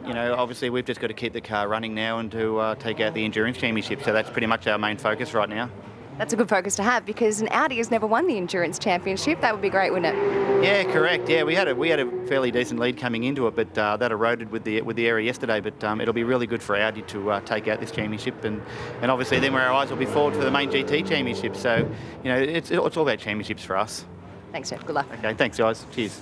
obviously we've just got to keep the car running now and to take out the endurance championship. So that's pretty much our main focus right now. That's a good focus to have, because an Audi has never won the endurance championship. That would be great, wouldn't it? Yeah, correct. Yeah, we had a fairly decent lead coming into it, but that eroded with the error yesterday. But it'll be really good for Audi to take out this championship, and obviously then where our eyes will be forward for the main GT championship. So it's all about championships for us. Thanks, Jeff. Good luck. Okay, thanks guys. Cheers.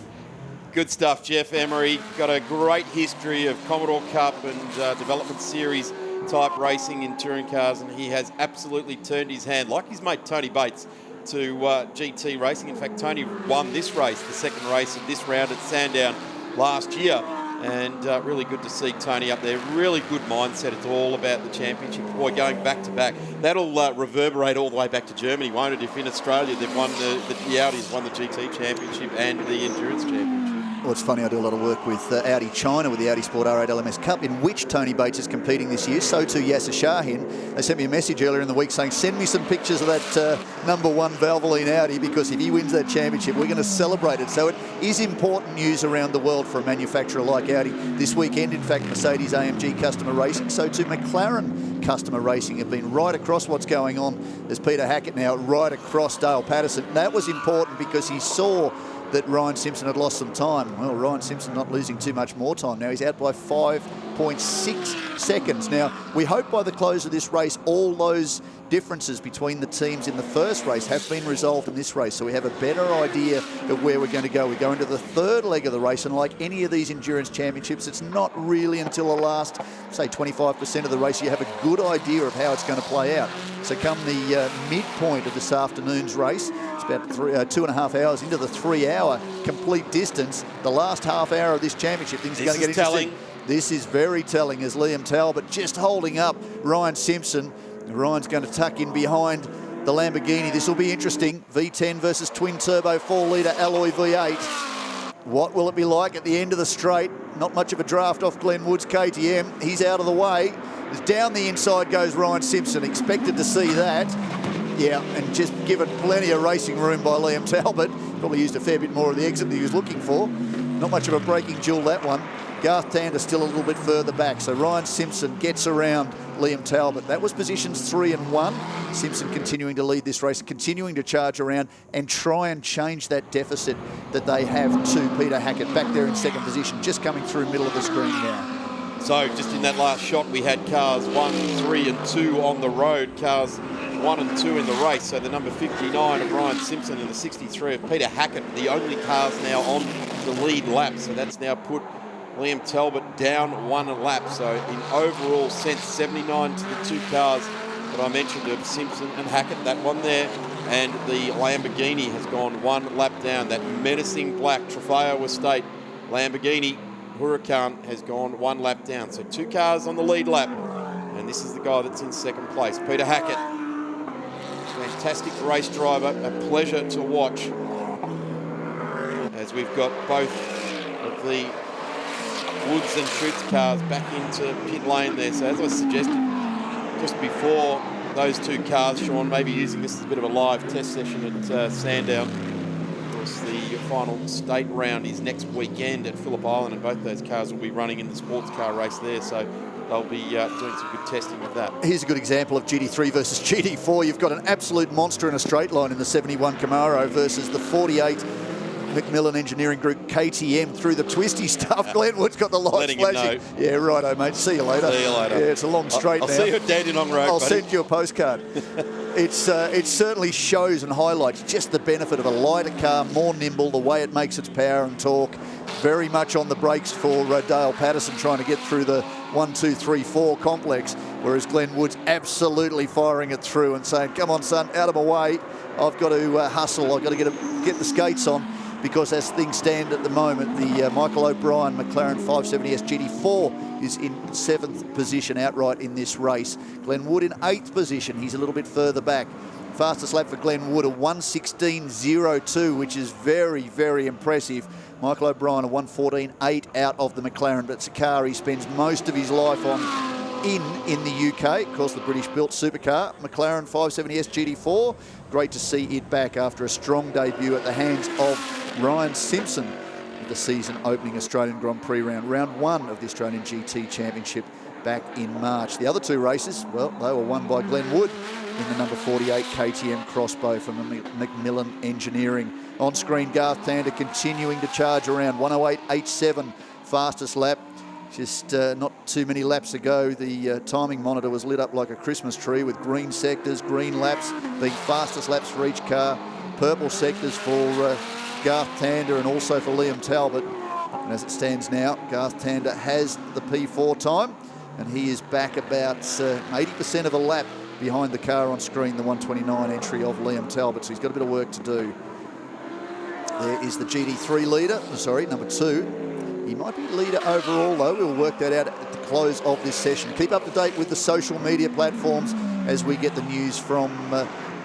Good stuff, Jeff Emery. Got a great history of Commodore Cup and Development Series type racing in touring cars, and he has absolutely turned his hand, like his mate Tony Bates, to GT racing. In fact, Tony won this race, the second race of this round at Sandown last year, and really good to see Tony up there. Really good mindset. It's all about the championship. Boy, going back to back, that'll reverberate all the way back to Germany, won't it? If in Australia they've won the Audis won the GT championship and the endurance championship. Well, it's funny, I do a lot of work with Audi China with the Audi Sport R8 LMS Cup, in which Tony Bates is competing this year. So too Yasser Shahin. They sent me a message earlier in the week saying, send me some pictures of that #1 Valvoline Audi, because if he wins that championship, we're going to celebrate it. So it is important news around the world for a manufacturer like Audi. This weekend, in fact, Mercedes AMG Customer Racing, so too McLaren Customer Racing have been right across what's going on. There's Peter Hackett now right across Dale Patterson. That was important because he saw that Ryan Simpson had lost some time. Well, Ryan Simpson not losing too much more time now. He's out by 5.6 seconds. Now, we hope by the close of this race, all those differences between the teams in the first race have been resolved in this race, so we have a better idea of where we're going to go. We go into the third leg of the race, and like any of these endurance championships, it's not really until the last, say, 25% of the race you have a good idea of how it's going to play out. So come the midpoint of this afternoon's race, it's about 2.5 hours into the 3-hour complete distance, the last half hour of this championship, things are going to get interesting. This is very telling, as Liam Talbot just holding up Ryan Simpson. Ryan's going to tuck in behind the Lamborghini. This will be interesting. V10 versus twin turbo 4-litre alloy V8. What will it be like at the end of the straight? Not much of a draft off Glenwood's KTM. He's out of the way. As down the inside goes Ryan Simpson. Expected to see that. Yeah, and just given plenty of racing room by Liam Talbot. Probably used a fair bit more of the exit that he was looking for. Not much of a braking duel, that one. Garth Tander still a little bit further back. So Ryan Simpson gets around Liam Talbot. That was positions 3 and 1. Simpson continuing to lead this race, continuing to charge around and try and change that deficit that they have to Peter Hackett back there in second position, just coming through middle of the screen now. So just in that last shot, we had cars 1, 3 and 2 on the road. Cars 1 and 2 in the race. So the number 59 of Ryan Simpson and the 63 of Peter Hackett, the only cars now on the lead lap. So that's now put Liam Talbot down 1 lap. So in overall sense, 79 to the 2 cars that I mentioned of Simpson and Hackett, that one there. And the Lamborghini has gone 1 lap down. That menacing black Trofeo Estate Lamborghini Huracan has gone 1 lap down. So 2 cars on the lead lap. And this is the guy that's in second place, Peter Hackett. Fantastic race driver, a pleasure to watch. As we've got both of the Woods and Shoots cars back into pit lane there. So as I suggested just before, those 2 cars, Sean, maybe using this as a bit of a live test session at Sandown. Of course, the final state round is next weekend at Phillip Island, and both those cars will be running in the sports car race there. So they'll be doing some good testing of that. Here's a good example of GT3 versus GT4. You've got an absolute monster in a straight line in the 71 Camaro versus the 48 Macmillan Engineering Group KTM through the twisty stuff. Glenwood's got the lights flashing. Yeah, righto, mate. See you later. See you later. Yeah, it's a long straight I'll now. see you at Dandenong Road, I'll buddy. send you a postcard. It certainly shows and highlights just the benefit of a lighter car, more nimble, the way it makes its power and torque. Very much on the brakes for Dale Patterson trying to get through the 1, 2, 3, 4 complex, whereas Glenwood's absolutely firing it through and saying, come on, son, out of my way. I've got to hustle. I've got to get the skates on. Because as things stand at the moment, the Michael O'Brien McLaren 570S GT4 is in 7th position outright in this race. Glenwood in 8th position. He's a little bit further back. Fastest lap for Glenwood, a 1:16.02, which is very, very impressive. Michael O'Brien, a 1:14.8 out of the McLaren, but it's a car he spends most of his life on in the UK. Of course, the British-built supercar, McLaren 570S GT4. Great to see it back after a strong debut at the hands of Ryan Simpson with the season opening Australian Grand Prix round 1 of the Australian GT Championship back in March. The other 2 races, well, they were won by Glenwood in the number 48 KTM Crossbow from Macmillan Engineering. On screen, Garth Tander continuing to charge around 1:08.87 fastest lap. Just not too many laps ago, the timing monitor was lit up like a Christmas tree with green sectors, green laps being fastest laps for each car, purple sectors for Garth Tander and also for Liam Talbot. And as it stands now, Garth Tander has the P4 time, and he is back about 80% of a lap behind the car on screen, the 1:29 entry of Liam Talbot. So he's got a bit of work to do. There is the GT3 leader, sorry, number 2. He might be leader overall, though. We'll work that out at the close of this session. Keep up to date with the social media platforms as we get the news from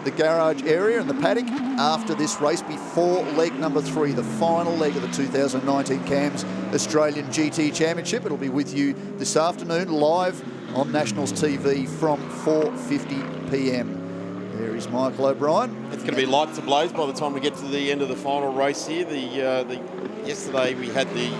the garage area and the paddock after this race before leg number 3, the final leg of the 2019 CAMS Australian GT Championship. It'll be with you this afternoon live on Nationals TV from 4:50 p.m. There is Michael O'Brien. It's going to be lights ablaze by the time we get to the end of the final race here. Yesterday we had the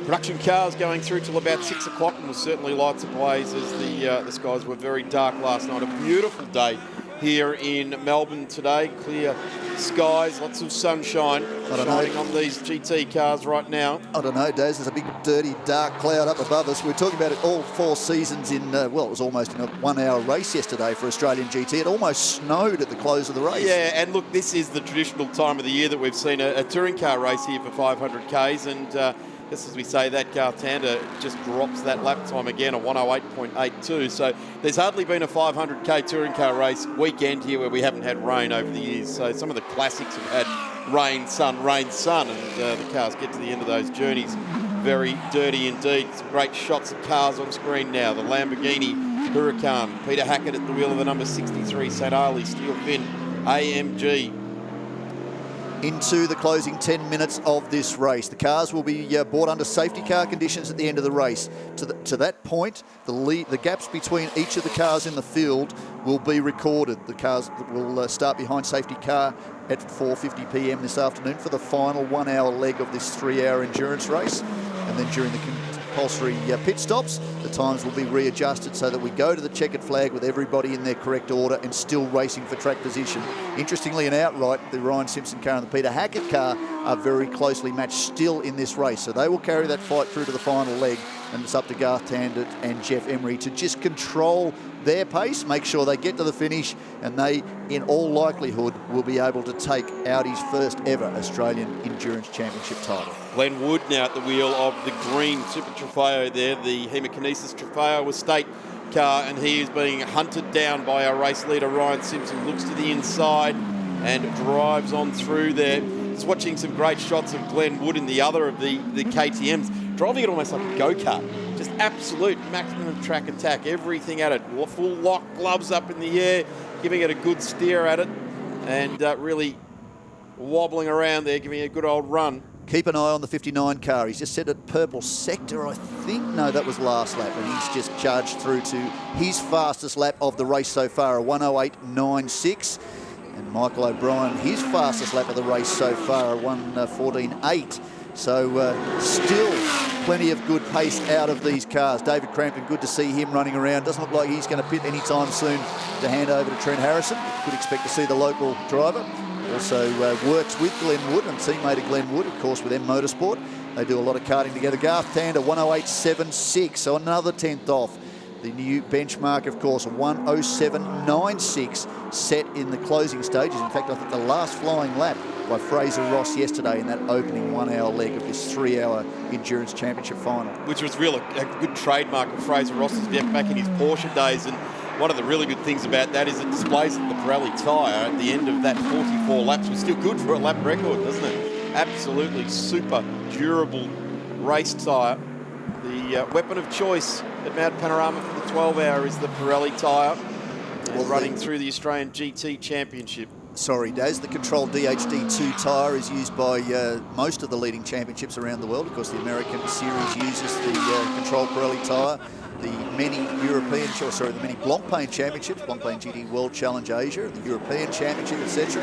production cars going through till about 6 o'clock, and was certainly lights ablaze as the skies were very dark last night. A beautiful day here in Melbourne today. Clear skies, lots of sunshine shining on these GT cars right now. I don't know, Daz, there's a big, dirty, dark cloud up above us. We're talking about it all 4 seasons in, well, it was almost in a 1-hour race yesterday for Australian GT. It almost snowed at the close of the race. Yeah, and look, this is the traditional time of the year that we've seen a touring car race here for 500 Ks, and just as we say that, Garth Tander just drops that lap time again, a 1:08.82. So there's hardly been a 500k touring car race weekend here where we haven't had rain over the years. So some of the classics have had rain, sun, and the cars get to the end of those journeys very dirty indeed. Some great shots of cars on screen now. The Lamborghini Huracan, Peter Hackett at the wheel of the number 63 St. Ali Steel Fin AMG. into the closing 10 minutes of this race. The cars will be brought under safety car conditions at the end of the race. To that point, the gaps between each of the cars in the field will be recorded. The cars will start behind safety car at 4:50 p.m. this afternoon for the final 1 hour leg of this 3-hour endurance race. And then during the compulsory pit stops, the times will be readjusted so that we go to the checkered flag with everybody in their correct order and still racing for track position. Interestingly and outright, the Ryan Simpson car and the Peter Hackett car are very closely matched still in this race. So they will carry that fight through to the final leg, and it's up to Garth Tander and Jeff Emery to just control their pace, make sure they get to the finish, and they, in all likelihood, will be able to take Audi's first ever Australian Endurance Championship title. Glenn Wood now at the wheel of the green Super Trofeo there, the Hemakinesis Trofeo Estate car, and he is being hunted down by our race leader Ryan Simpson. Looks to the inside and drives on through there. Just watching some great shots of Glenn Wood in the other of the KTMs, driving it almost like a go-kart. Just absolute maximum track attack, everything at it. Full lock, gloves up in the air, giving it a good steer at it, and really wobbling around there, giving it a good old run. Keep an eye on the 59 car. He's just set at purple sector, I think. No, that was last lap, and he's just charged through to his fastest lap of the race so far, a 1:08.96. And Michael O'Brien, his fastest lap of the race so far, a 1:14.8. So still plenty of good pace out of these cars. David Crampton, good to see him running around. Doesn't look like he's going to pit anytime soon to hand over to Trent Harrison. Could expect to see the local driver. Also works with Glenn Wood and teammate of Glenn Wood, of course, with M Motorsport. They do a lot of karting together. Garth Tander, 1:08.76, so another 10th off. The new benchmark, of course, 1:07.96 set in the closing stages. In fact, I think the last flying lap by Fraser Ross yesterday in that opening 1 hour leg of this 3-hour Endurance Championship final. Which was really a good trademark of Fraser Ross's back in his Porsche days. And one of the really good things about that is it displays that the Pirelli tyre at the end of that 44 laps was still good for a lap record, doesn't it? Absolutely super durable race tyre. The weapon of choice at Mount Panorama for the 12-hour is the Pirelli tyre, running through the Australian GT Championship. Sorry, Daz, the Control DHD2 tyre is used by most of the leading championships around the world. Of course, the American Series uses the Control Pirelli tyre. The many the many Blancpain Championships, Blancpain GT World Challenge Asia, the European Championship, etc.,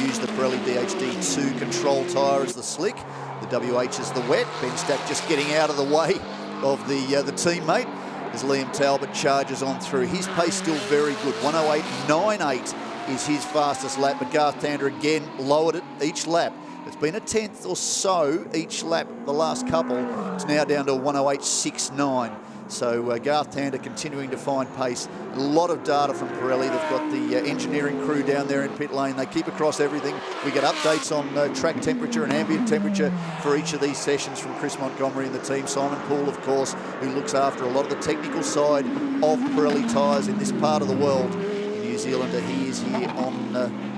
use the Pirelli DHD2 Control tyre as the slick. The WH is the wet. Ben Stack just getting out of the way of the teammate as Liam Talbot charges on through. His pace still very good. 1:08.98 is his fastest lap, but Garth Tander again lowered it each lap. It's been a 10th or so each lap the last couple. It's now down to a 1:08.69. So Garth Tander continuing to find pace. A lot of data from Pirelli. They've got the engineering crew down there in pit lane. They keep across everything. We get updates on track temperature and ambient temperature for each of these sessions from Chris Montgomery and the team. Simon Poole, of course, who looks after a lot of the technical side of Pirelli tyres in this part of the world. New Zealander, he is here on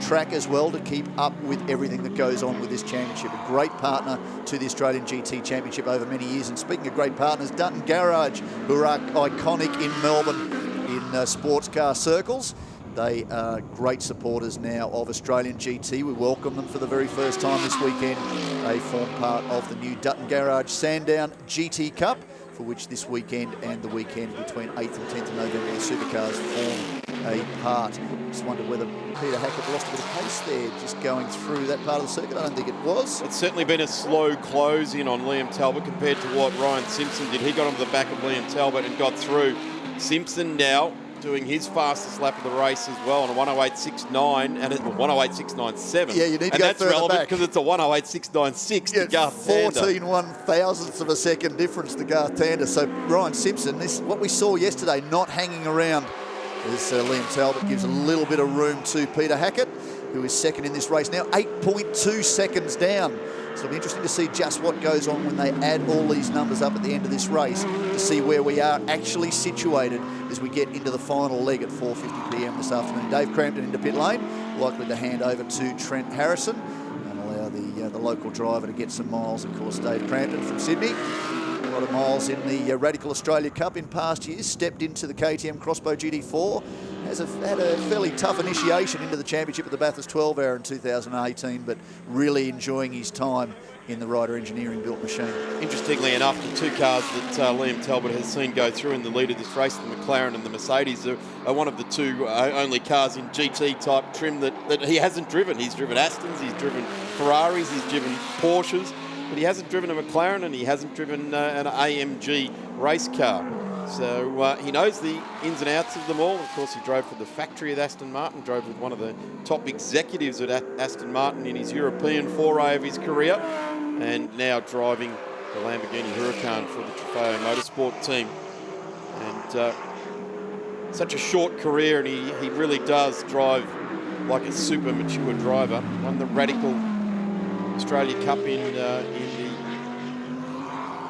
track as well to keep up with everything that goes on with this championship. A great partner to the Australian GT Championship over many years. And speaking of great partners, Dutton Garage, who are iconic in Melbourne in sports car circles. They are great supporters now of Australian GT. We welcome them for the very first time this weekend. They form part of the new Dutton Garage Sandown GT Cup, for which this weekend and the weekend between 8th and 10th of November the supercars form a part. Just wonder whether Peter Hackett lost a bit of pace there just going through that part of the circuit. I don't think it was. It's certainly been a slow close in on Liam Talbot compared to what Ryan Simpson did. He got onto the back of Liam Talbot and got through. Simpson now doing his fastest lap of the race as well on a 1:08.69 and a 1:08.697. Yeah, you need to and go that's further relevant back because it's a 1:08.696 to Garth Tander. 14 thousandths of a second difference to Garth Tander. So Ryan Simpson, this what we saw yesterday, not hanging around as Liam Talbot gives a little bit of room to Peter Hackett, who is second in this race now, 8.2 seconds down. So it'll be interesting to see just what goes on when they add all these numbers up at the end of this race to see where we are actually situated as we get into the final leg at 4:50 p.m. this afternoon. Dave Crampton into pit lane, likely to hand over to Trent Harrison and allow the local driver to get some miles. Of course, Dave Crampton from Sydney, lot of miles in the Radical Australia Cup in past years, stepped into the KTM Crossbow GT4, had a fairly tough initiation into the championship at the Bathurst 12 Hour in 2018, but really enjoying his time in the Ryder Engineering built machine. Interestingly enough, the two cars that Liam Talbot has seen go through in the lead of this race, the McLaren and the Mercedes, are one of the two only cars in GT type trim that he hasn't driven. He's driven Astons, he's driven Ferraris, he's driven Porsches, but he hasn't driven a McLaren and he hasn't driven an AMG race car. So he knows the ins and outs of them all. Of course, he drove for the factory at Aston Martin, drove with one of the top executives at Aston Martin in his European foray of his career, and now driving the Lamborghini Huracan for the Trofeo Motorsport team. And such a short career, and he really does drive like a super mature driver. Won the Radical Australia Cup in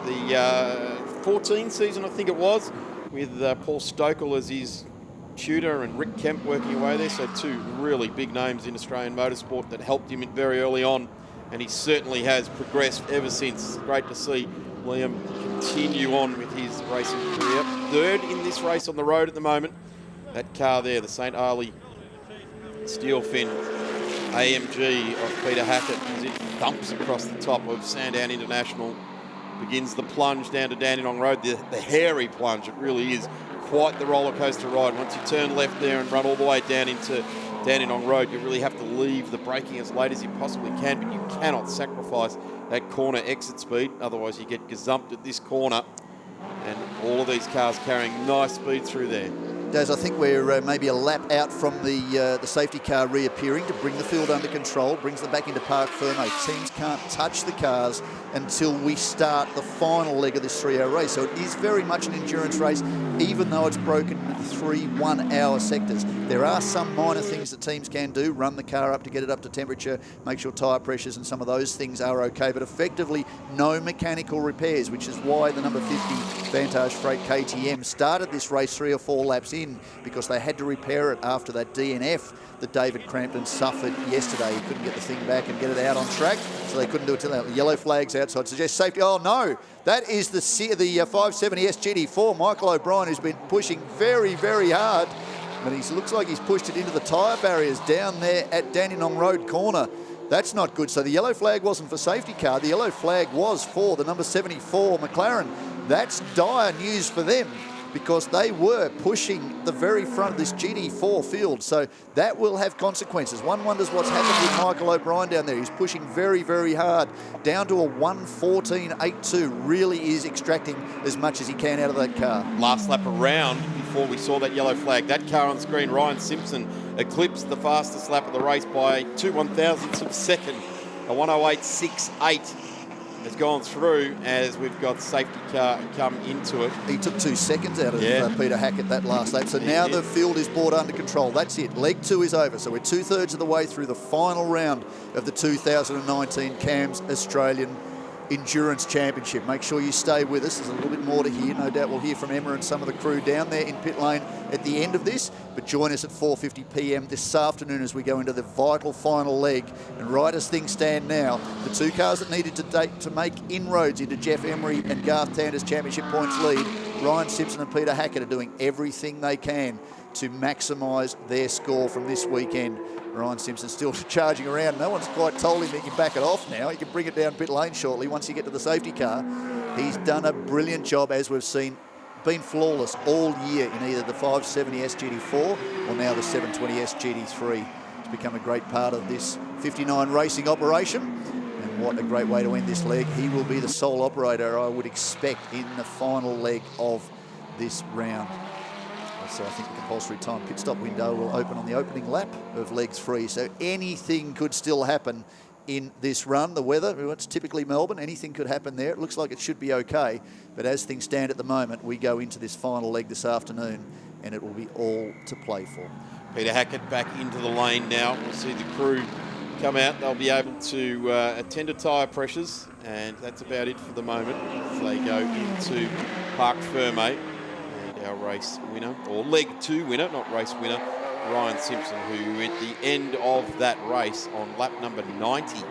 the 14 season, I think it was, with Paul Stokel as his tutor and Rick Kemp working away there. So two really big names in Australian motorsport that helped him very early on, and he certainly has progressed ever since. It's great to see Liam continue on with his racing career. Third in this race on the road at the moment. That car there, the St. Arley steel fin AMG of Peter Hackett, as it thumps across the top of Sandown International. Begins the plunge down to Dandenong Road, the hairy plunge. It really is quite the roller coaster ride. Once you turn left there and run all the way down into Dandenong Road, you really have to leave the braking as late as you possibly can, but you cannot sacrifice that corner exit speed, otherwise you get gazumped at this corner. And all of these cars carrying nice speed through there. Daz, I think we're maybe a lap out from the safety car reappearing to bring the field under control, brings them back into Parc Ferme. Teams can't touch the cars until we start the final leg of this 3-hour race. So it is very much an endurance race, even though it's broken into 3 1-hour sectors. There are some minor things that teams can do, run the car up to get it up to temperature, make sure tyre pressures and some of those things are okay, but effectively no mechanical repairs, which is why the number 50 Vantage Freight KTM started this race 3 or 4 laps in, because they had to repair it after that DNF that David Crampton suffered yesterday. He couldn't get the thing back and get it out on track, so they couldn't do it till the yellow flag's outside. Suggest safety. Oh no, that is the 570S GT4. Michael O'Brien, who's been pushing very, very hard, but he looks like he's pushed it into the tyre barriers down there at Dandenong Road corner. That's not good. So the yellow flag wasn't for safety car. The yellow flag was for the number 74 McLaren. That's dire news for them, because they were pushing the very front of this GT4 field. So that will have consequences. One wonders what's happened with Michael O'Brien down there. He's pushing very, very hard. Down to a 1:14.82. Really is extracting as much as he can out of that car. Last lap around before we saw that yellow flag. That car on screen, Ryan Simpson, eclipsed the fastest lap of the race by 2 1/1000ths of a second. A 1:08.68. has gone through as we've got safety car come into it. He took 2 seconds out of Peter Hackett that last lap. So now the field is brought under control. That's it. Leg 2 is over. So we're 2/3 of the way through the final round of the 2019 CAMS Australian Endurance Championship. Make sure you stay with us. There's a little bit more to hear. No doubt we'll hear from Emma and some of the crew down there in pit lane at the end of this. But join us at 4:50 p.m. this afternoon as we go into the vital final leg. And right as things stand now, the two cars that needed to make inroads into Jeff Emery and Garth Tander's championship points lead, Ryan Simpson and Peter Hackett, are doing everything they can to maximise their score from this weekend. Ryan Simpson still charging around. No one's quite told him he can back it off now. He can bring it down pit lane shortly once you get to the safety car. He's done a brilliant job, as we've seen. Been flawless all year in either the 570S GT4 or now the 720S GT3. It's become a great part of this 59 racing operation. And what a great way to end this leg. He will be the sole operator, I would expect, in the final leg of this round. So I think the compulsory time pit stop window will open on the opening lap of leg 3. So anything could still happen in this run. The weather, it's typically Melbourne, anything could happen there. It looks like it should be okay. But as things stand at the moment, we go into this final leg this afternoon and it will be all to play for. Peter Hackett back into the lane now. We'll see the crew come out. They'll be able to attend to tyre pressures, and that's about it for the moment as they go into Parc Ferme. Our race winner, or leg 2 winner, not race winner, Ryan Simpson, who at the end of that race on lap number 90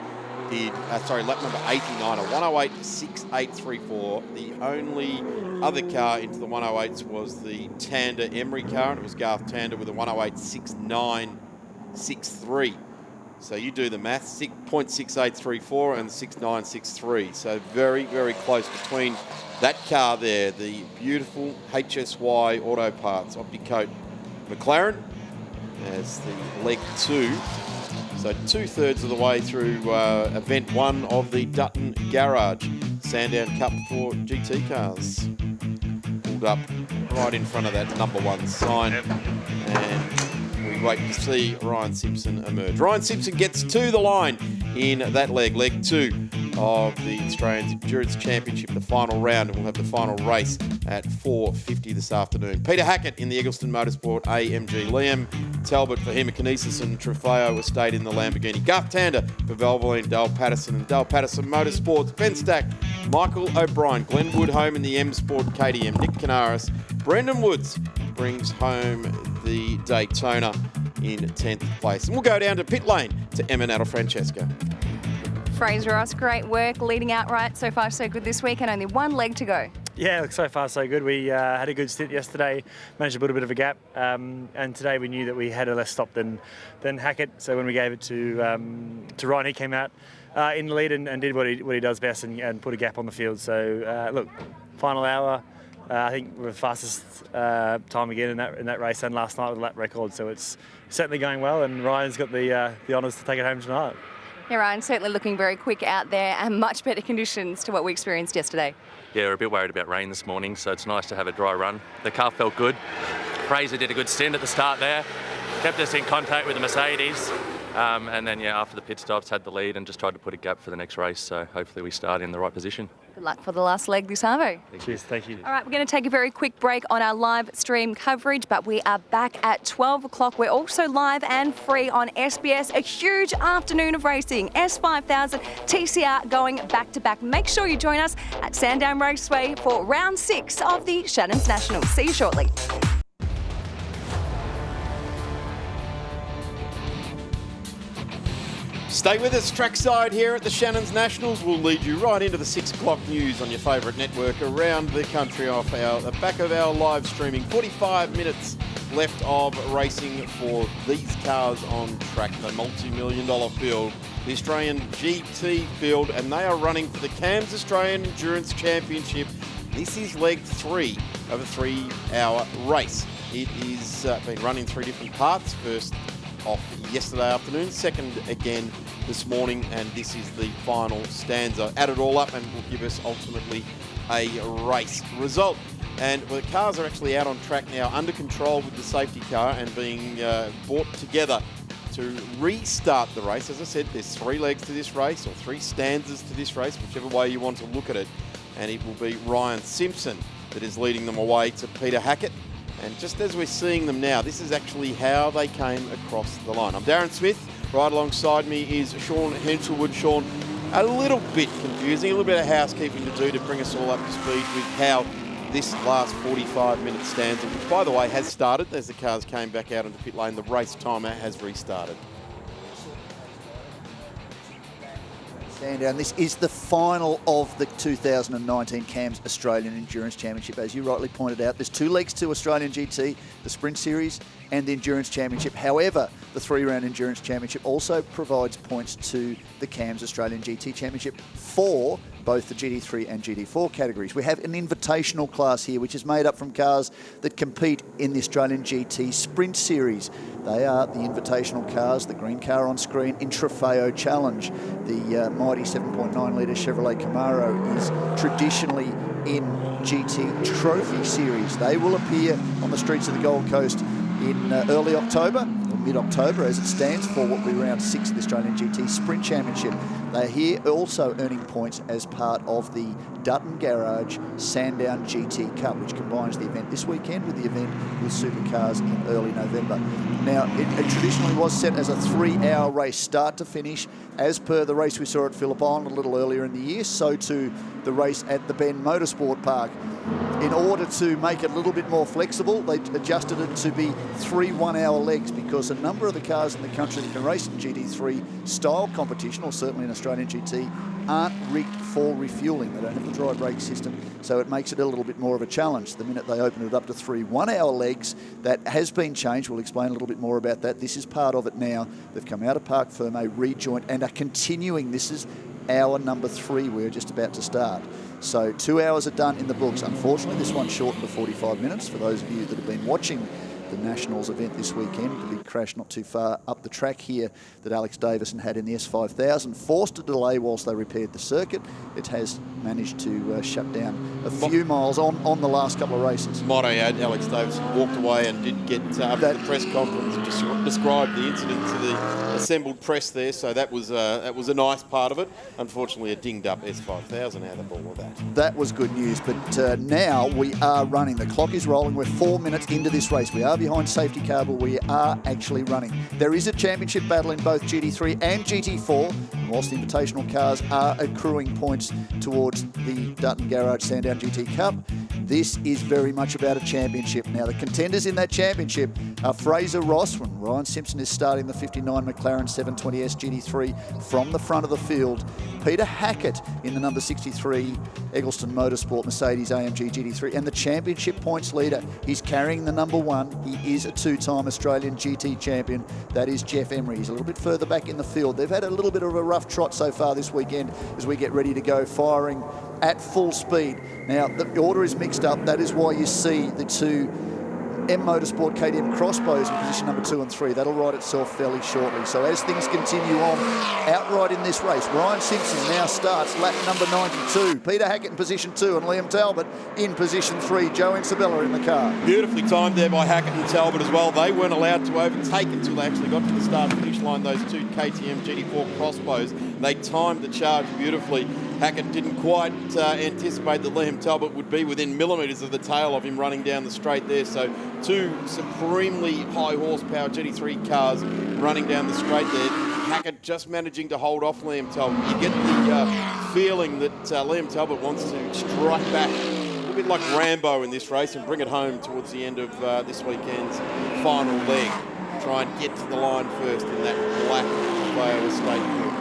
did, lap number 89, a 108.6834. The only other car into the 108s was the Tander Emery car, and it was Garth Tander with a 108.6963. So you do the math, 6.6834 and 6.963. So very, very close between that car there, the beautiful HSY Auto Parts Opticoat McLaren, as the leg 2. So 2/3 of the way through event 1 of the Dutton Garage Sandown Cup for GT cars. Pulled up right in front of that number 1 sign. And we wait to see Ryan Simpson emerge. Ryan Simpson gets to the line in that leg 2 of the Australian Endurance Championship, the final round, and we'll have the final race at 4:50 this afternoon. Peter Hackett in the Eggleston Motorsport AMG. Liam Talbot for Hemakinesis and Trofeo Estate in the Lamborghini. Garth Tander for Valvoline, Dale Patterson and Dale Patterson Motorsports. Ben Stack, Michael O'Brien, Glenn Woodhome in the M Sport KTM. Nick Canaris, Brendan Woods brings home the Daytona in 10th place. And we'll go down to pit lane to Emma Natal Francesco. Fraser Ross, great work, leading outright. So far so good this week and only one leg to go. Yeah, so far so good. We had a good stint yesterday, managed to build a bit of a gap, and today we knew that we had a less stop than Hackett. So when we gave it to Ryan, he came out in the lead and did what he does best and put a gap on the field. So look, final hour, I think we're the fastest time again in that race, and last night with a lap record. So it's certainly going well, and Ryan's got the honours to take it home tonight. Yeah, Ryan, certainly looking very quick out there and much better conditions to what we experienced yesterday. Yeah, we're a bit worried about rain this morning, so it's nice to have a dry run. The car felt good. Fraser did a good stint at the start there, kept us in contact with the Mercedes, and then, after the pit stops, had the lead and just tried to put a gap for the next race, so hopefully we start in the right position. Good luck for the last leg this Arvo. Cheers, thank you. All right, we're going to take a very quick break on our live stream coverage, but we are back at 12 o'clock. We're also live and free on SBS. A huge afternoon of racing. S5000 TCR going back to back. Make sure you join us at Sandown Raceway for round 6 of the Shannons Nationals. See you shortly. Stay with us, trackside here at the Shannons Nationals. We'll lead you right into the 6 o'clock news on your favourite network around the country off the back of our live streaming. 45 minutes left of racing for these cars on track, the multi-million-dollar field, the Australian GT field, and they are running for the CAMS Australian Endurance Championship. This is leg 3 of a 3-hour race. It is been run in 3 different parts. First off yesterday afternoon, second again this morning, and this is the final stanza. Add it all up and will give us ultimately a race result. And the cars are actually out on track now, under control with the safety car, and being brought together to restart the race. As I said, there's 3 legs to this race, or 3 stanzas to this race, whichever way you want to look at it. And it will be Ryan Simpson that is leading them away to Peter Hackett. And just as we're seeing them now, this is actually how they came across the line. I'm Darren Smith. Right alongside me is Sean Henselwood. Sean, a little bit confusing, a little bit of housekeeping to do to bring us all up to speed with how this last 45-minute stanza, which, by the way, has started as the cars came back out into pit lane. The race timer has restarted. Sandown, this is the final of the 2019 CAMS Australian Endurance Championship. As you rightly pointed out, there's 2 legs to Australian GT, the Sprint Series and the Endurance Championship. However, the 3-round Endurance Championship also provides points to the CAMS Australian GT Championship for both the GT3 and GT4 categories. We have an invitational class here, which is made up from cars that compete in the Australian GT Sprint Series. They are the invitational cars, the green car on screen in Trofeo Challenge. The mighty 7.9 litre Chevrolet Camaro is traditionally in GT Trophy Series. They will appear on the streets of the Gold Coast in early October, or mid-October as it stands, for what will be round 6 of the Australian GT Sprint Championship. They're here also earning points as part of the Dutton Garage Sandown GT Cup, which combines the event this weekend with the event with supercars in early November. Now, it traditionally was set as a 3-hour race, start to finish, as per the race we saw at Phillip Island a little earlier in the year, so too the race at the Bend Motorsport Park. In order to make it a little bit more flexible, they adjusted it to be 3 one-hour legs, because a number of the cars in the country that can race in GT3 style competition, or certainly in Australian GT, aren't rigged for refuelling. They don't have the dry brake system, so it makes it a little bit more of a challenge. The minute they open it up to 3 1-hour legs, that has been changed. We'll explain a little bit more about that. This is part of it now. They've come out of Parc Ferme, rejoined, and are continuing. This is hour number 3. We're just about to start. So 2 hours are done in the books. Unfortunately, this one shortened to 45 minutes. For those of you that have been watching the Nationals event this weekend, the big crash not too far up the track here that Alex Davison had in the S5000 forced a delay whilst they repaired the circuit. It has managed to shut down a few miles on the last couple of races. Might I add, Alex Davison walked away and did get up to the press conference and just described the incident to the assembled press there, so that was a nice part of it. Unfortunately, a dinged up S5000 out of all of that. That was good news, but now we are running. The clock is rolling. We're 4 minutes into this race. We are behind safety car, but we are actually running. There is a championship battle in both GT3 and GT4, and whilst the invitational cars are accruing points towards the Dutton Garage Sandown GT Cup, this is very much about a championship. Now, the contenders in that championship are Fraser Ross, when Ryan Simpson is starting the 59 McLaren 720S GT3 from the front of the field. Peter Hackett in the number 63 Eggleston Motorsport Mercedes AMG GT3, and the championship points leader. He's carrying the number 1. He is a 2-time Australian GT champion. That is Jeff Emery. He's a little bit further back in the field. They've had a little bit of a rough trot so far this weekend as we get ready to go, firing at full speed. Now, the order is mixed up. That is why you see the two M Motorsport KTM crossbows in position number 2 and 3. That'll right itself fairly shortly. So as things continue on outright in this race, Ryan Simpson now starts lap number 92. Peter Hackett in position 2 and Liam Talbot in position 3. Joe Isabella in the car. Beautifully timed there by Hackett and Talbot as well. They weren't allowed to overtake until they actually got to the start-finish line, those two KTM GT4 crossbows. They timed the charge beautifully. Hackett didn't quite anticipate that Liam Talbot would be within millimetres of the tail of him running down the straight there. So two supremely high horsepower GT3 cars running down the straight there. Hackett just managing to hold off Liam Talbot. You get the feeling that Liam Talbot wants to strike back a little bit like Rambo in this race and bring it home towards the end of this weekend's final leg. Try and get to the line first in that black Iowa State.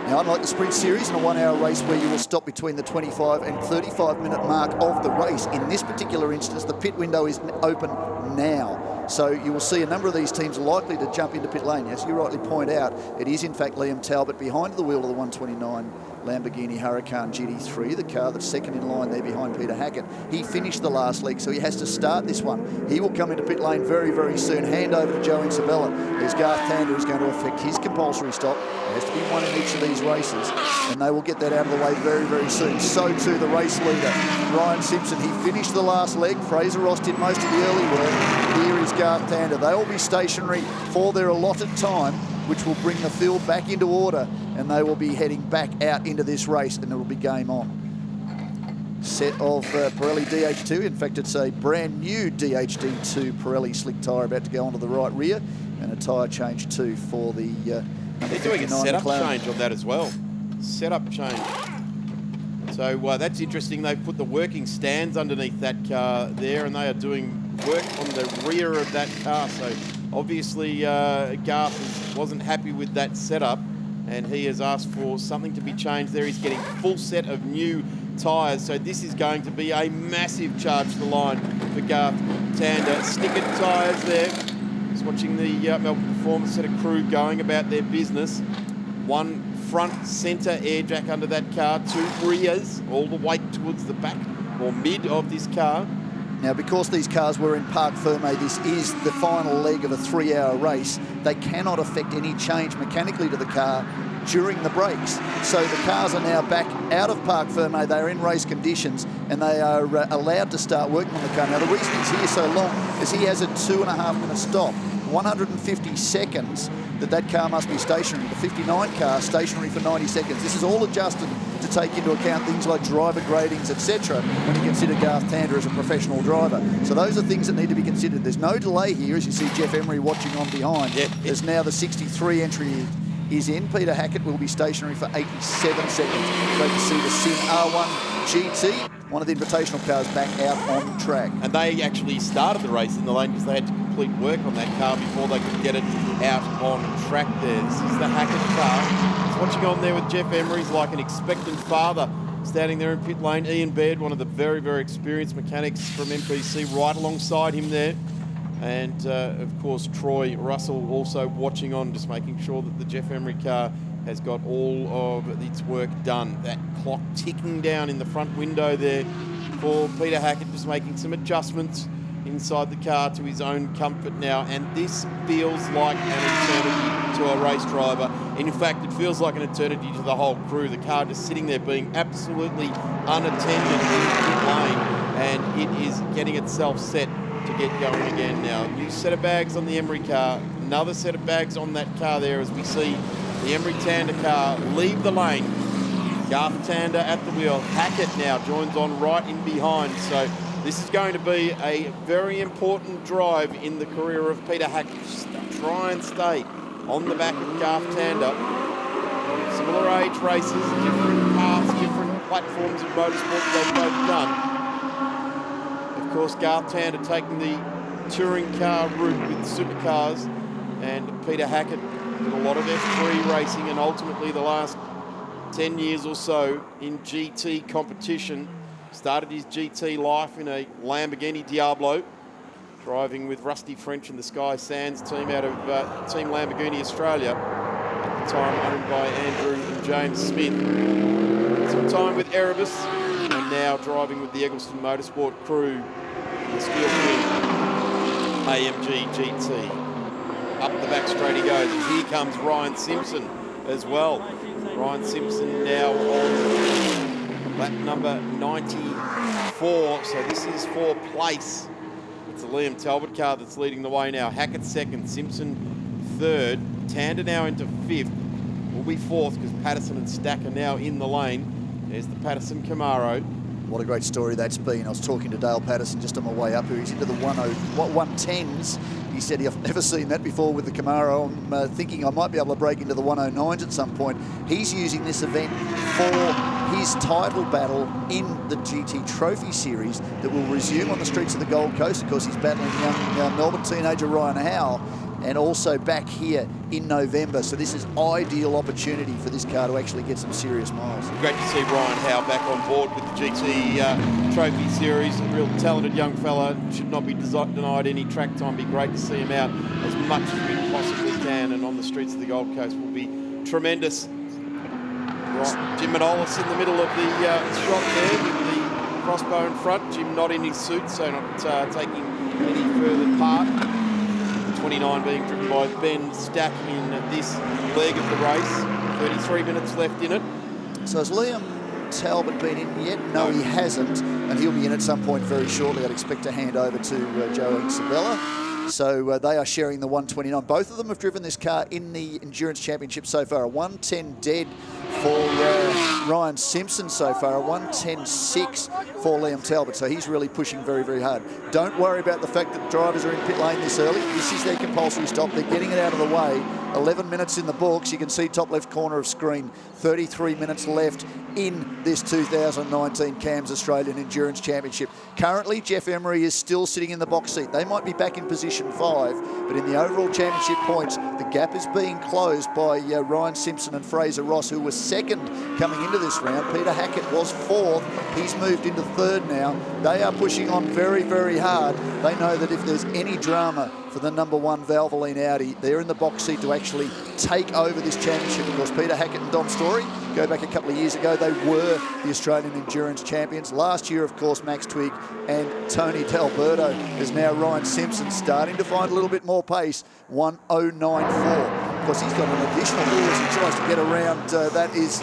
Now, unlike the Sprint Series in a 1-hour race where you will stop between the 25 and 35-minute mark of the race, in this particular instance, the pit window is open now. So you will see a number of these teams likely to jump into pit lane. As you rightly point out, it is in fact Liam Talbot behind the wheel of the 129 Lamborghini Huracan GT3, the car that's second in line there behind Peter Hackett. He finished the last leg, so he has to start this one. He will come into pit lane very, very soon. Hand over to Joe Isabella. There's Garth Tander who's going to affect his compulsory stop. There has to be one in each of these races, and they will get that out of the way very, very soon. So too the race leader, Ryan Simpson. He finished the last leg. Fraser Ross did most of the early work. Here is Garth Tander. They will be stationary for their allotted time, which will bring the field back into order, and they will be heading back out into this race, and it will be game on. Set of Pirelli DH2. In fact, it's a brand new DHD2 Pirelli slick tyre about to go onto the right rear, and a tyre change too for the they're doing a setup change on that as well. Setup change. So that's interesting. They've put the working stands underneath that car there, and they are doing work on the rear of that car. So obviously Garth wasn't happy with that setup, and he has asked for something to be changed there. He's getting full set of new tyres, so this is going to be a massive charge to the line for Garth Tander. Stickered tyres there. Just watching the Melbourne Performance set of crew going about their business. One front centre air jack under that car, two rears, all the weight towards the back or mid of this car. Now, because these cars were in Parc Ferme, this is the final leg of a 3-hour race. They cannot affect any change mechanically to the car during the brakes. So the cars are now back out of Parc Ferme. They are in race conditions, and they are allowed to start working on the car. Now, the reason he's here so long is he has a 2.5-minute stop. 150 seconds that car must be stationary. The 59 car stationary for 90 seconds. This is all adjusted to take into account things like driver gradings, etc., when you consider Garth Tander as a professional driver. So those are things that need to be considered. There's no delay here, as you see Jeff Emery watching on behind. There's now the 63 entry is in. Peter Hackett will be stationary for 87 seconds. Great to see the Sim R1 GT, one of the invitational cars, back out on track. And they actually started the race in the lane because they had to complete work on that car before they could get it out on track there. This is the Hackett car. He's watching on there with Jeff Emery. He's like an expectant father standing there in pit lane. Ian Baird, one of the very, very experienced mechanics from MPC, right alongside him there. And, of course, Troy Russell also watching on, just making sure that the Jeff Emery car has got all of its work done. That clock ticking down in the front window there for Peter Hackett, just making some adjustments inside the car to his own comfort now. And this feels like an eternity to a race driver. In fact, it feels like an eternity to the whole crew. The car just sitting there being absolutely unattended in the lane, and it is getting itself set to get going again now. New set of bags on the Emery car, another set of bags on that car there as we see the Emery Tander car leave the lane. Garth Tander at the wheel. Hackett now joins on right in behind. So this is going to be a very important drive in the career of Peter Hackett. Just try and stay on the back of Garth Tander. Similar age races, different paths, different platforms of motorsport they've both done. Of course, Garth Tander taking the touring car route with supercars, and Peter Hackett did a lot of F3 racing and ultimately the last 10 years or so in GT competition. Started his GT life in a Lamborghini Diablo, driving with Rusty French and the Sky Sands team out of Team Lamborghini Australia, at the time owned by Andrew and James Smith. Some time with Erebus, and now driving with the Eggleston Motorsport crew, the Steel King AMG GT. Up the back straight he goes, and here comes Ryan Simpson as well. Ryan Simpson now on lap number 94, so this is for place. It's a Liam Talbot car that's leading the way now. Hackett second, Simpson third, Tander now into fifth. Will be fourth because Patterson and Stack are now in the lane. There's the Patterson Camaro. What a great story that's been. I was talking to Dale Patterson just on my way up here. He's into the 110s. He said, I've never seen that before with the Camaro. I'm thinking I might be able to break into the 109s at some point. He's using this event for his title battle in the GT Trophy Series that will resume on the streets of the Gold Coast. Of course, he's battling young Melbourne teenager Ryan Howe, and also back here in November. So this is ideal opportunity for this car to actually get some serious miles. Great to see Ryan Howe back on board with the GT Trophy Series. A real talented young fella, should not be denied any track time. Be great to see him out as much as we possibly can, and on the streets of the Gold Coast will be tremendous. Right. Jim Manolis in the middle of the shot there with the crossbow in front. Jim not in his suit, so not taking any further part. 29 being driven by Ben Stack in this leg of the race. 33 minutes left in it. So has Liam Talbot been in yet? No, he hasn't, and he'll be in at some point very shortly. I'd expect to hand over to Joe Isabella. So they are sharing the 129. Both of them have driven this car in the Endurance Championship so far. A 110 dead for Ryan Simpson so far, a 110.6 for Liam Talbot. So he's really pushing very, very hard. Don't worry about the fact that drivers are in pit lane this early. This is their compulsory stop. They're getting it out of the way. 11 minutes in the books. You can see top left corner of screen. 33 minutes left in this 2019 CAMS Australian Endurance Championship. Currently, Jeff Emery is still sitting in the box seat. They might be back in position 5, but in the overall championship points, the gap is being closed by Ryan Simpson and Fraser Ross, who was second coming into this round. Peter Hackett was 4th. He's moved into 3rd now. They are pushing on very, very hard. They know that if there's any drama for the number 1 Valvoline Audi, they're in the box seat to actually take over this championship. Of course, Peter Hackett and Dom Story, go back a couple of years ago, they were the Australian Endurance Champions. Last year, of course, Max Twigg and Tony D'Alberto. Is now Ryan Simpson starting to find a little bit more pace. 1:09.4. Of course, he's got an additional move as he tries to get around. That is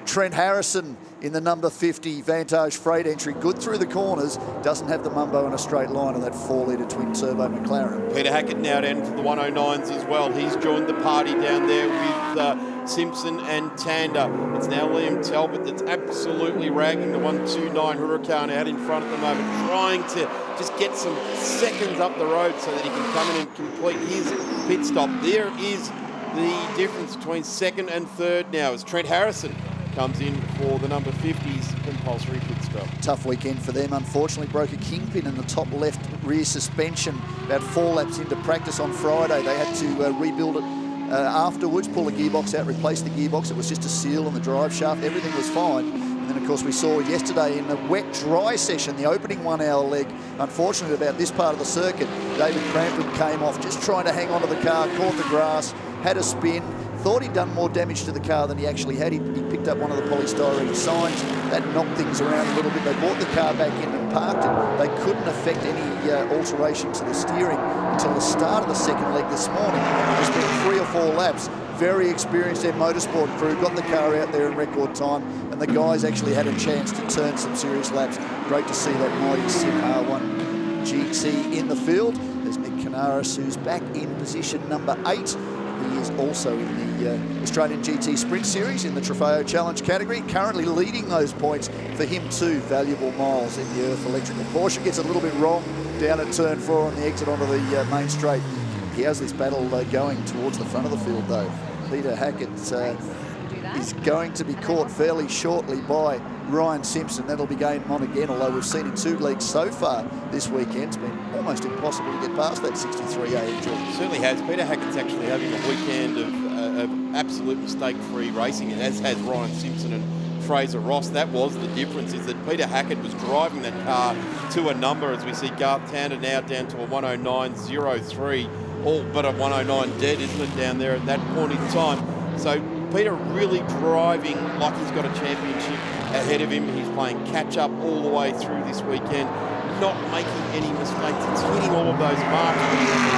Trent Harrison in the number 50 Vantage Freight entry. Good through the corners, doesn't have the mumbo in a straight line of that 4-litre twin-turbo McLaren. Peter Hackett now down to the 109s as well. He's joined the party down there with Simpson and Tander. It's now Liam Talbot that's absolutely ragging the 129 Huracan out in front at the moment, trying to just get some seconds up the road so that he can come in and complete his pit stop. There is the difference between 2nd and 3rd now as Trent Harrison comes in for the number 50's compulsory pit stop. Tough weekend for them, unfortunately. Broke a kingpin in the top left rear suspension about 4 laps into practice on Friday. They had to rebuild it afterwards, pull the gearbox out, replace the gearbox. It was just a seal on the drive shaft. Everything was fine. And then, of course, we saw yesterday in the wet-dry session, the opening 1 hour leg, unfortunately about this part of the circuit, David Crampton came off just trying to hang onto the car, caught the grass, had a spin, thought he'd done more damage to the car than he actually had. He picked up one of the polystyrene signs. That knocked things around a little bit. They brought the car back in and parked it. They couldn't affect any alteration to the steering until the start of the second leg this morning. They spent 3 or 4 laps. Very experienced their motorsport crew, got the car out there in record time, and the guys actually had a chance to turn some serious laps. Great to see that mighty Sim R1 GT in the field. There's Nick Canaris, who's back in position number 8. He is also in the Australian GT Sprint Series in the Trofeo Challenge category, currently leading those points for him too. Valuable miles in the Earth Electrical. Porsche gets a little bit wrong down at turn 4 on the exit onto the main straight. He has this battle going towards the front of the field though. Peter Hackett is going to be caught fairly shortly by Ryan Simpson. That'll be game on again, although we've seen in 2 legs so far this weekend, it's been almost impossible to get past that 63A engine. Certainly has. Peter Hackett's actually having a weekend of absolute mistake-free racing, as has Ryan Simpson and Fraser Ross. That was the difference, is that Peter Hackett was driving that car to a number, as we see Garth Tander now down to a 109.03, all but a 109 dead, isn't it, down there at that point in time. So Peter really driving like he's got a championship ahead of him. He's playing catch-up all the way through this weekend, not making any mistakes. It's hitting all of those marks.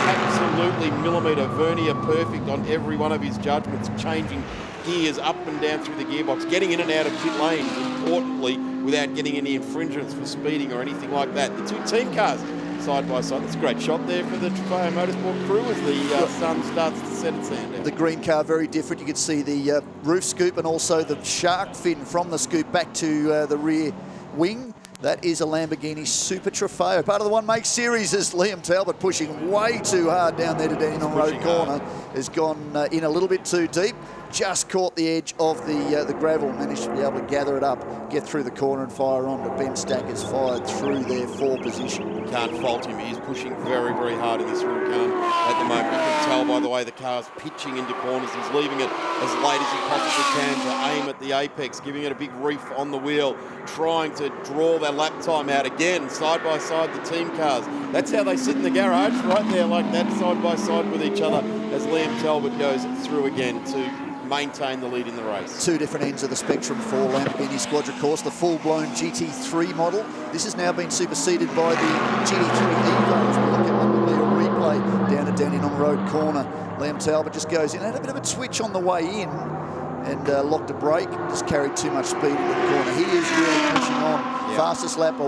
Absolutely millimetre vernier perfect on every one of his judgments, changing gears up and down through the gearbox, getting in and out of pit lane, importantly, without getting any infringements for speeding or anything like that. The 2 team cars side by side. That's a great shot there for the Trofeo Motorsport crew as the sun starts to set at Sandown. The green car very different. You can see the roof scoop and also the shark fin from the scoop back to the rear wing. That is a Lamborghini Super Trofeo. Part of the One Make Series is Liam Talbot pushing way too hard down there to Dandenong Road corner. Has gone in a little bit too deep. Just caught the edge of the gravel, managed to be able to gather it up, get through the corner and fire on, but Ben Stack has fired through their 4 position. Can't fault him. He's pushing very, very hard in this Huracan at the moment. You can tell by the way the car's pitching into corners. He's leaving it as late as he possibly can to aim at the apex, giving it a big reef on the wheel, trying to draw their lap time out again, side by side the team cars. That's how they sit in the garage, right there like that, side by side with each other, as Liam Talbot goes through again to maintain the lead in the race. 2 different ends of the spectrum for Lamborghini Squadra, of course. The full-blown GT3 model. This has now been superseded by the GT3 Evo. As we look at what will be a replay down at Dandenong Road corner. Liam Talbot just goes in, had a bit of a twitch on the way in and locked a brake, just carried too much speed into the corner. He is really pushing on. Yeah. Fastest lap,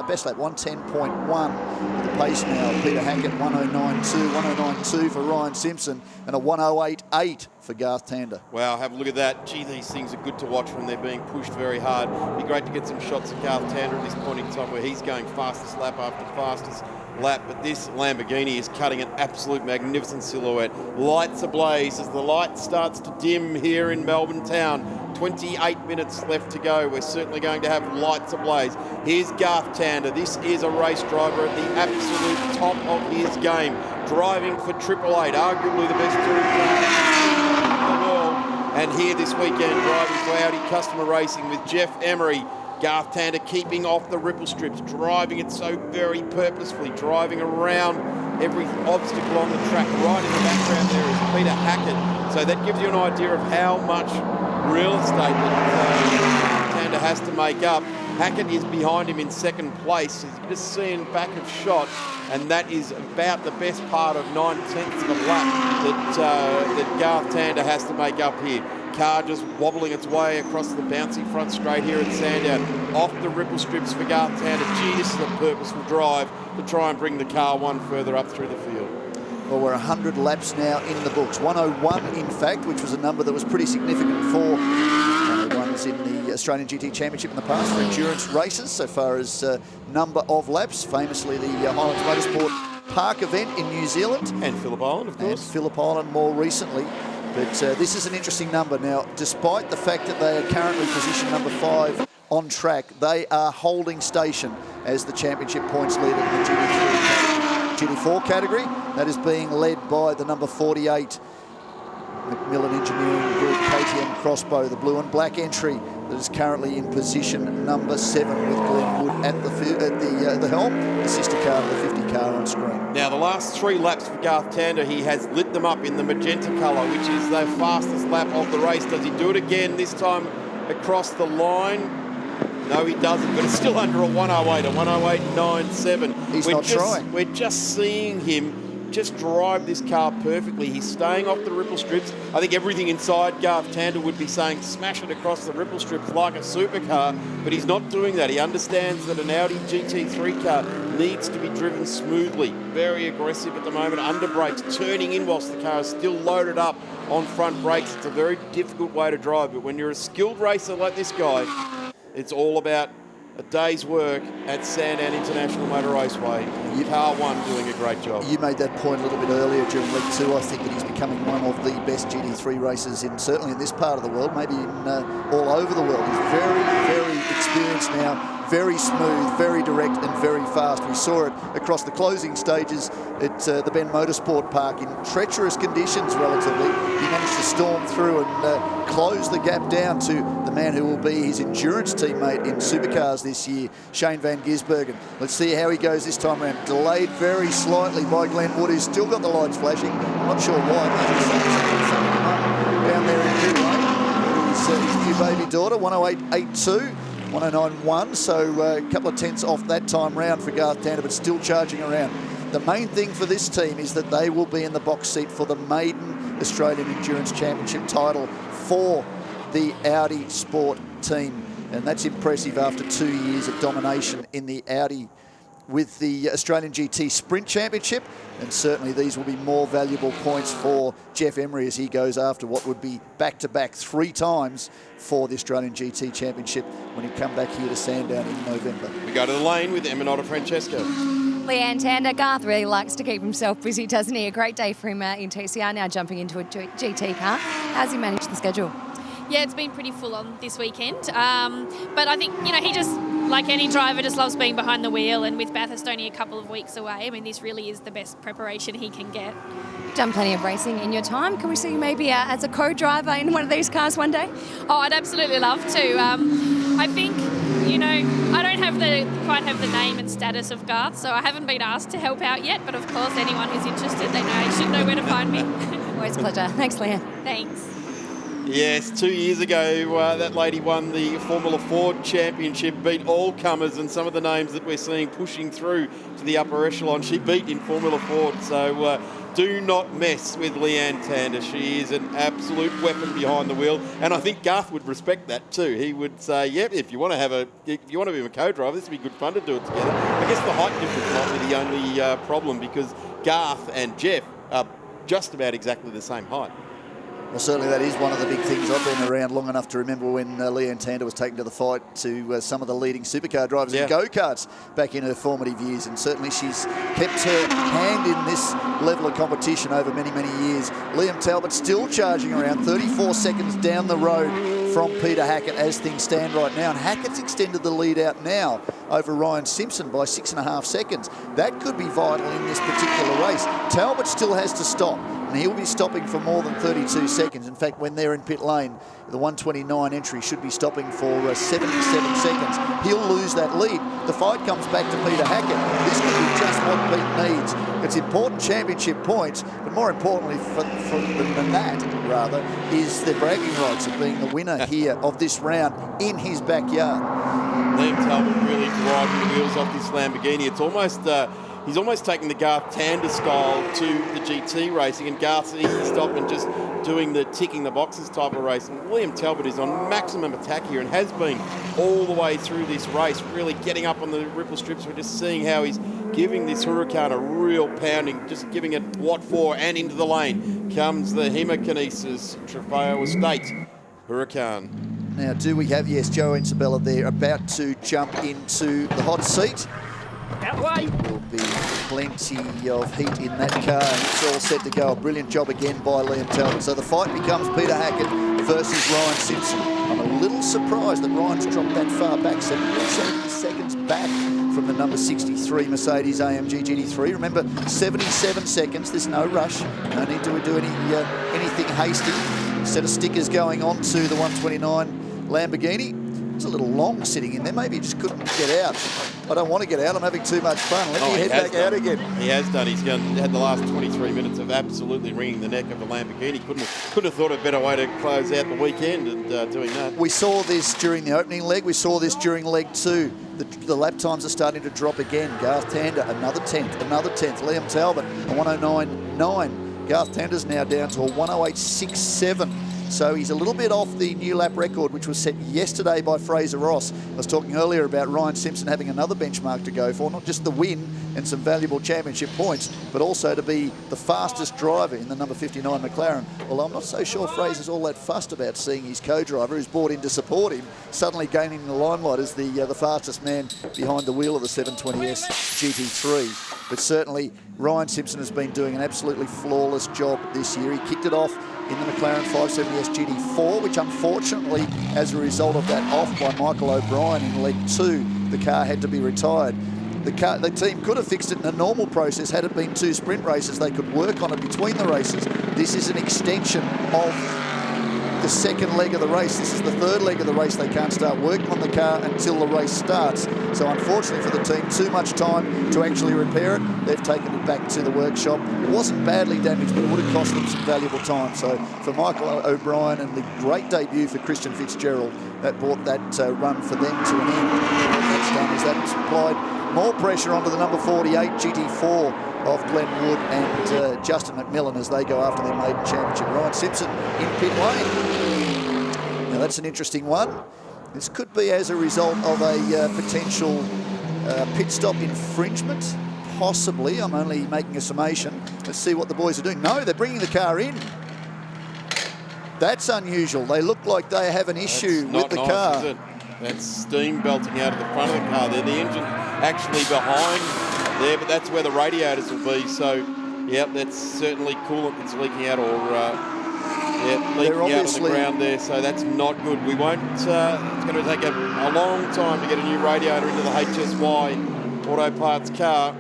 best lap, 110.1 with the pace now. Peter Hackett, 109.2, 109.2 for Ryan Simpson, and a 108.8 for Garth Tander. Wow, have a look at that. Gee, these things are good to watch when they're being pushed very hard. It'd be great to get some shots of Garth Tander at this point in time where he's going fastest lap after fastest lap, but this Lamborghini is cutting an absolute magnificent silhouette. Lights ablaze as the light starts to dim here in Melbourne town. 28 minutes left to go. We're certainly going to have lights ablaze. Here's Garth Tander. This is a race driver at the absolute top of his game, driving for 888, arguably the best touring car in the world. And here this weekend, driving for Audi Customer Racing with Jeff Emery. Garth Tander keeping off the ripple strips, driving it so very purposefully, driving around every obstacle on the track. Right in the background there is Peter Hackett. So that gives you an idea of how much real estate that Tander has to make up. Hackett is behind him in second place. He's just seeing back of shot, and that is about the best part of 9/10 of a lap that Garth Tander has to make up here. Car just wobbling its way across the bouncy front straight here at Sandown. Off the ripple strips for Garth Tander. Gee, this is a purposeful drive to try and bring the car one further up through the field. Well, we're 100 laps now in the books. 101, in fact, which was a number that was pretty significant for 101s in the Australian GT Championship in the past for endurance races, so far as number of laps. Famously, the Highlands Motorsport Park event in New Zealand. And Phillip Island, of course. And Phillip Island more recently. But this is an interesting number. Now, despite the fact that they are currently position number 5 on track, they are holding station as the championship points leader in the GT4 category. That is being led by the number 48 Macmillan Engineering Group KTM Crossbow, the blue and black entry that is currently in position number 7 with Glenwood at the helm, the sister car to the 50 car on screen. Now, the last 3 laps for Garth Tander, he has lit them up in the magenta colour, which is the fastest lap of the race. Does he do it again, this time across the line? No, he doesn't, but it's still under a 108, a 108.97. He's not trying. We're just seeing him just drive this car perfectly. He's staying off the ripple strips. I think everything inside Garth Tander would be saying smash it across the ripple strips like a supercar, but he's not doing that. He understands that an Audi GT3 car needs to be driven smoothly. Very aggressive at the moment, under brakes, turning in whilst the car is still loaded up on front brakes. It's a very difficult way to drive, but when you're a skilled racer like this guy, it's all about a day's work at Sandown International Motor Raceway. Car 1 doing a great job. You made that point a little bit earlier during Week 2. I think that he's becoming one of the best GT3 racers certainly in this part of the world, maybe all over the world. He's very, very experienced now. Very smooth, very direct and very fast. We saw it across the closing stages at the Ben Motorsport Park in treacherous conditions relatively. He managed to storm through and close the gap down to the man who will be his endurance teammate in supercars this year, Shane van Gisbergen. Let's see how he goes this time around. Delayed very slightly by Glenwood, who's still got the lights flashing. I'm not sure why. Down there in pit lane. His new baby daughter, 108.82. 109.1, so a couple of tenths off that time round for Garth Tander, but still charging around. The main thing for this team is that they will be in the box seat for the maiden Australian Endurance Championship title for the Audi Sport team. And that's impressive after 2 years of domination in the Audi with the Australian GT Sprint Championship, and certainly these will be more valuable points for Jeff Emery as he goes after what would be back-to-back 3 times for the Australian GT Championship when he come back here to Sandown in November. We go to the lane with Eminata Francesco. Leanne Tander, Garth really likes to keep himself busy, doesn't he? A great day for him in TCR, now jumping into a GT car. How's he managed the schedule? Yeah, it's been pretty full on this weekend. But I think, he just, like any driver, just loves being behind the wheel. And with Bathurst only a couple of weeks away, I mean, this really is the best preparation he can get. You've done plenty of racing in your time. Can we see you maybe as a co-driver in one of these cars one day? Oh, I'd absolutely love to. I think, I don't quite have the name and status of Garth, so I haven't been asked to help out yet. But of course, anyone who's interested, they should know where to find me. Always a pleasure. Thanks, Leanne. Thanks. Yes, 2 years ago, that lady won the Formula Ford Championship, beat all comers, and some of the names that we're seeing pushing through to the upper echelon, she beat in Formula Ford. So do not mess with Leanne Tander. She is an absolute weapon behind the wheel, and I think Garth would respect that too. He would say, "Yeah, if you want to be a co-driver, this would be good fun to do it together." I guess the height difference might be the only problem, because Garth and Jeff are just about exactly the same height. Well, certainly that is one of the big things. I've been around long enough to remember when Leanne Tander was taken to the fight to some of the leading supercar drivers in go-karts back in her formative years, and certainly she's kept her hand in this level of competition over many, many years. Liam Talbot still charging around 34 seconds down the road from Peter Hackett as things stand right now, and Hackett's extended the lead out now over Ryan Simpson by 6.5 seconds. That could be vital in this particular race. Talbot still has to stop, and he'll be stopping for more than 32 seconds. In fact, when they're in pit lane, the 129 entry should be stopping for 77 seconds. He'll lose that lead. The fight comes back to Peter Hackett. This could be just what Pete needs. It's important championship points, but more importantly than that, rather, is the bragging rights of being the winner here of this round in his backyard. Liam Talbot really driving the wheels off this Lamborghini. It's almost... he's almost taking the Garth Tander style to the GT racing, and Garth's easy stop and just doing the ticking the boxes type of racing. Liam Talbot is on maximum attack here and has been all the way through this race, really getting up on the ripple strips. We're just seeing how he's giving this Huracan a real pounding, just giving it what for, and into the lane comes the Hemokinesis Trofeo Estate Huracan. Now, do we have, yes, Joe and Sabella there about to jump into the hot seat. Out way. There'll be plenty of heat in that car, and it's all set to go. A brilliant job again by Liam Talbot. So the fight becomes Peter Hackett versus Ryan Simpson. I'm a little surprised that Ryan's dropped that far back, 70 seconds back from the number 63 Mercedes AMG GT3. Remember, 77 seconds. There's no rush. No need to do anything hasty. Set of stickers going on to the 129 Lamborghini. It's a little long sitting in there. Maybe he just couldn't get out. I don't want to get out. I'm having too much fun. Let me head back out again. He has done. He's had the last 23 minutes of absolutely wringing the neck of a Lamborghini. Couldn't have thought of a better way to close out the weekend and doing that. We saw this during the opening leg. We saw this during leg 2. The lap times are starting to drop again. Garth Tander, another 10th. Liam Talbot, a 109.9. Garth Tander's now down to a 108.67. So he's a little bit off the new lap record, which was set yesterday by Fraser Ross. I was talking earlier about Ryan Simpson having another benchmark to go for, not just the win and some valuable championship points, but also to be the fastest driver in the number 59 McLaren. Well, I'm not so sure Fraser's all that fussed about seeing his co-driver, who's brought in to support him, suddenly gaining the limelight as the fastest man behind the wheel of the 720S GT3. But certainly, Ryan Simpson has been doing an absolutely flawless job this year. He kicked it off in the McLaren 570S GT4, which unfortunately, as a result of that off by Michael O'Brien in leg 2, the car had to be retired. The team could have fixed it in a normal process. Had it been 2 sprint races, they could work on it between the races. This is an extension of the second leg of the race. This is the third leg of the race. They can't start working on the car until the race starts. So unfortunately for the team, too much time to actually repair it. They've taken it back to the workshop. It wasn't badly damaged, but it would have cost them some valuable time. So for Michael O'Brien and the great debut for Christian Fitzgerald, that brought that run for them to an end. What that's done is that's applied more pressure onto the number 48 GT4 of Glenn Wood and Justin McMillan as they go after their maiden championship. Ryan Simpson in pit lane. Now that's an interesting one. This could be as a result of a potential pit stop infringement. Possibly. I'm only making a summation. Let's see what the boys are doing. No, they're bringing the car in. That's unusual. They look like they have an issue with the car. Is it? That's steam belting out of the front of the car there. The engine actually behind there, but that's where the radiators will be. So, yep, that's certainly coolant that's leaking out or leaking out on the ground there. So that's not good. We won't. It's going to take a long time to get a new radiator into the HSY Auto Parts car.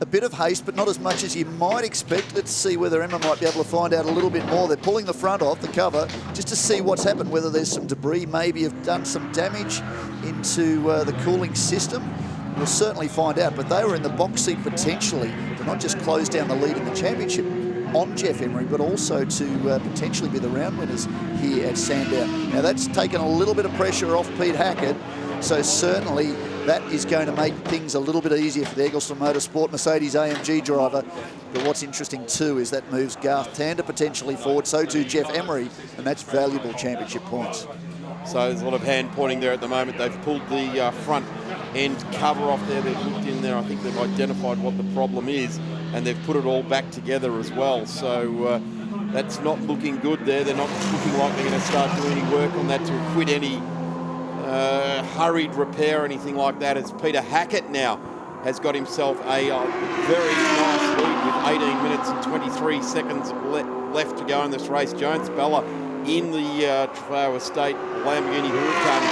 A bit of haste, but not as much as you might expect. Let's see whether Emma might be able to find out a little bit more. They're pulling the front off, the cover, just to see what's happened, whether there's some debris, maybe have done some damage into the cooling system. We'll certainly find out, but they were in the box seat potentially to not just close down the lead in the championship on Jeff Emery, but also to potentially be the round winners here at Sandown. Now that's taken a little bit of pressure off Pete Hackett, so certainly that is going to make things a little bit easier for the Eggleston Motorsport Mercedes AMG driver. But what's interesting too is that moves Garth Tander potentially forward, so too Jeff Emery, and that's valuable championship points. So there's a lot of hand pointing there at the moment. They've pulled the front end cover off there. They've looked in there. I think they've identified what the problem is, and they've put it all back together as well. So that's not looking good there. They're not looking like they're going to start doing any work on that to quit any hurried repair or anything like that, as Peter Hackett now has got himself a very nice lead with 18 minutes and 23 seconds left to go in this race. Jones Bella in the Trofeo Estate Lamborghini Huracan is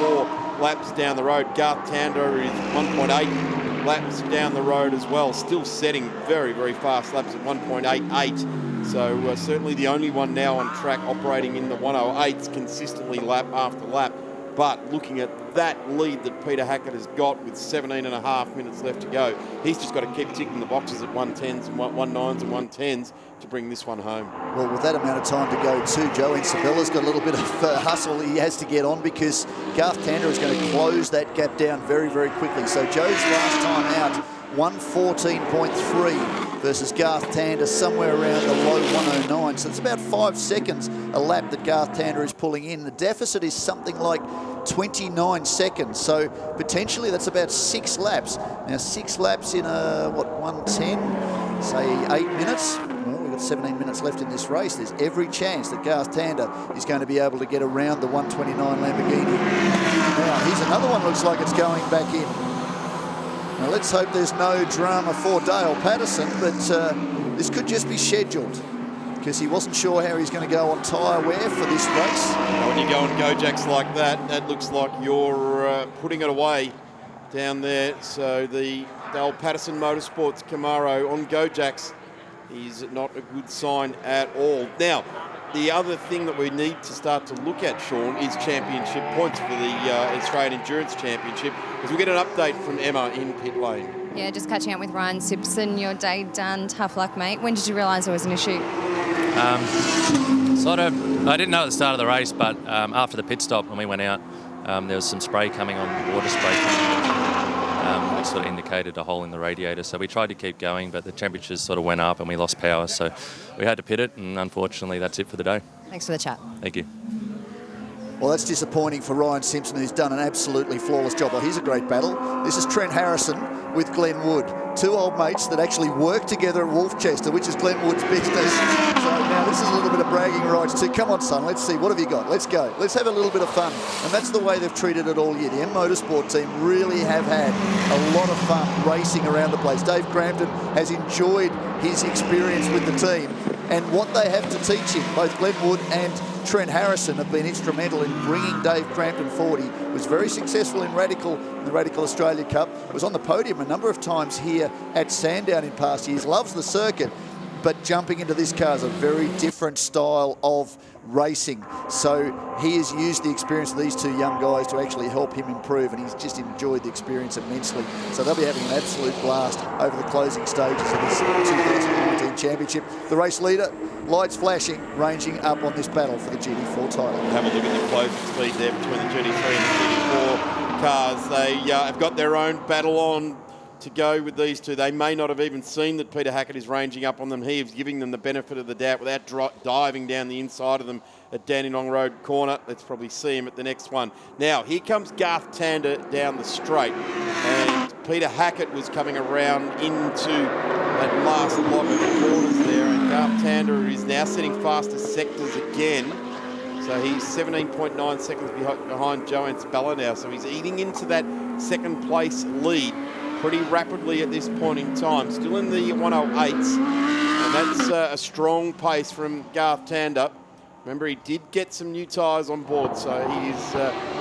1.4 laps down the road. Garth Tander is 1.8 laps down the road as well, still setting very, very fast laps at 1.88. So certainly the only one now on track operating in the 108s consistently lap after lap. But looking at that lead that Peter Hackett has got with 17.5 minutes left to go, he's just got to keep ticking the boxes at 110s and 109s and 110s to bring this one home. Well, with that amount of time to go too, Joe Sabella's got a little bit of hustle he has to get on, because Garth Tander is going to close that gap down very, very quickly. So Joe's last time out, 114.3 versus Garth Tander somewhere around the low 109. So it's about 5 seconds a lap that Garth Tander is pulling in. The deficit is something like 29 seconds. So potentially that's about 6 laps. Now 6 laps in a, 110, say 8 minutes. Well, we've got 17 minutes left in this race. There's every chance that Garth Tander is going to be able to get around the 129 Lamborghini. Now, here's another one, looks like it's going back in. Now let's hope there's no drama for Dale Patterson, but this could just be scheduled because he wasn't sure how he's going to go on tyre wear for this race. When you go on Go-Jacks like that, that looks like you're putting it away down there. So the Dale Patterson Motorsports Camaro on Go-Jacks is not a good sign at all. Now, the other thing that we need to start to look at, Sean, is championship points for the Australian Endurance Championship, as we get an update from Emma in pit lane. Yeah, just catching up with Ryan Simpson. Your day done. Tough luck, mate. When did you realise there was an issue? I didn't know at the start of the race, but after the pit stop when we went out, there was some spray coming on, water spray coming on, which sort of indicated a hole in the radiator. So we tried to keep going, but the temperatures sort of went up and we lost power. So we had to pit it, and unfortunately that's it for the day. Thanks for the chat. Thank you. Well, that's disappointing for Ryan Simpson, who's done an absolutely flawless job. Well, here's a great battle. This is Trent Harrison with Glenn Wood. Two old mates that actually work together at Wolfchester, which is Glenn Wood's business. So now this is a little bit of bragging rights too. Come on, son, let's see. What have you got? Let's go. Let's have a little bit of fun. And that's the way they've treated it all year. The M Motorsport team really have had a lot of fun racing around the place. Dave Crampton has enjoyed his experience with the team and what they have to teach him. Both Glenn Wood and Trent Harrison have been instrumental in bringing Dave Crampton forward. He was very successful in the Radical Australia Cup. Was on the podium a number of times here at Sandown in past years. Loves the circuit, but jumping into this car is a very different style of racing. So he has used the experience of these two young guys to actually help him improve, and he's just enjoyed the experience immensely. So they'll be having an absolute blast over the closing stages of this 2019 championship. The race leader, lights flashing, ranging up on this battle for the GT4 title. Have a look at the closing speed there between the GT3 and the GT4 cars. They have got their own battle on to go with these two. They may not have even seen that Peter Hackett is ranging up on them. He is giving them the benefit of the doubt without diving down the inside of them at Dandenong Road corner. Let's probably see him at the next one. Now, here comes Garth Tander down the straight, and Peter Hackett was coming around into that last lot of the corners there, and Garth Tander is now setting fastest sectors again. So he's 17.9 seconds behind Joanne Bella now. So he's eating into that second place lead pretty rapidly at this point in time. Still in the 108s, and that's a strong pace from Garth Tander. Remember, he did get some new tyres on board, so he's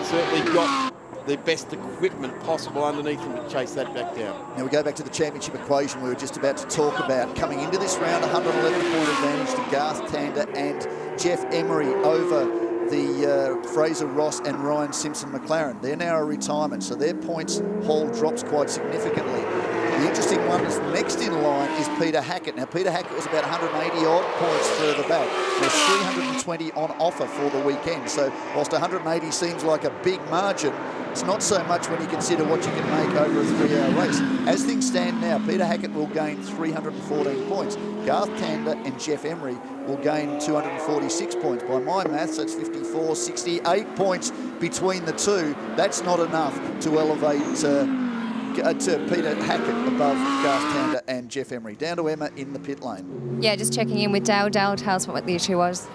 certainly got the best equipment possible underneath him to chase that back down. Now we go back to the championship equation we were just about to talk about. Coming into this round, 111-point advantage to Garth Tander and Jeff Emery over the Fraser Ross and Ryan Simpson McLaren. They're now a retirement, so their points haul drops quite significantly. The interesting one is next in line is Peter Hackett. Now, Peter Hackett was about 180-odd points further back. There's 320 on offer for the weekend. So whilst 180 seems like a big margin, it's not so much when you consider what you can make over a 3-hour race. As things stand now, Peter Hackett will gain 314 points. Garth Tander and Jeff Emery will gain 246 points. By my maths, that's 54, 68 points between the two. That's not enough to elevate to Peter Hackett above Garth Tander and Jeff Emery. Down to Emma in the pit lane. Yeah, just checking in with Dale. Dale, tell us what the issue was.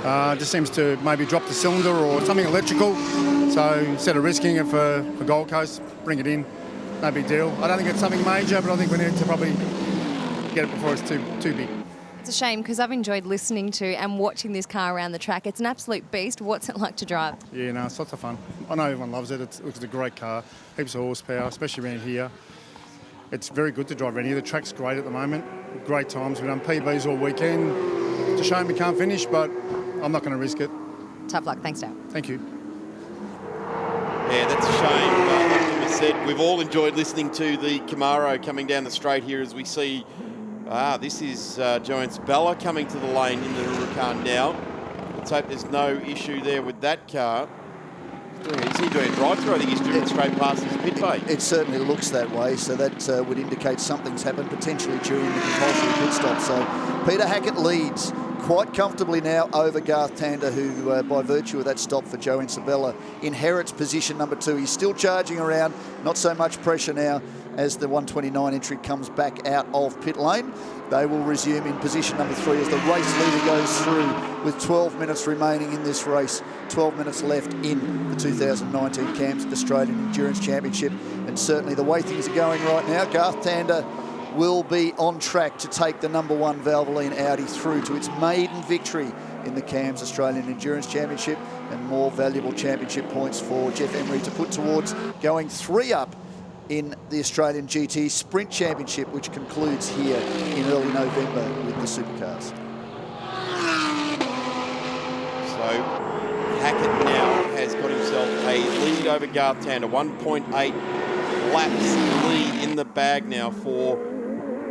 Just seems to maybe drop the cylinder or something electrical. So instead of risking it for Gold Coast, bring it in. No big deal. I don't think it's something major, but I think we need to probably get it before it's too big. It's a shame because I've enjoyed listening to and watching this car around the track. It's an absolute beast. What's it like to drive? Yeah, no, it's lots of fun. I know everyone loves it. It looks a great car. Heaps of horsepower, especially around here. It's very good to drive around here. The track's great at the moment. Great times. We've done PBs all weekend. It's a shame we can't finish, but I'm not going to risk it. Tough luck. Thanks, Dale. Thank you. Yeah, that's a shame. Like Emma said, we've all enjoyed listening to the Camaro coming down the straight here as we see. This is Joanne Bella coming to the lane in the Huracan now. Let's hope there's no issue there with that car. Is he doing drive-through? I think he's driven straight past his pit bay. It certainly looks that way, so that would indicate something's happened potentially during the compulsory pit stop. So Peter Hackett leads quite comfortably now over Garth Tander, who, by virtue of that stop for Joe Isabella, inherits position number 2. He's still charging around, not so much pressure now as the 129 entry comes back out of pit lane. They will resume in position number 3 as the race leader goes through with 12 minutes remaining in this race. 12 minutes left in the 2019 CAMS Australian Endurance Championship. And certainly the way things are going right now, Garth Tander will be on track to take the number 1 Valvoline Audi through to its maiden victory in the CAMS Australian Endurance Championship, and more valuable championship points for Jeff Emery to put towards going 3 up in the Australian GT Sprint Championship, which concludes here in early November with the supercars. So Hackett now has got himself a lead over Garth Tander, 1.8 laps lead in the bag now for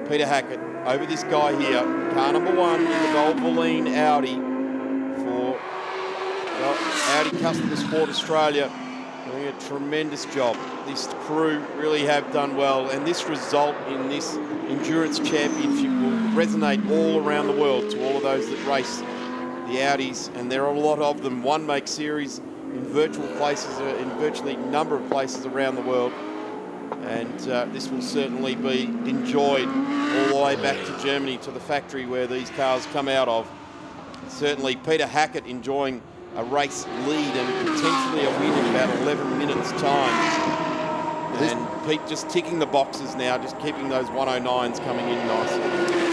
Peter Hackett over this guy here, car number 1 in the Valvoline Audi for Audi Custom Sport Australia, doing a tremendous job. This crew really have done well, and this result in this endurance championship will resonate all around the world to all of those that race the Audis, and there are a lot of them. One makes series in virtual places, in virtually a number of places around the world, and this will certainly be enjoyed all the way back to Germany, to the factory where these cars come out of. Certainly Peter Hackett enjoying a race lead and potentially a win in about 11 minutes time. And Pete just ticking the boxes now, just keeping those 109s coming in nicely.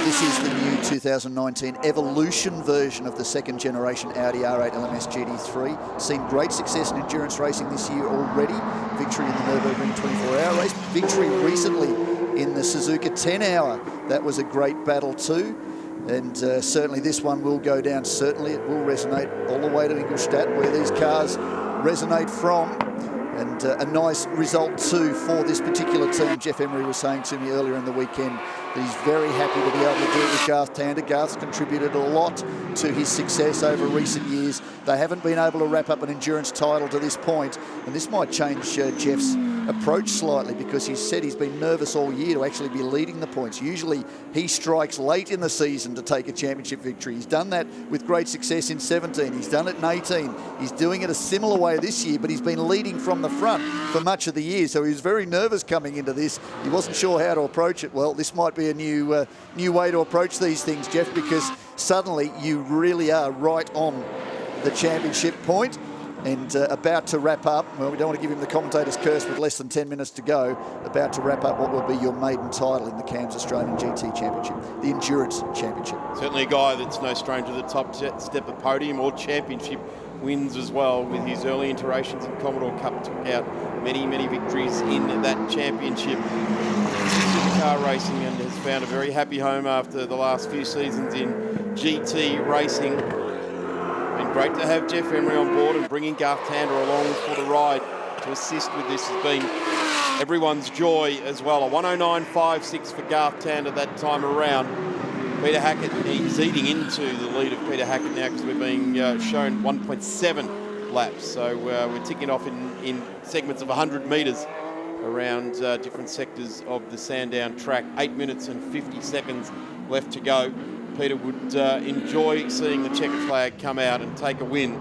This is the new 2019 Evolution version of the second generation Audi R8 LMS GT3. Seen great success in endurance racing this year already. Victory in the Nürburgring 24-hour race. Victory recently in the Suzuka 10-hour. That was a great battle too. And certainly this one will go down. Certainly it will resonate all the way to Ingolstadt, where these cars resonate from. And a nice result too for this particular team. Jeff Emery was saying to me earlier in the weekend that he's very happy to be able to do it with Garth Tander. Garth's contributed a lot to his success over recent years. They haven't been able to wrap up an endurance title to this point, and this might change Jeff's approach slightly, because he said he's been nervous all year to actually be leading the points. Usually he strikes late in the season to take a championship victory. He's done that with great success in 17. He's done it in 18. He's doing it a similar way this year, but he's been leading from the front for much of the year, so he was very nervous coming into this. He wasn't sure how to approach it. Well, this might be a new way to approach these things, Jeff, because suddenly you really are right on the championship point. And about to wrap up, well, we don't want to give him the commentator's curse with less than 10 minutes to go, about to wrap up what will be your maiden title in the CAMS Australian GT Championship, the Endurance Championship. Certainly a guy that's no stranger to the top step of podium or championship wins as well. With his early iterations in Commodore Cup, took out many, many victories in that championship. Supercar racing, and has found a very happy home after the last few seasons in GT racing. Been great to have Jeff Emery on board, and bringing Garth Tander along for the ride to assist with this has been everyone's joy as well. A 109.56 for Garth Tander that time around. Peter Hackett, he's eating into the lead of Peter Hackett now, because we're being shown 1.7 laps. So we're ticking off in segments of 100 metres around different sectors of the Sandown track. 8 minutes and 50 seconds left to go. Peter would enjoy seeing the checkered flag come out and take a win.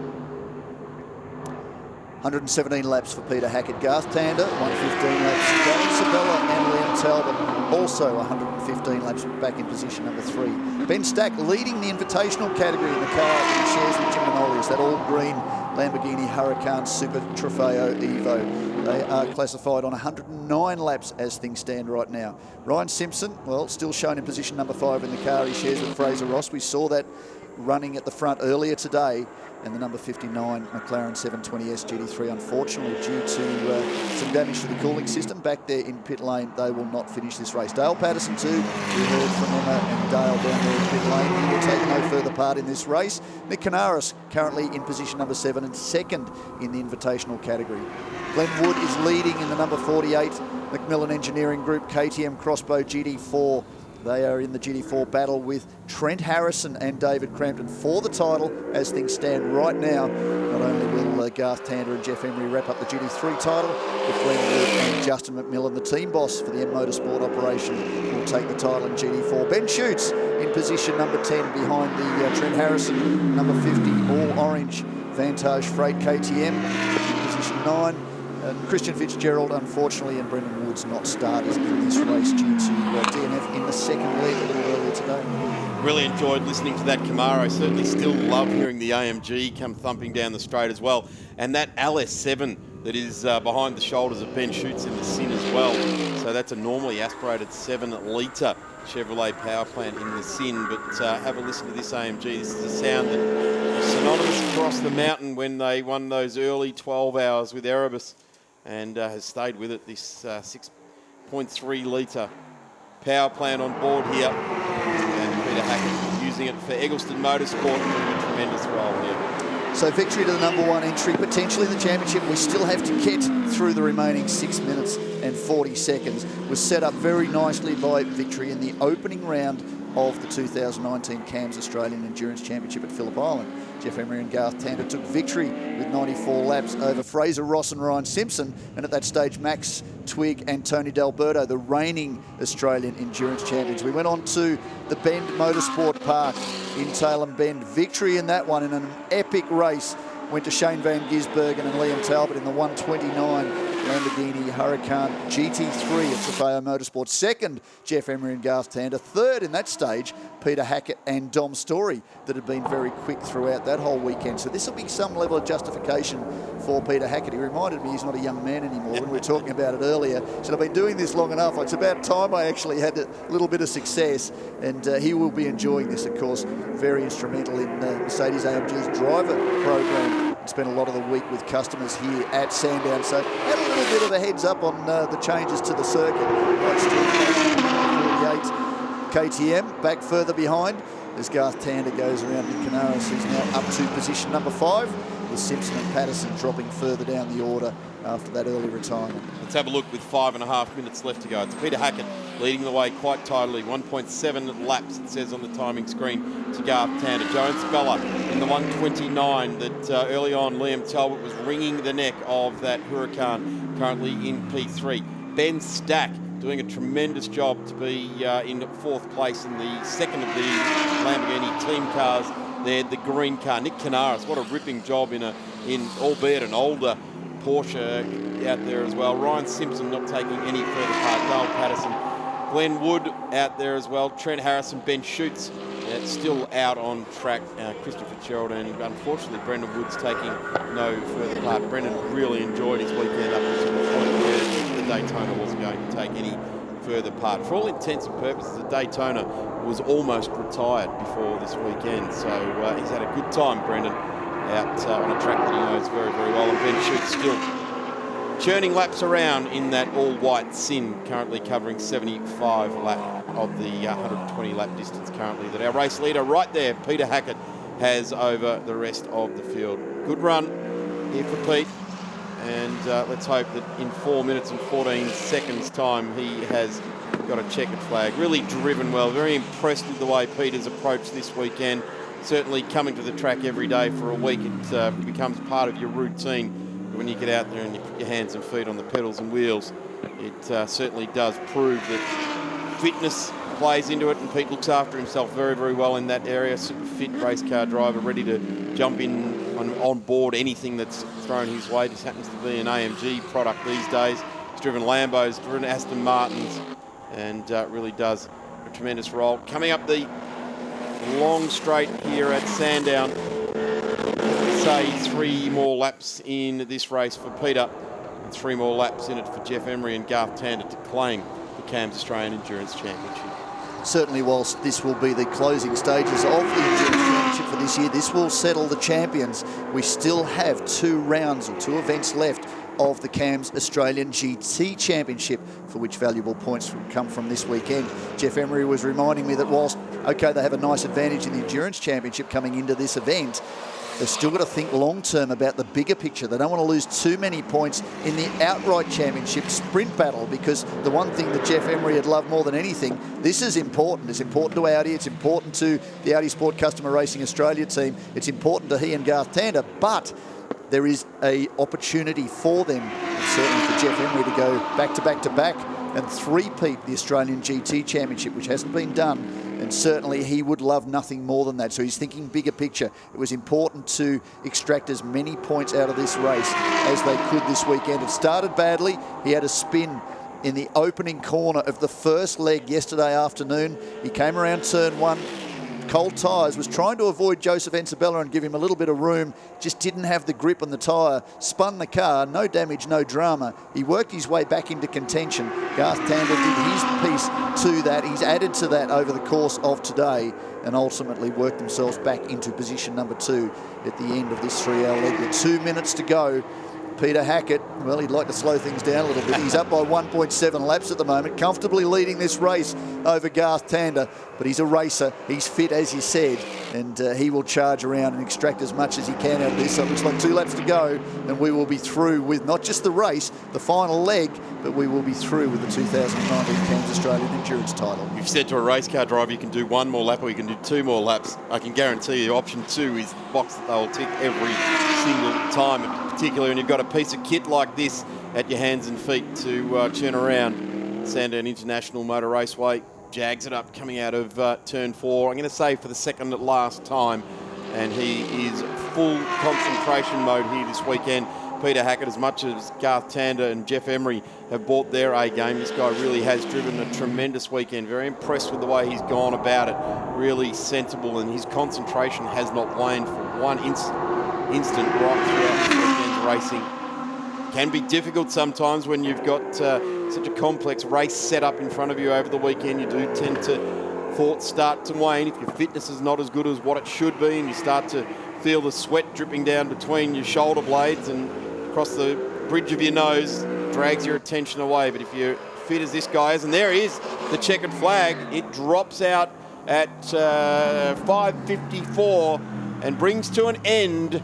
117 laps for Peter Hackett. Garth Tander, 115 laps. Darren Sabella and Liam Talbot, also 115 laps, back in position number 3. Ben Stack leading the invitational category in the car that he shares with Jim Manolius, that all-green Lamborghini Huracan Super Trofeo Evo. They are classified on 109 laps as things stand right now. Ryan Simpson, well, still shown in position number 5 in the car he shares with Fraser Ross. We saw that running at the front earlier today. And the number 59 McLaren 720S GT3, unfortunately, due to some damage to the cooling system back there in pit lane, they will not finish this race. Dale Patterson too, we heard from Emma and Dale down there in pit lane. He will take no further part in this race. Nick Canaris currently in position number 7 and second in the invitational category. Glenn Wood is leading in the number 48 Macmillan Engineering Group KTM Crossbow GT4. They are in the GT4 battle with Trent Harrison and David Crampton for the title as things stand right now. Not only will Garth Tander and Jeff Emery wrap up the GT3 title, but Glenn Wood and Justin McMillan, the team boss for the M Motorsport operation, will take the title in GT4. Ben Schutz in position number 10 behind the Trent Harrison, number 50 all orange Vantage Freight KTM in position 9. Christian Fitzgerald, unfortunately, and Brendan Woods not starters in this race due to DNF in the second leg a little earlier today. Really enjoyed listening to that Camaro. Certainly still love hearing the AMG come thumping down the straight as well. And that LS7 that is behind the shoulders of Ben Schutz in the Sin as well. So that's a normally aspirated 7-litre Chevrolet power plant in the Sin. But have a listen to this AMG. This is a sound that was synonymous across the mountain when they won those early 12 hours with Erebus, and has stayed with it. This 6.3-litre power plant on board here. And Peter Hackett using it for Eggleston Motorsport, doing a tremendous role here. So victory to the number 1 entry, potentially the championship. We still have to get through the remaining 6 minutes and 40 seconds. Was set up very nicely by victory in the opening round of the 2019 CAMS Australian Endurance Championship at Phillip Island. Jeff Emery and Garth Tander took victory with 94 laps over Fraser Ross and Ryan Simpson, and at that stage Max Twigg and Tony D'Alberto, the reigning Australian Endurance Champions. We went on to the Bend Motorsport Park in Tailem Bend. Victory in that one in an epic race went to Shane Van Gisbergen and Liam Talbot in the 129 Lamborghini Huracan GT3 at Trofeo Motorsport. Second, Jeff Emery and Garth Tander. Third in that stage, Peter Hackett and Dom Story, that had been very quick throughout that whole weekend. So this will be some level of justification for Peter Hackett. He reminded me he's not a young man anymore when we were talking about it earlier. He said, I've been doing this long enough. It's about time I actually had a little bit of success. And he will be enjoying this, of course, very instrumental in Mercedes AMG's driver program. Spent a lot of the week with customers here at Sandown, so had a little bit of a heads up on the changes to the circuit. Right, still 48 KTM, back further behind as Garth Tander goes around Nick Canaris, who's now up to position number 5, with Simpson and Patterson dropping further down the order after that early retirement. Let's have a look with 5.5 minutes left to go. It's Peter Hackett leading the way quite tidily. 1.7 laps, it says on the timing screen, to Garth Tander. Jones Bella in the 129 that early on Liam Talbot was wringing the neck of that Huracan, currently in P3. Ben Stack doing a tremendous job to be in 4th place in the second of the Lamborghini team cars there, the green car. Nick Canaris, what a ripping job in albeit an older Porsche out there as well. Ryan Simpson not taking any further part. Dale Patterson, Glenn Wood out there as well. Trent Harrison, Ben Schutz still out on track. Christopher Fitzgerald, and unfortunately Brendan Woods taking no further part. Brendan really enjoyed his weekend up until the point where the Daytona wasn't going to take any further part. For all intents and purposes, the Daytona was almost retired before this weekend, so he's had a good time, Brendan, out on a track that he knows very, very well. And Ben Schutz still churning laps around in that all-white Sin, currently covering 75 lap of the 120 lap distance currently that our race leader right there, Peter Hackett, has over the rest of the field. Good run here for Pete, and let's hope that in 4 minutes and 14 seconds time he has got a checkered flag. Really driven well. Very impressed with the way Pete has approached this weekend. Certainly coming to the track every day for a week, it becomes part of your routine. But when you get out there and you put your hands and feet on the pedals and wheels, it certainly does prove that fitness plays into it, and Pete looks after himself very, very well in that area. Super fit race car driver, ready to jump in on board anything that's thrown his way. Just happens to be an AMG product these days. He's driven Lambos, driven Aston Martins, and really does a tremendous role. Coming up the long straight here at Sandown. Say 3 more laps in this race for Peter, and 3 more laps in it for Jeff Emery and Garth Tander to claim the CAMS Australian Endurance Championship. Certainly, whilst this will be the closing stages of the Endurance Championship for this year, this will settle the champions. We still have 2 rounds or 2 events left of the CAMS Australian GT Championship, for which valuable points will come from this weekend. Jeff Emery was reminding me that whilst, okay, they have a nice advantage in the Endurance Championship coming into this event, they've still got to think long-term about the bigger picture. They don't want to lose too many points in the outright championship sprint battle, because the one thing that Jeff Emery had loved more than anything, this is important. It's important to Audi. It's important to the Audi Sport Customer Racing Australia team. It's important to he and Garth Tander, but there is a opportunity for them, and certainly for Jeff Emery, to go back to back to back and three-peat the Australian GT Championship, which hasn't been done And certainly he would love nothing more than that. So he's thinking bigger picture. It was important to extract as many points out of this race as they could this weekend. It started badly. He had a spin in the opening corner of the first leg yesterday afternoon. He came around turn one. Cold tyres, was trying to avoid Joseph Ensabella and give him a little bit of room, just didn't have the grip on the tyre, spun the car, no damage, no drama. He worked his way back into contention. Garth Tander did his piece to that. He's added to that over the course of today and ultimately worked themselves back into position number 2 at the end of this 3-hour leg. With 2 minutes to go, Peter Hackett, well, he'd like to slow things down a little bit. He's up by 1.7 laps at the moment, comfortably leading this race over Garth Tander, but he's a racer. He's fit, as you said, and he will charge around and extract as much as he can out of this. So it looks like 2 laps to go, and we will be through with not just the race, the final leg, but we will be through with the 2019 Cairns Australian Endurance title. You've said to a race car driver you can do 1 more lap or you can do 2 more laps. I can guarantee you option 2 is the box that they'll tick every single time. Particularly when you've got a piece of kit like this at your hands and feet to turn around. Sandown International Motor Raceway jags it up coming out of turn 4. I'm going to say for the second at last time, and he is full concentration mode here this weekend. Peter Hackett, as much as Garth Tander and Jeff Emery have brought their A game, this guy really has driven a tremendous weekend. Very impressed with the way he's gone about it. Really sensible, and his concentration has not waned for one instant right throughout this weekend's racing. Can be difficult sometimes when you've got such a complex race set up in front of you over the weekend. You do tend to thoughts start to wane if your fitness is not as good as what it should be, and you start to feel the sweat dripping down between your shoulder blades and across the bridge of your nose, drags your attention away. But if you're fit as this guy is, and there he is, the checkered flag, it drops out at 5:54 and brings to an end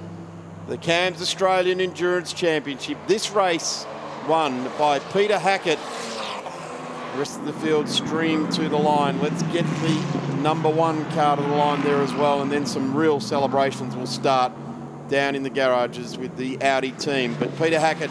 the Cairns Australian Endurance Championship. This race won by Peter Hackett. The rest of the field streamed to the line. Let's get the number 1 car to the line there as well, and then some real celebrations will start down in the garages with the Audi team. But Peter Hackett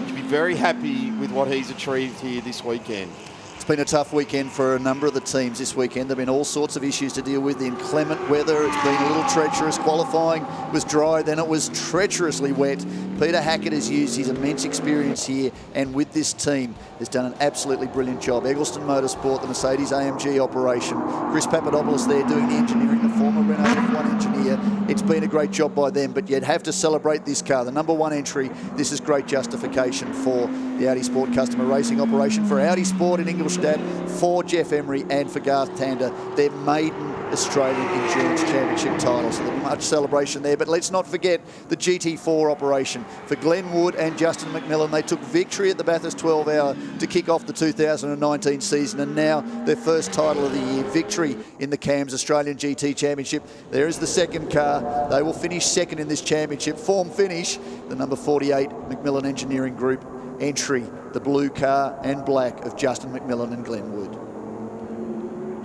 should be very happy with what he's achieved here this weekend. It's been a tough weekend for a number of the teams this weekend. There have been all sorts of issues to deal with. The inclement weather, it's been a little treacherous. Qualifying was dry, then it was treacherously wet. Peter Hackett has used his immense experience here and with this team has done an absolutely brilliant job. Eggleston Motorsport, the Mercedes AMG operation, Chris Papadopoulos there doing the engineering, the former Renault F1 engineer. It's been a great job by them, but you'd have to celebrate this car. The number 1 entry, this is great justification for the Audi Sport Customer Racing operation, for Audi Sport in Ingolstadt, for Jeff Emery and for Garth Tander, their maiden Australian Endurance Championship title. So there's much celebration there. But let's not forget the GT4 operation. For Glenn Wood and Justin McMillan, they took victory at the Bathurst 12 Hour to kick off the 2019 season, and now their first title of the year, victory in the Cairns Australian GT Championship. There is the second car. They will finish second in this championship. Form finish, the number 48 McMillan Engineering Group entry, the blue car and black of Justin McMillan and Glenn Wood.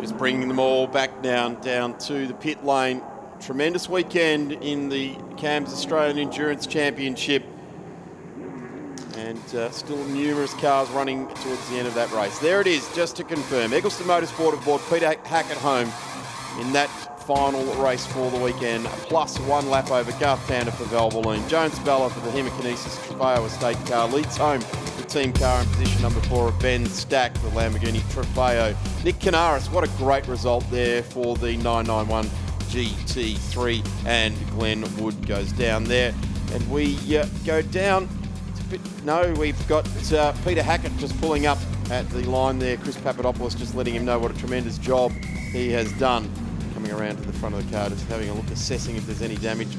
Just bringing them all back down to the pit lane. Tremendous weekend in the Cairns Australian Endurance Championship. And still numerous cars running towards the end of that race. There it is, just to confirm. Eggleston Motorsport have brought Peter Hackett home in that final race for the weekend. A +1 lap over Garth Tander for Valvoline. Jones Bella for the Hemikinesis Trofeo Estate car leads home the team car in position number 4 of Ben Stack, the Lamborghini Trofeo. Nick Canaris, what a great result there for the 991 GT3, and Glenn Wood goes down there. And we go down. No, we've got Peter Hackett just pulling up at the line there. Chris Papadopoulos just letting him know what a tremendous job he has done. Coming around to the front of the car, just having a look, assessing if there's any damage.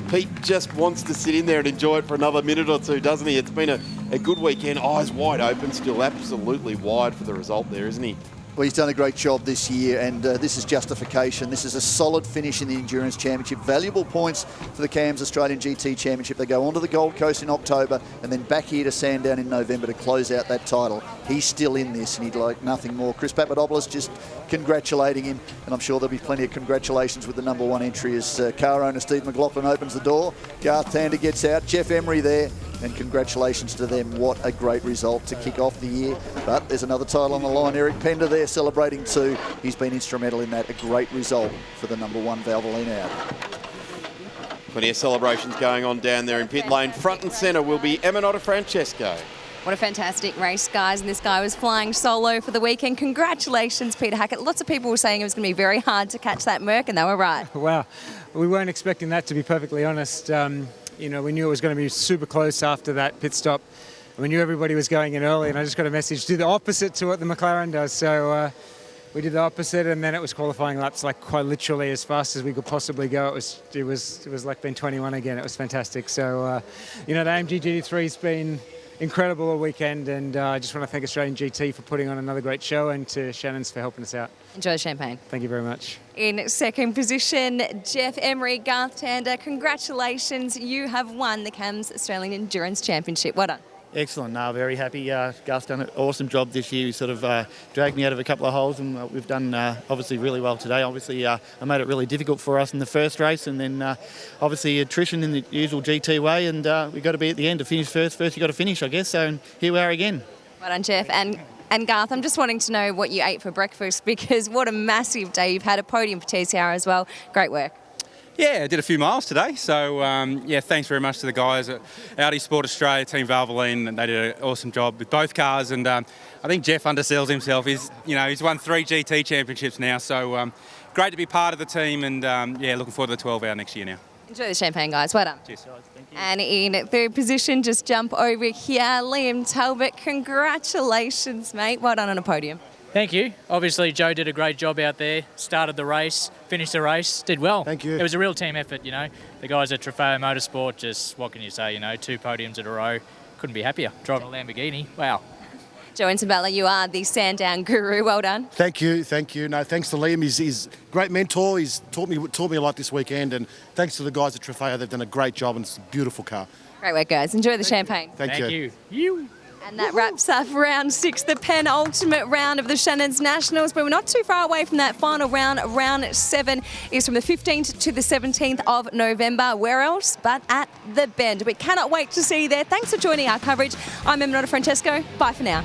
Pete just wants to sit in there and enjoy it for another minute or two, doesn't he? It's been a good weekend. Eyes wide open, still absolutely wide for the result there, isn't he? Well, he's done a great job this year, and this is justification. This is a solid finish in the Endurance Championship. Valuable points for the Cairns Australian GT Championship. They go on to the Gold Coast in October and then back here to Sandown in November to close out that title. He's still in this, and he'd like nothing more. Chris Papadopoulos just congratulating him, and I'm sure there'll be plenty of congratulations with the number 1 entry as car owner Steve McLaughlin opens the door. Garth Tander gets out. Jeff Emery there. and congratulations to them. What a great result to kick off the year. But there's another title on the line. Eric Pender there celebrating too. He's been instrumental in that. A great result for the number 1 Valvoline out. Plenty of celebrations going on down there in pit lane. Front and centre will be Eminota Francesco. What a fantastic race, guys. And this guy was flying solo for the weekend. Congratulations, Peter Hackett. Lots of people were saying it was going to be very hard to catch that Merc, and they were right. Wow. We weren't expecting that, to be perfectly honest. You know, we knew it was going to be super close after that pit stop. We knew everybody was going in early, and I just got a message, do the opposite to what the McLaren does. So we did the opposite, and then it was qualifying laps, like quite literally as fast as we could possibly go. It was like being 21 again. It was fantastic. So, you know, the AMG GT3's been incredible all weekend, and I just want to thank Australian GT for putting on another great show, and to Shannons for helping us out. Enjoy the champagne. Thank you very much. In second position, Jeff Emery, Garth Tander, congratulations. You have won the CAMS Australian Endurance Championship. Well done. Excellent. No, very happy. Garth's done an awesome job this year. He sort of dragged me out of a couple of holes, and we've done obviously really well today. Obviously, I made it really difficult for us in the first race, and then obviously attrition in the usual GT way, and we've got to be at the end to finish first. First, you've got to finish, I guess. So here we are again. Well done, Jeff. And Garth, I'm just wanting to know what you ate for breakfast, because what a massive day. You've had a podium for TCR as well. Great work. Yeah, I did a few miles today, so yeah, thanks very much to the guys at Audi Sport Australia, Team Valvoline. They did an awesome job with both cars, and I think Jeff undersells himself. He's won 3 GT championships now, so great to be part of the team, and yeah, looking forward to the 12 hour next year now. Enjoy the champagne, guys. Well done. Cheers. Thank you. And in third position, just jump over here, Liam Talbot. Congratulations, mate. Well done on a podium. Thank you. Obviously, Joe did a great job out there. Started the race, finished the race, did well. Thank you. It was a real team effort, you know. The guys at Trofeo Motorsport, just, what can you say, you know, 2 podiums in a row. Couldn't be happier. Driving a Lamborghini. Wow. Joe Intabella, you are the Sandown guru. Well done. Thank you. No, thanks to Liam. He's a great mentor. He's taught me a lot this weekend, and thanks to the guys at Trofeo. They've done a great job, and it's a beautiful car. Great work, guys. Enjoy the champagne. Thank you. And that wraps up round 6, the penultimate round of the Shannons Nationals. But we're not too far away from that final round. Round 7 is from the 15th to the 17th of November. Where else but at the Bend? We cannot wait to see you there. Thanks for joining our coverage. I'm Eminota Francesco. Bye for now.